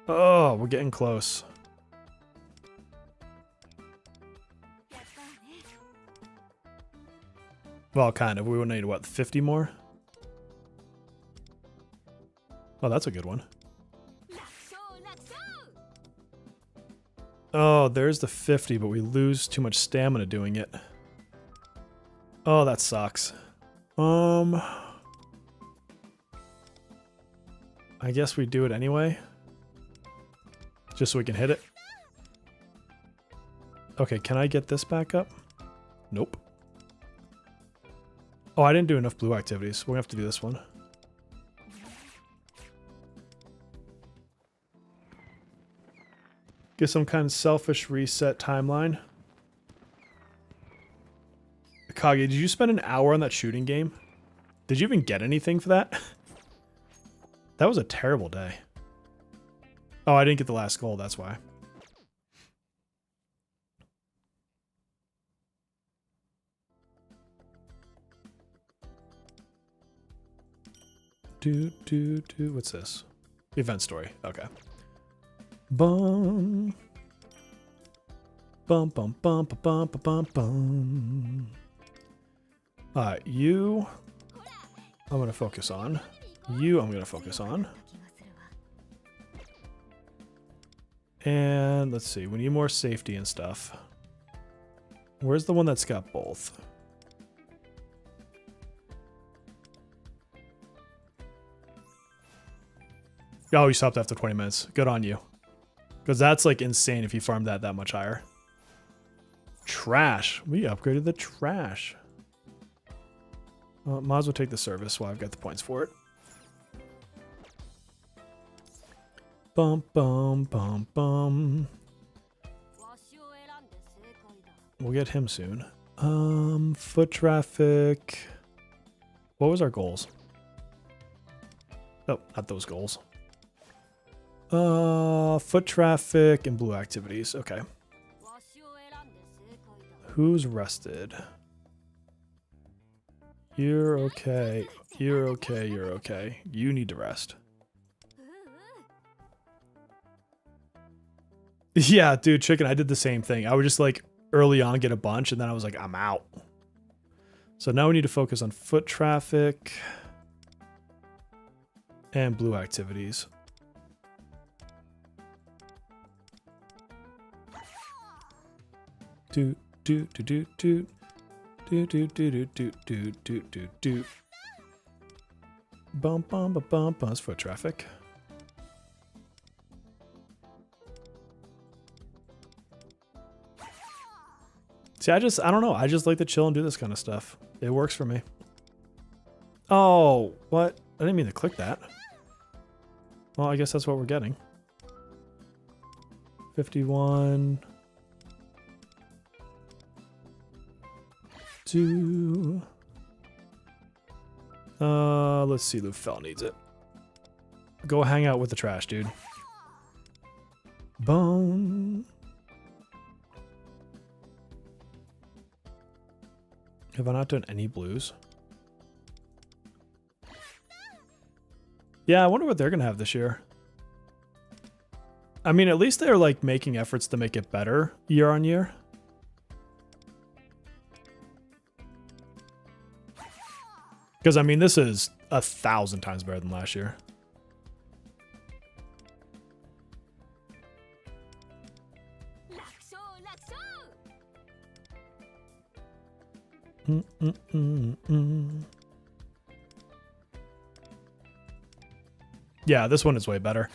Oh, we're getting close. Well, kind of. We would need, what, 50 more? Oh, that's a good one. Oh, there's the 50, but we lose too much stamina doing it. Oh, that sucks. I guess we do it anyway. Just so we can hit it. Okay, can I get this back up? Nope. Oh, I didn't do enough blue activities. We're gonna have to do this one. Get some kind of selfish reset timeline. Kage, did you spend an hour on that shooting game? Did you even get anything for that? That was a terrible day. Oh, I didn't get the last goal, that's why. What's this? Event story. Okay. Bum. Bum bum bum bum bum bum bum. Alright, you I'm gonna focus on. You I'm gonna focus on. And let's see, we need more safety and stuff. Where's the one that's got both? Oh, you stopped after 20 minutes. Good on you. Because that's like insane if you farmed that much higher. Trash. We upgraded the trash. Might as well take the service while I've got the points for it. Bum, bum, bum, bum. We'll get him soon. Foot traffic. What was our goals? Oh, not those goals. Foot traffic and blue activities. Okay. Who's rested? You're okay. You're okay. You're okay. You need to rest. Yeah, dude, chicken, I did the same thing. I would just like early on get a bunch and then I was like, I'm out. So now we need to focus on foot traffic and blue activities. Do do do do do do do do do do do do do. Bum bum bum bum bum. Foot traffic. See, I don't know. I just like to chill and do this kind of stuff. It works for me. Oh, what? I didn't mean to click that. Well, I guess that's what we're getting. 51. 2. Let's see. Lufel needs it. Go hang out with the trash, dude. Bone. Have I not done any blues? Yeah, I wonder what they're going to have this year. I mean, at least they're like making efforts to make it better year on year. Because, I mean, this is 1,000 times better than last year. Yeah, this one is way better.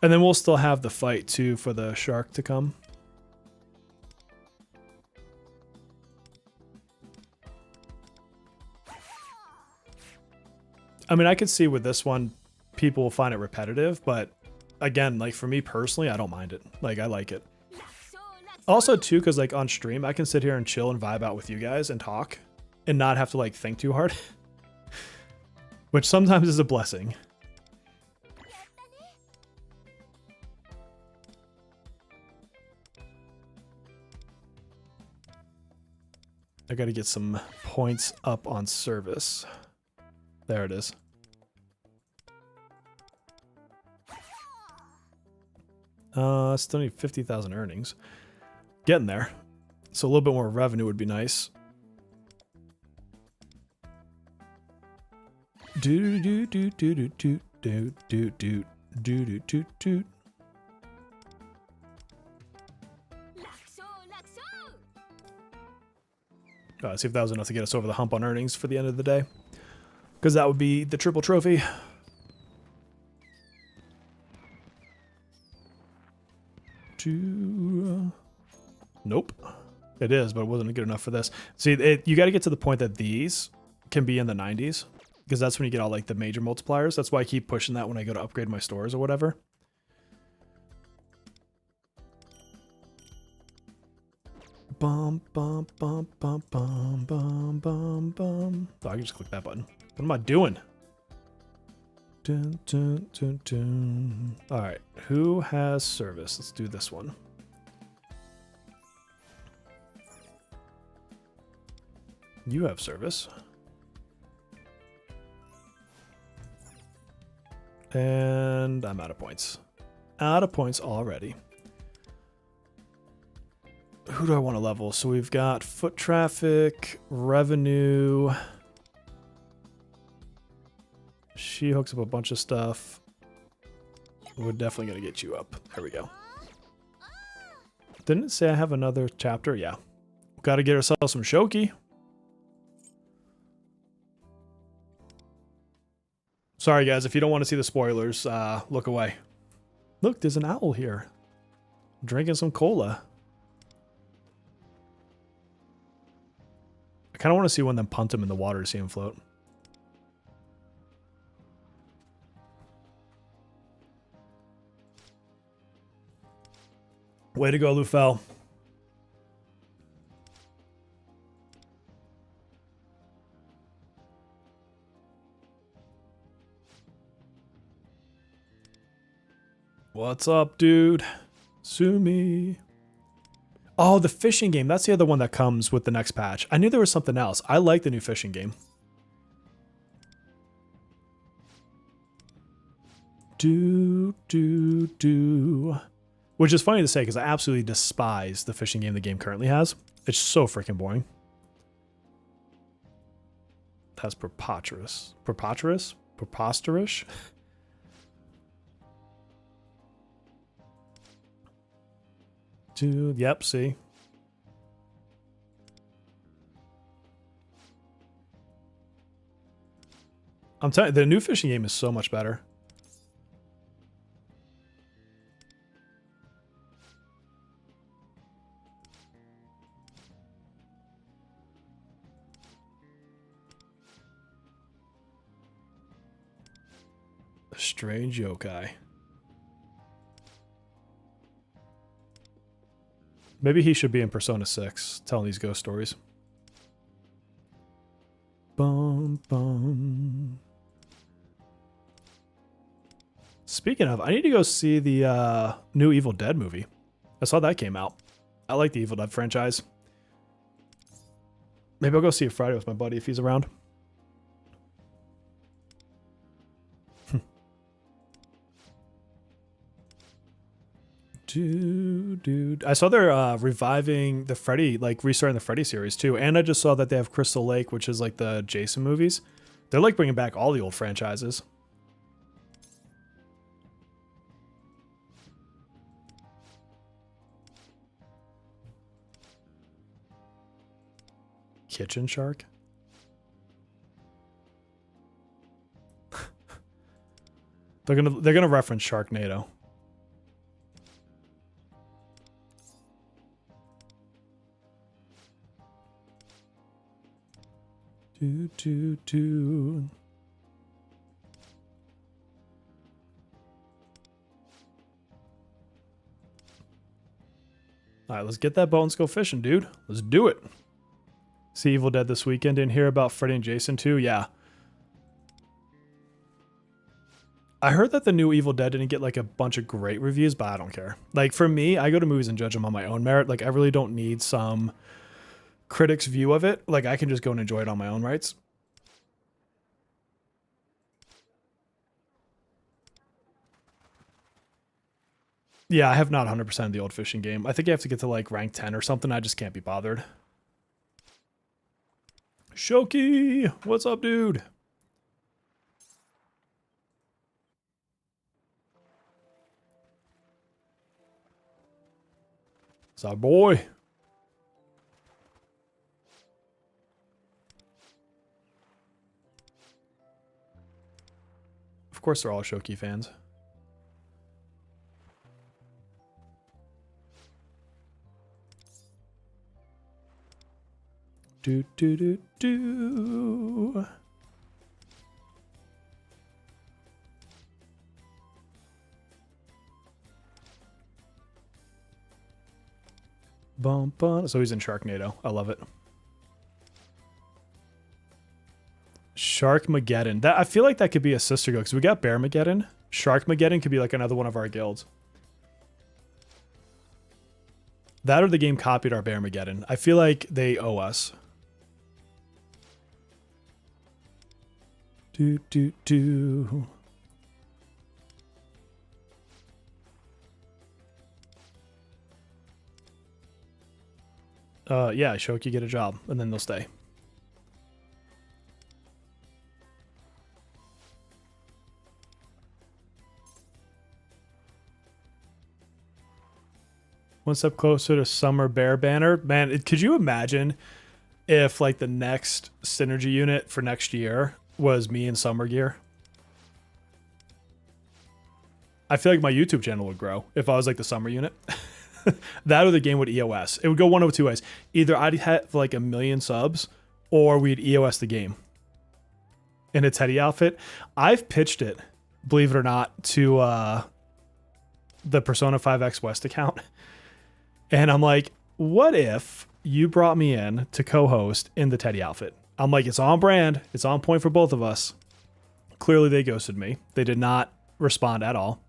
And then we'll still have the fight, too, for the shark to come. I mean, I could see with this one, people will find it repetitive, but again, like for me personally, I don't mind it. Like, I like it. Also, too, because like on stream, I can sit here and chill and vibe out with you guys and talk and not have to like think too hard, which sometimes is a blessing. I got to get some points up on service. There it is. Still need 50,000 earnings. Getting there. So a little bit more revenue would be nice. Do do do do do do do do do do do do do. See if that was enough to get us over the hump on earnings for the end of the day. Because that would be the triple trophy. Nope. It is, but it wasn't good enough for this. See, you got to get to the point that these can be in the 90s. Because that's when you get all like the major multipliers. That's why I keep pushing that when I go to upgrade my stores or whatever. Bum, bum, bum, bum, bum, bum, bum, bum. Oh, I can just click that button. What am I doing? Dun, dun, dun, dun. All right, who has service? Let's do this one. You have service. And I'm out of points. Out of points already. Who do I want to level? So we've got foot traffic, revenue. She hooks up a bunch of stuff. We're definitely going to get you up. There we go. Didn't it say I have another chapter? Yeah. Got to get ourselves some Shoki. Sorry, guys. If you don't want to see the spoilers, look away. Look, there's an owl here. Drinking some cola. I kind of want to see one of them punt him in the water to see him float. Way to go, Lufel. What's up, dude? Sue me. Oh, the fishing game. That's the other one that comes with the next patch. I knew there was something else. I like the new fishing game. Which is funny to say because I absolutely despise the fishing game the game currently has. It's so freaking boring. That's preposterous. Preposterous? Preposterous? Dude, yep, see. I'm telling you, the new fishing game is so much better. A strange yokai. Maybe he should be in Persona 6, telling these ghost stories. Bum, bum. Speaking of, I need to go see the new Evil Dead movie. I saw that came out. I like the Evil Dead franchise. Maybe I'll go see it Friday with my buddy if he's around. Dude. I saw they're reviving the Freddy, like restarting the Freddy series too. And I just saw that they have Crystal Lake, which is like the Jason movies. They're like bringing back all the old franchises. Kitchen Shark? they're gonna reference Sharknado. All right, let's get that boat and let's go fishing, dude. Let's do it. See Evil Dead this weekend. Didn't hear about Freddy and Jason too? Yeah. I heard that the new Evil Dead didn't get like a bunch of great reviews, but I don't care. Like for me, I go to movies and judge them on my own merit. Like I really don't need some critic's view of it. Like I can just go and enjoy it on my own rights. Yeah, I have not 100% of the old fishing game. I think you have to get to like rank 10 or something. I just can't be bothered. Shoki, what's up, dude? It's our boy. Of course, they're all Shoki fans. Do. Bum, bum. So he's in Sharknado. I love it. Sharkmageddon. That I feel like that could be a sister guild because we got Bearmageddon. Sharkmageddon could be like another one of our guilds. That or the game copied our Bearmageddon. I feel like they owe us. Do. Yeah, Shoki, get a job, and then they'll stay. One step closer to Summer Bear banner. Man, could you imagine if like the next synergy unit for next year was me in Summer gear? I feel like my YouTube channel would grow if I was like the Summer unit. That or the game would EOS. It would go one of two ways. Either I'd have like 1 million subs or we'd EOS the game in a Teddy outfit. I've pitched it, believe it or not, to the Persona 5X West account. And I'm like, what if you brought me in to co-host in the Teddy outfit? I'm like, it's on brand. It's on point for both of us. Clearly they ghosted me. They did not respond at all.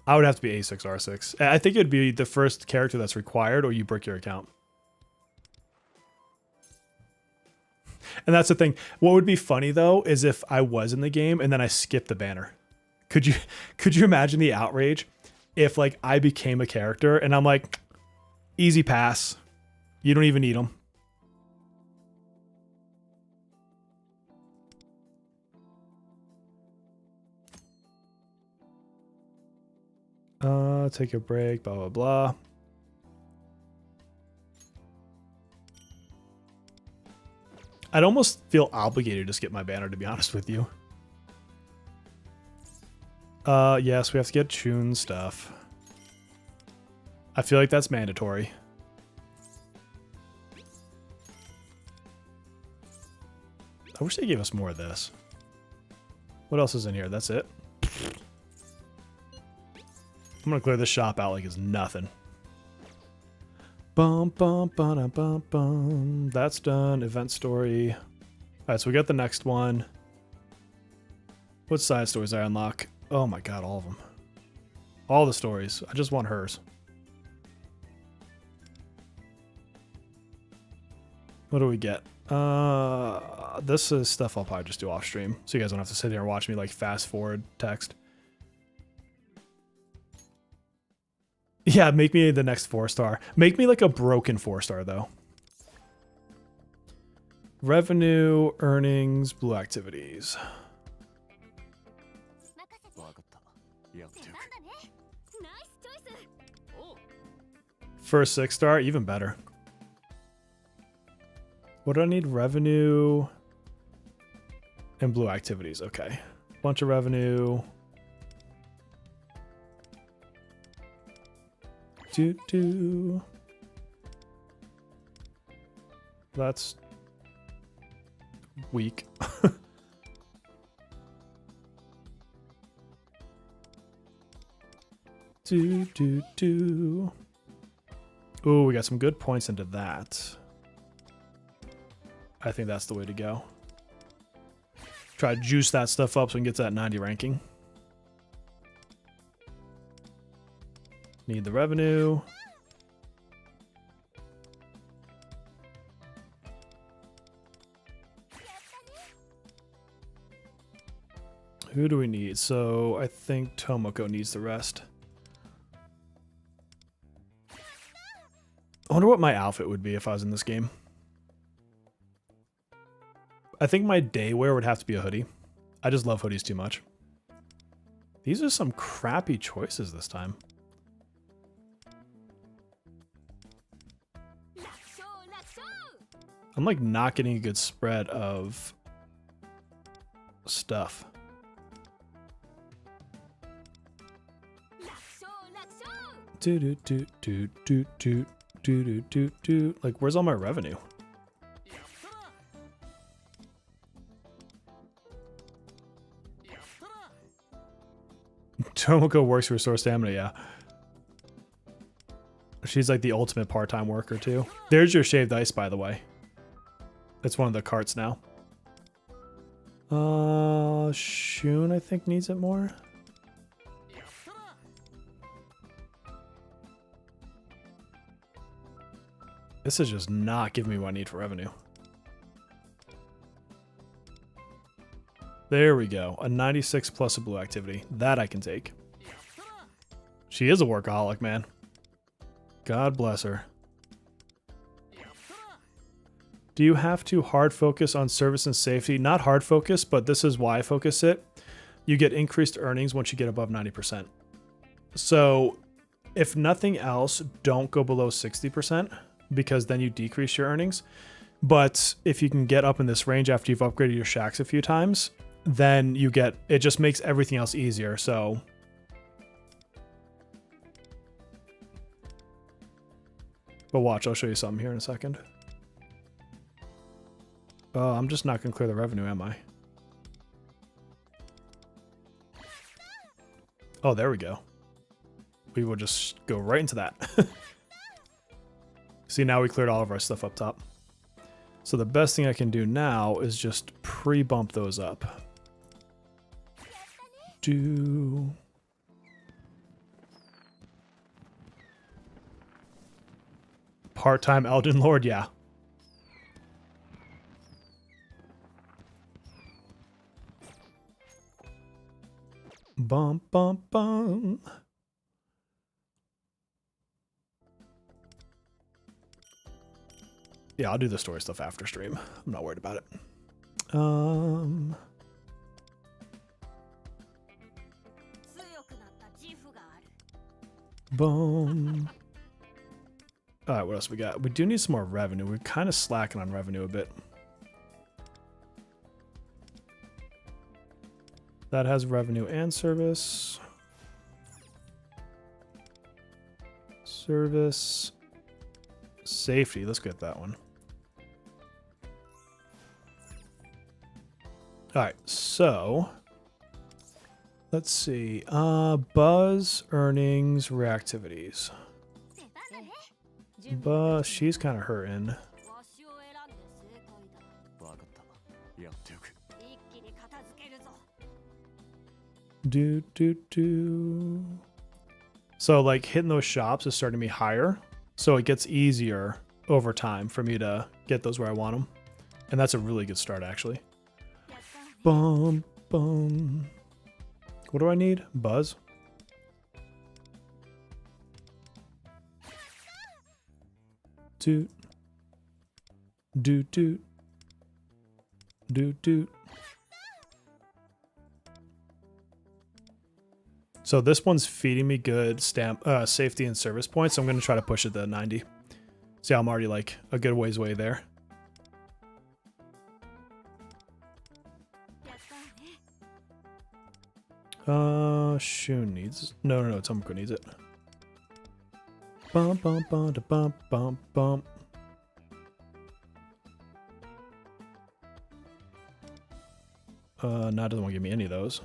I would have to be A6, R6. I think it'd be the first character that's required or you brick your account. And that's the thing. What would be funny though is if I was in the game and then I skipped the banner. Could you imagine the outrage if like I became a character and I'm like, easy pass. You don't even need them. Take a break, blah, blah, blah. I'd almost feel obligated to skip my banner, to be honest with you. Yes, we have to get Chun stuff. I feel like that's mandatory. I wish they gave us more of this. What else is in here? That's it? I'm gonna clear this shop out like it's nothing. Bum, bum, bum, bum, bum. That's done. Event story. All right, so we got the next one. What side stories I unlock? Oh my god, all of them. All the stories. I just want hers. What do we get? This is stuff I'll probably just do off stream, so you guys don't have to sit here and watch me like fast forward text. Yeah, make me the next 4-star. Make me like a broken 4-star though. Revenue, earnings, blue activities. First 6-star, even better. What do I need? Revenue and blue activities. Okay. Bunch of revenue. That's weak. Ooh, we got some good points into that. I think that's the way to go. Try to juice that stuff up so we can get to that 90 ranking. Need the revenue. Who do we need? So I think Tomoko needs the rest. I wonder what my outfit would be if I was in this game. I think my day wear would have to be a hoodie. I just love hoodies too much. These are some crappy choices this time. I'm like not getting a good spread of stuff. Like, where's all my revenue? Tomoko works to restore stamina, yeah. She's like the ultimate part-time worker too. There's your shaved ice, by the way. That's one of the carts now. Shun, I think, needs it more. This is just not giving me what I need for revenue. There we go. A 96 plus a blue activity. That I can take. She is a workaholic, man. God bless her. Do you have to hard focus on service and safety? Not hard focus, but this is why I focus it. You get increased earnings once you get above 90%. So if nothing else, don't go below 60% because then you decrease your earnings. But if you can get up in this range after you've upgraded your shacks a few times, then you get, it just makes everything else easier. So but watch, I'll show you something here in a second. I'm just not going to clear the revenue, am I? Oh, there we go. We will just go right into that. See, now we cleared all of our stuff up top. So the best thing I can do now is just pre-bump those up. Part-time Elden Lord, yeah. Bum, bum, bum. Yeah, I'll do the story stuff after stream. I'm not worried about it. Boom. All right, what else we got? We do need some more revenue. We're kind of slacking on revenue a bit. That has revenue and service. Service. Safety. Let's get that one. All right, so let's see. Buzz, earnings, reactivities. Buzz, she's kind of hurting. Do. So like hitting those shops is starting to be higher, so it gets easier over time for me to get those where I want them, and that's a really good start actually. Bum, bum. What do I need? Buzz. Doot. Doot, doot. Doot, doot. So this one's feeding me good safety and service points, so I'm going to try to push it to 90. See, I'm already like a good ways away there. Shun needs... No, Tomoko needs it. Bum, bum, bum, da, bum, bum, bum. Now it doesn't want to give me any of those.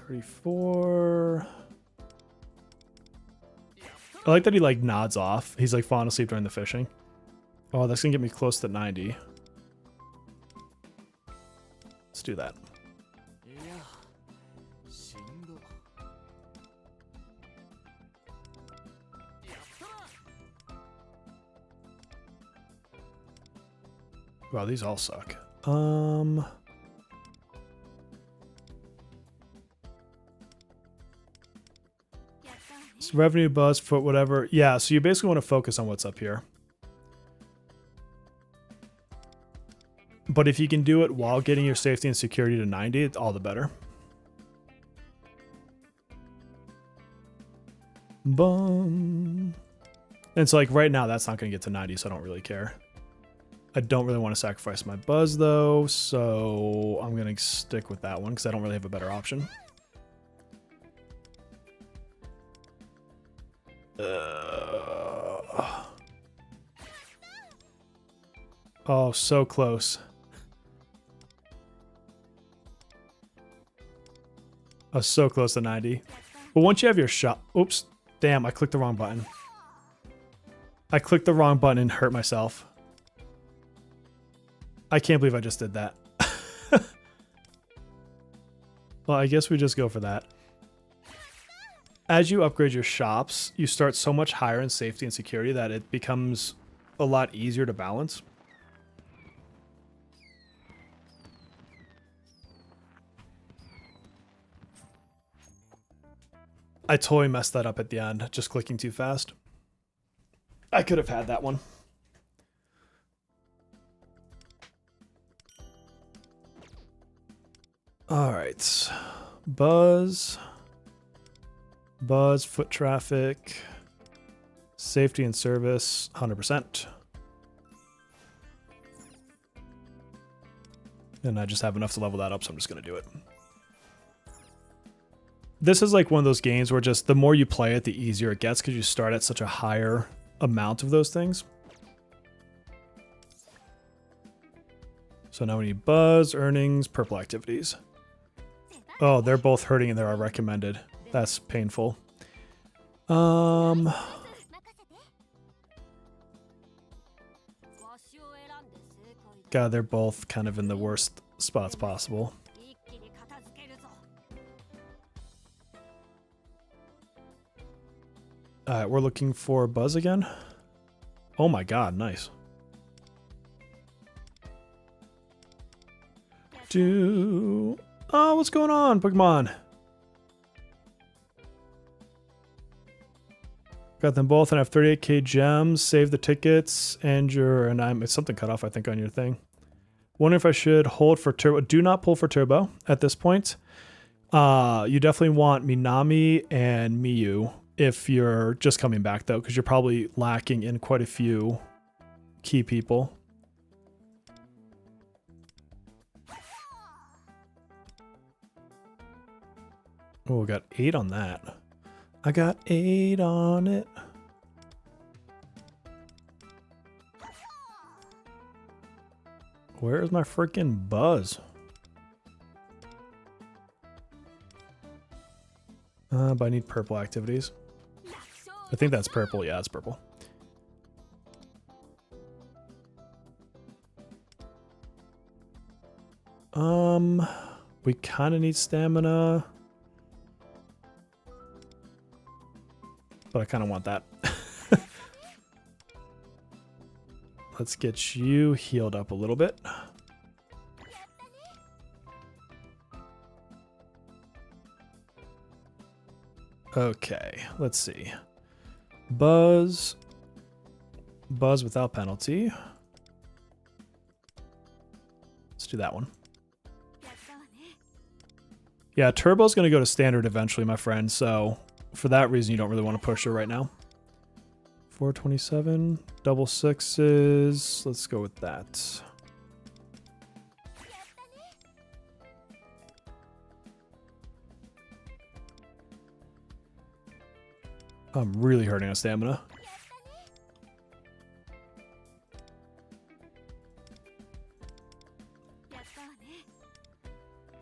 34. I like that he like nods off. He's like falling asleep during the fishing. Oh, that's gonna get me close to 90. Let's do that. Wow, these all suck. Revenue, buzz, foot, whatever. Yeah, so you basically want to focus on what's up here. But if you can do it while getting your safety and security to 90, it's all the better. Boom. And so like right now, that's not going to get to 90, so I don't really care. I don't really want to sacrifice my buzz though, so I'm going to stick with that one because I don't really have a better option. Oh, so close. I was so close to 90. But once you have your shot... Oops. Damn, I clicked the wrong button. I clicked the wrong button and hurt myself. I can't believe I just did that. Well, I guess we just go for that. As you upgrade your shops, you start so much higher in safety and security that it becomes a lot easier to balance. I totally messed that up at the end, just clicking too fast. I could have had that one. All right. Buzz, foot traffic, safety and service, 100%. And I just have enough to level that up, so I'm just going to do it. This is like one of those games where just the more you play it, the easier it gets because you start at such a higher amount of those things. So now we need buzz, earnings, purple activities. Oh, they're both hurting and they're recommended. That's painful. God, they're both kind of in the worst spots possible. Alright, we're looking for Buzz again. Oh my god, nice. Oh, what's going on, Pokemon? Got them both and I have 38k gems. Save the tickets and it's something cut off, I think, on your thing. Wonder if I should hold for turbo. Do not pull for turbo at this point. You definitely want Minami and Miyu if you're just coming back, though, because you're probably lacking in quite a few key people. Oh, we got 8 on that. I got 8 on it. Where's my freaking Buzz? But I need purple activities. I think that's purple. Yeah, it's purple. We kind of need stamina. But I kind of want that. Let's get you healed up a little bit. Okay, let's see. Buzz. Buzz without penalty. Let's do that one. Yeah, Turbo's going to go to standard eventually, my friend. So for that reason, you don't really want to push her right now. 427, double sixes. Let's go with that. I'm really hurting on stamina.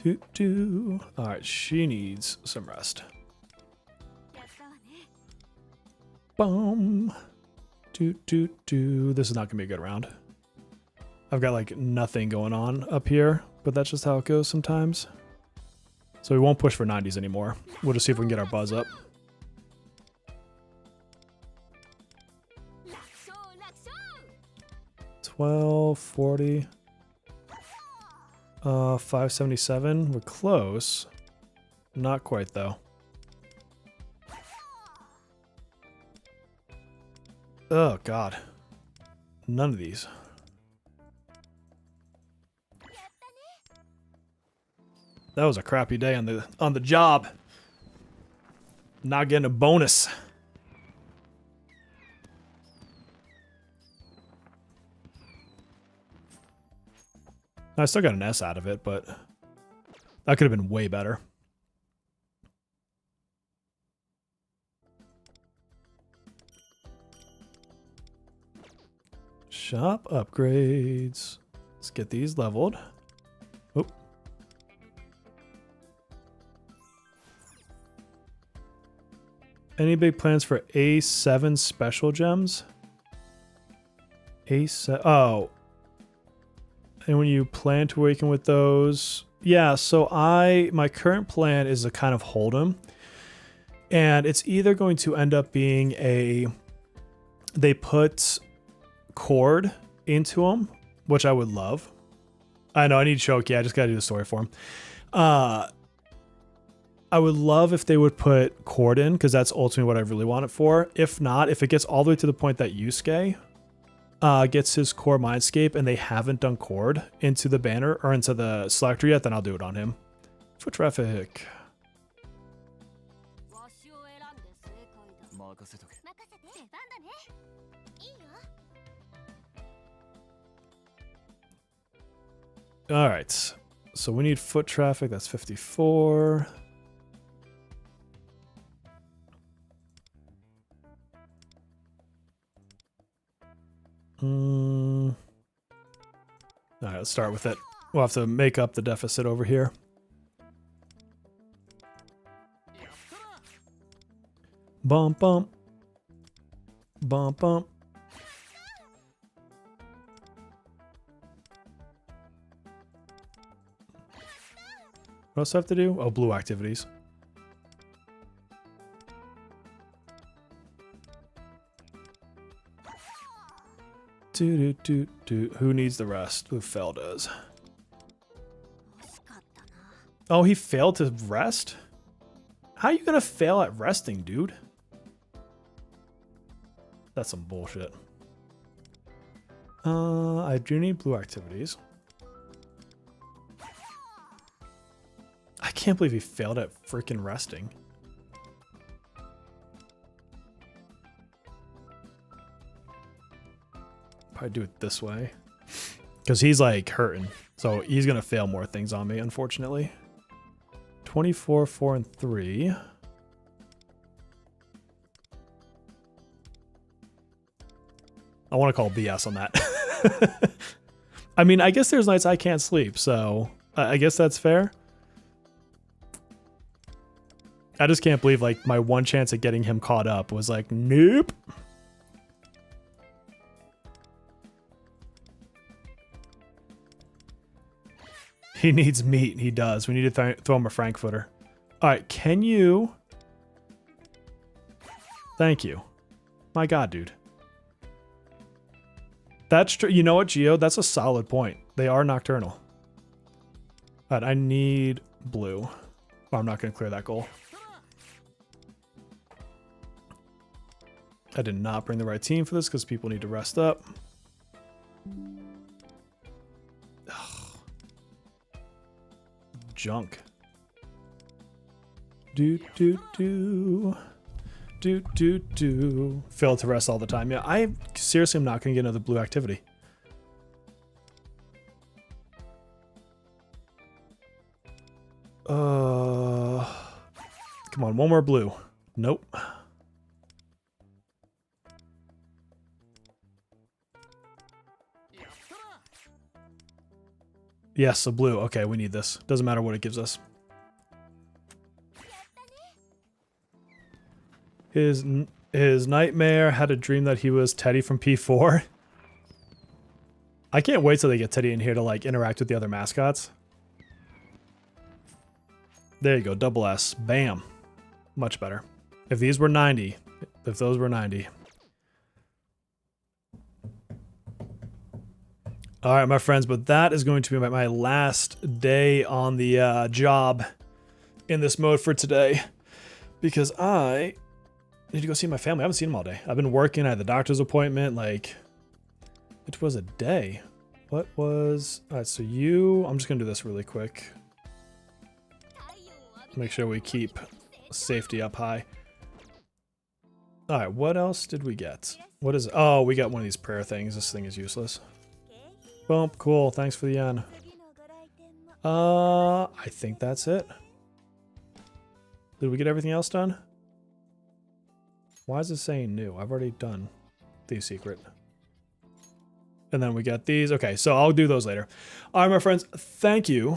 All right, she needs some rest. Boom. This is not gonna be a good round. I've got like nothing going on up here, but that's just how it goes sometimes. So we won't push for 90s anymore. We'll just see if we can get our Buzz up. 12, 40. 577. We're close. Not quite though. Oh god. None of these. That was a crappy day on the job. Not getting a bonus. I still got an S out of it, but that could have been way better. Shop upgrades. Let's get these leveled. Oh. Any big plans for A7 special gems? A7. Oh. And when you plan to awaken with those, yeah, so my current plan is to kind of hold them. And it's either going to end up being they put cord into them, which I would love. I know I need Shoki, I just gotta do the story for him. I would love if they would put cord in, because that's ultimately what I really want it for. If not, if it gets all the way to the point that Yusuke gets his core mindscape and they haven't done cord into the banner or into the selector yet, then I'll do it on him. Foot traffic. All right, so we need foot traffic. That's 54. All right, let's start with it. We'll have to make up the deficit over here. Bump, bump. Bump, bump. What else do I have to do? Oh, blue activities. Who needs the rest? Who fell does. Oh, he failed to rest? How are you gonna fail at resting, dude? That's some bullshit. I do need blue activities. I can't believe he failed at freaking resting. Probably do it this way. Because he's like hurting. So he's going to fail more things on me, unfortunately. 24, 4, and 3. I want to call BS on that. I mean, I guess there's nights I can't sleep, so I guess that's fair. I just can't believe like my one chance at getting him caught up was like, nope. He needs meat. He does. We need to throw him a Frankfurter. All right. Can you? Thank you. My God, dude. That's true. You know what, Geo? That's a solid point. They are nocturnal. But I need blue. Oh, I'm not going to clear that goal. I did not bring the right team for this because people need to rest up. Ugh. Junk. Do. Failed to rest all the time. Yeah, I seriously am not going to get another blue activity. Come on, one more blue. Nope. Yes, a blue. Okay, we need this. Doesn't matter what it gives us. His nightmare had a dream that he was Teddy from P4. I can't wait till they get Teddy in here to like interact with the other mascots. There you go, double S. Bam. Much better. If these were 90, if those were 90. All right, my friends, but that is going to be my last day on the job in this mode for today because I need to go see my family. I haven't seen them all day. I've been working. I had the doctor's appointment. Like, it was a day. What was... All right, so I'm just going to do this really quick. Make sure we keep safety up high. All right, what else did we get? What is... Oh, we got one of these prayer things. This thing is useless. Boom, cool. Thanks for the yen. I think that's it. Did we get everything else done? Why is it saying new? I've already done Thieves Secret. And then we got these. Okay, so I'll do those later. All right, my friends, thank you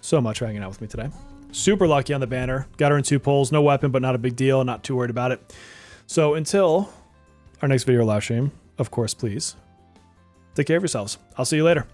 so much for hanging out with me today. Super lucky on the banner. Got her in 2 pulls. No weapon, but not a big deal. Not too worried about it. So until our next video or live stream, of course, please take care of yourselves. I'll see you later.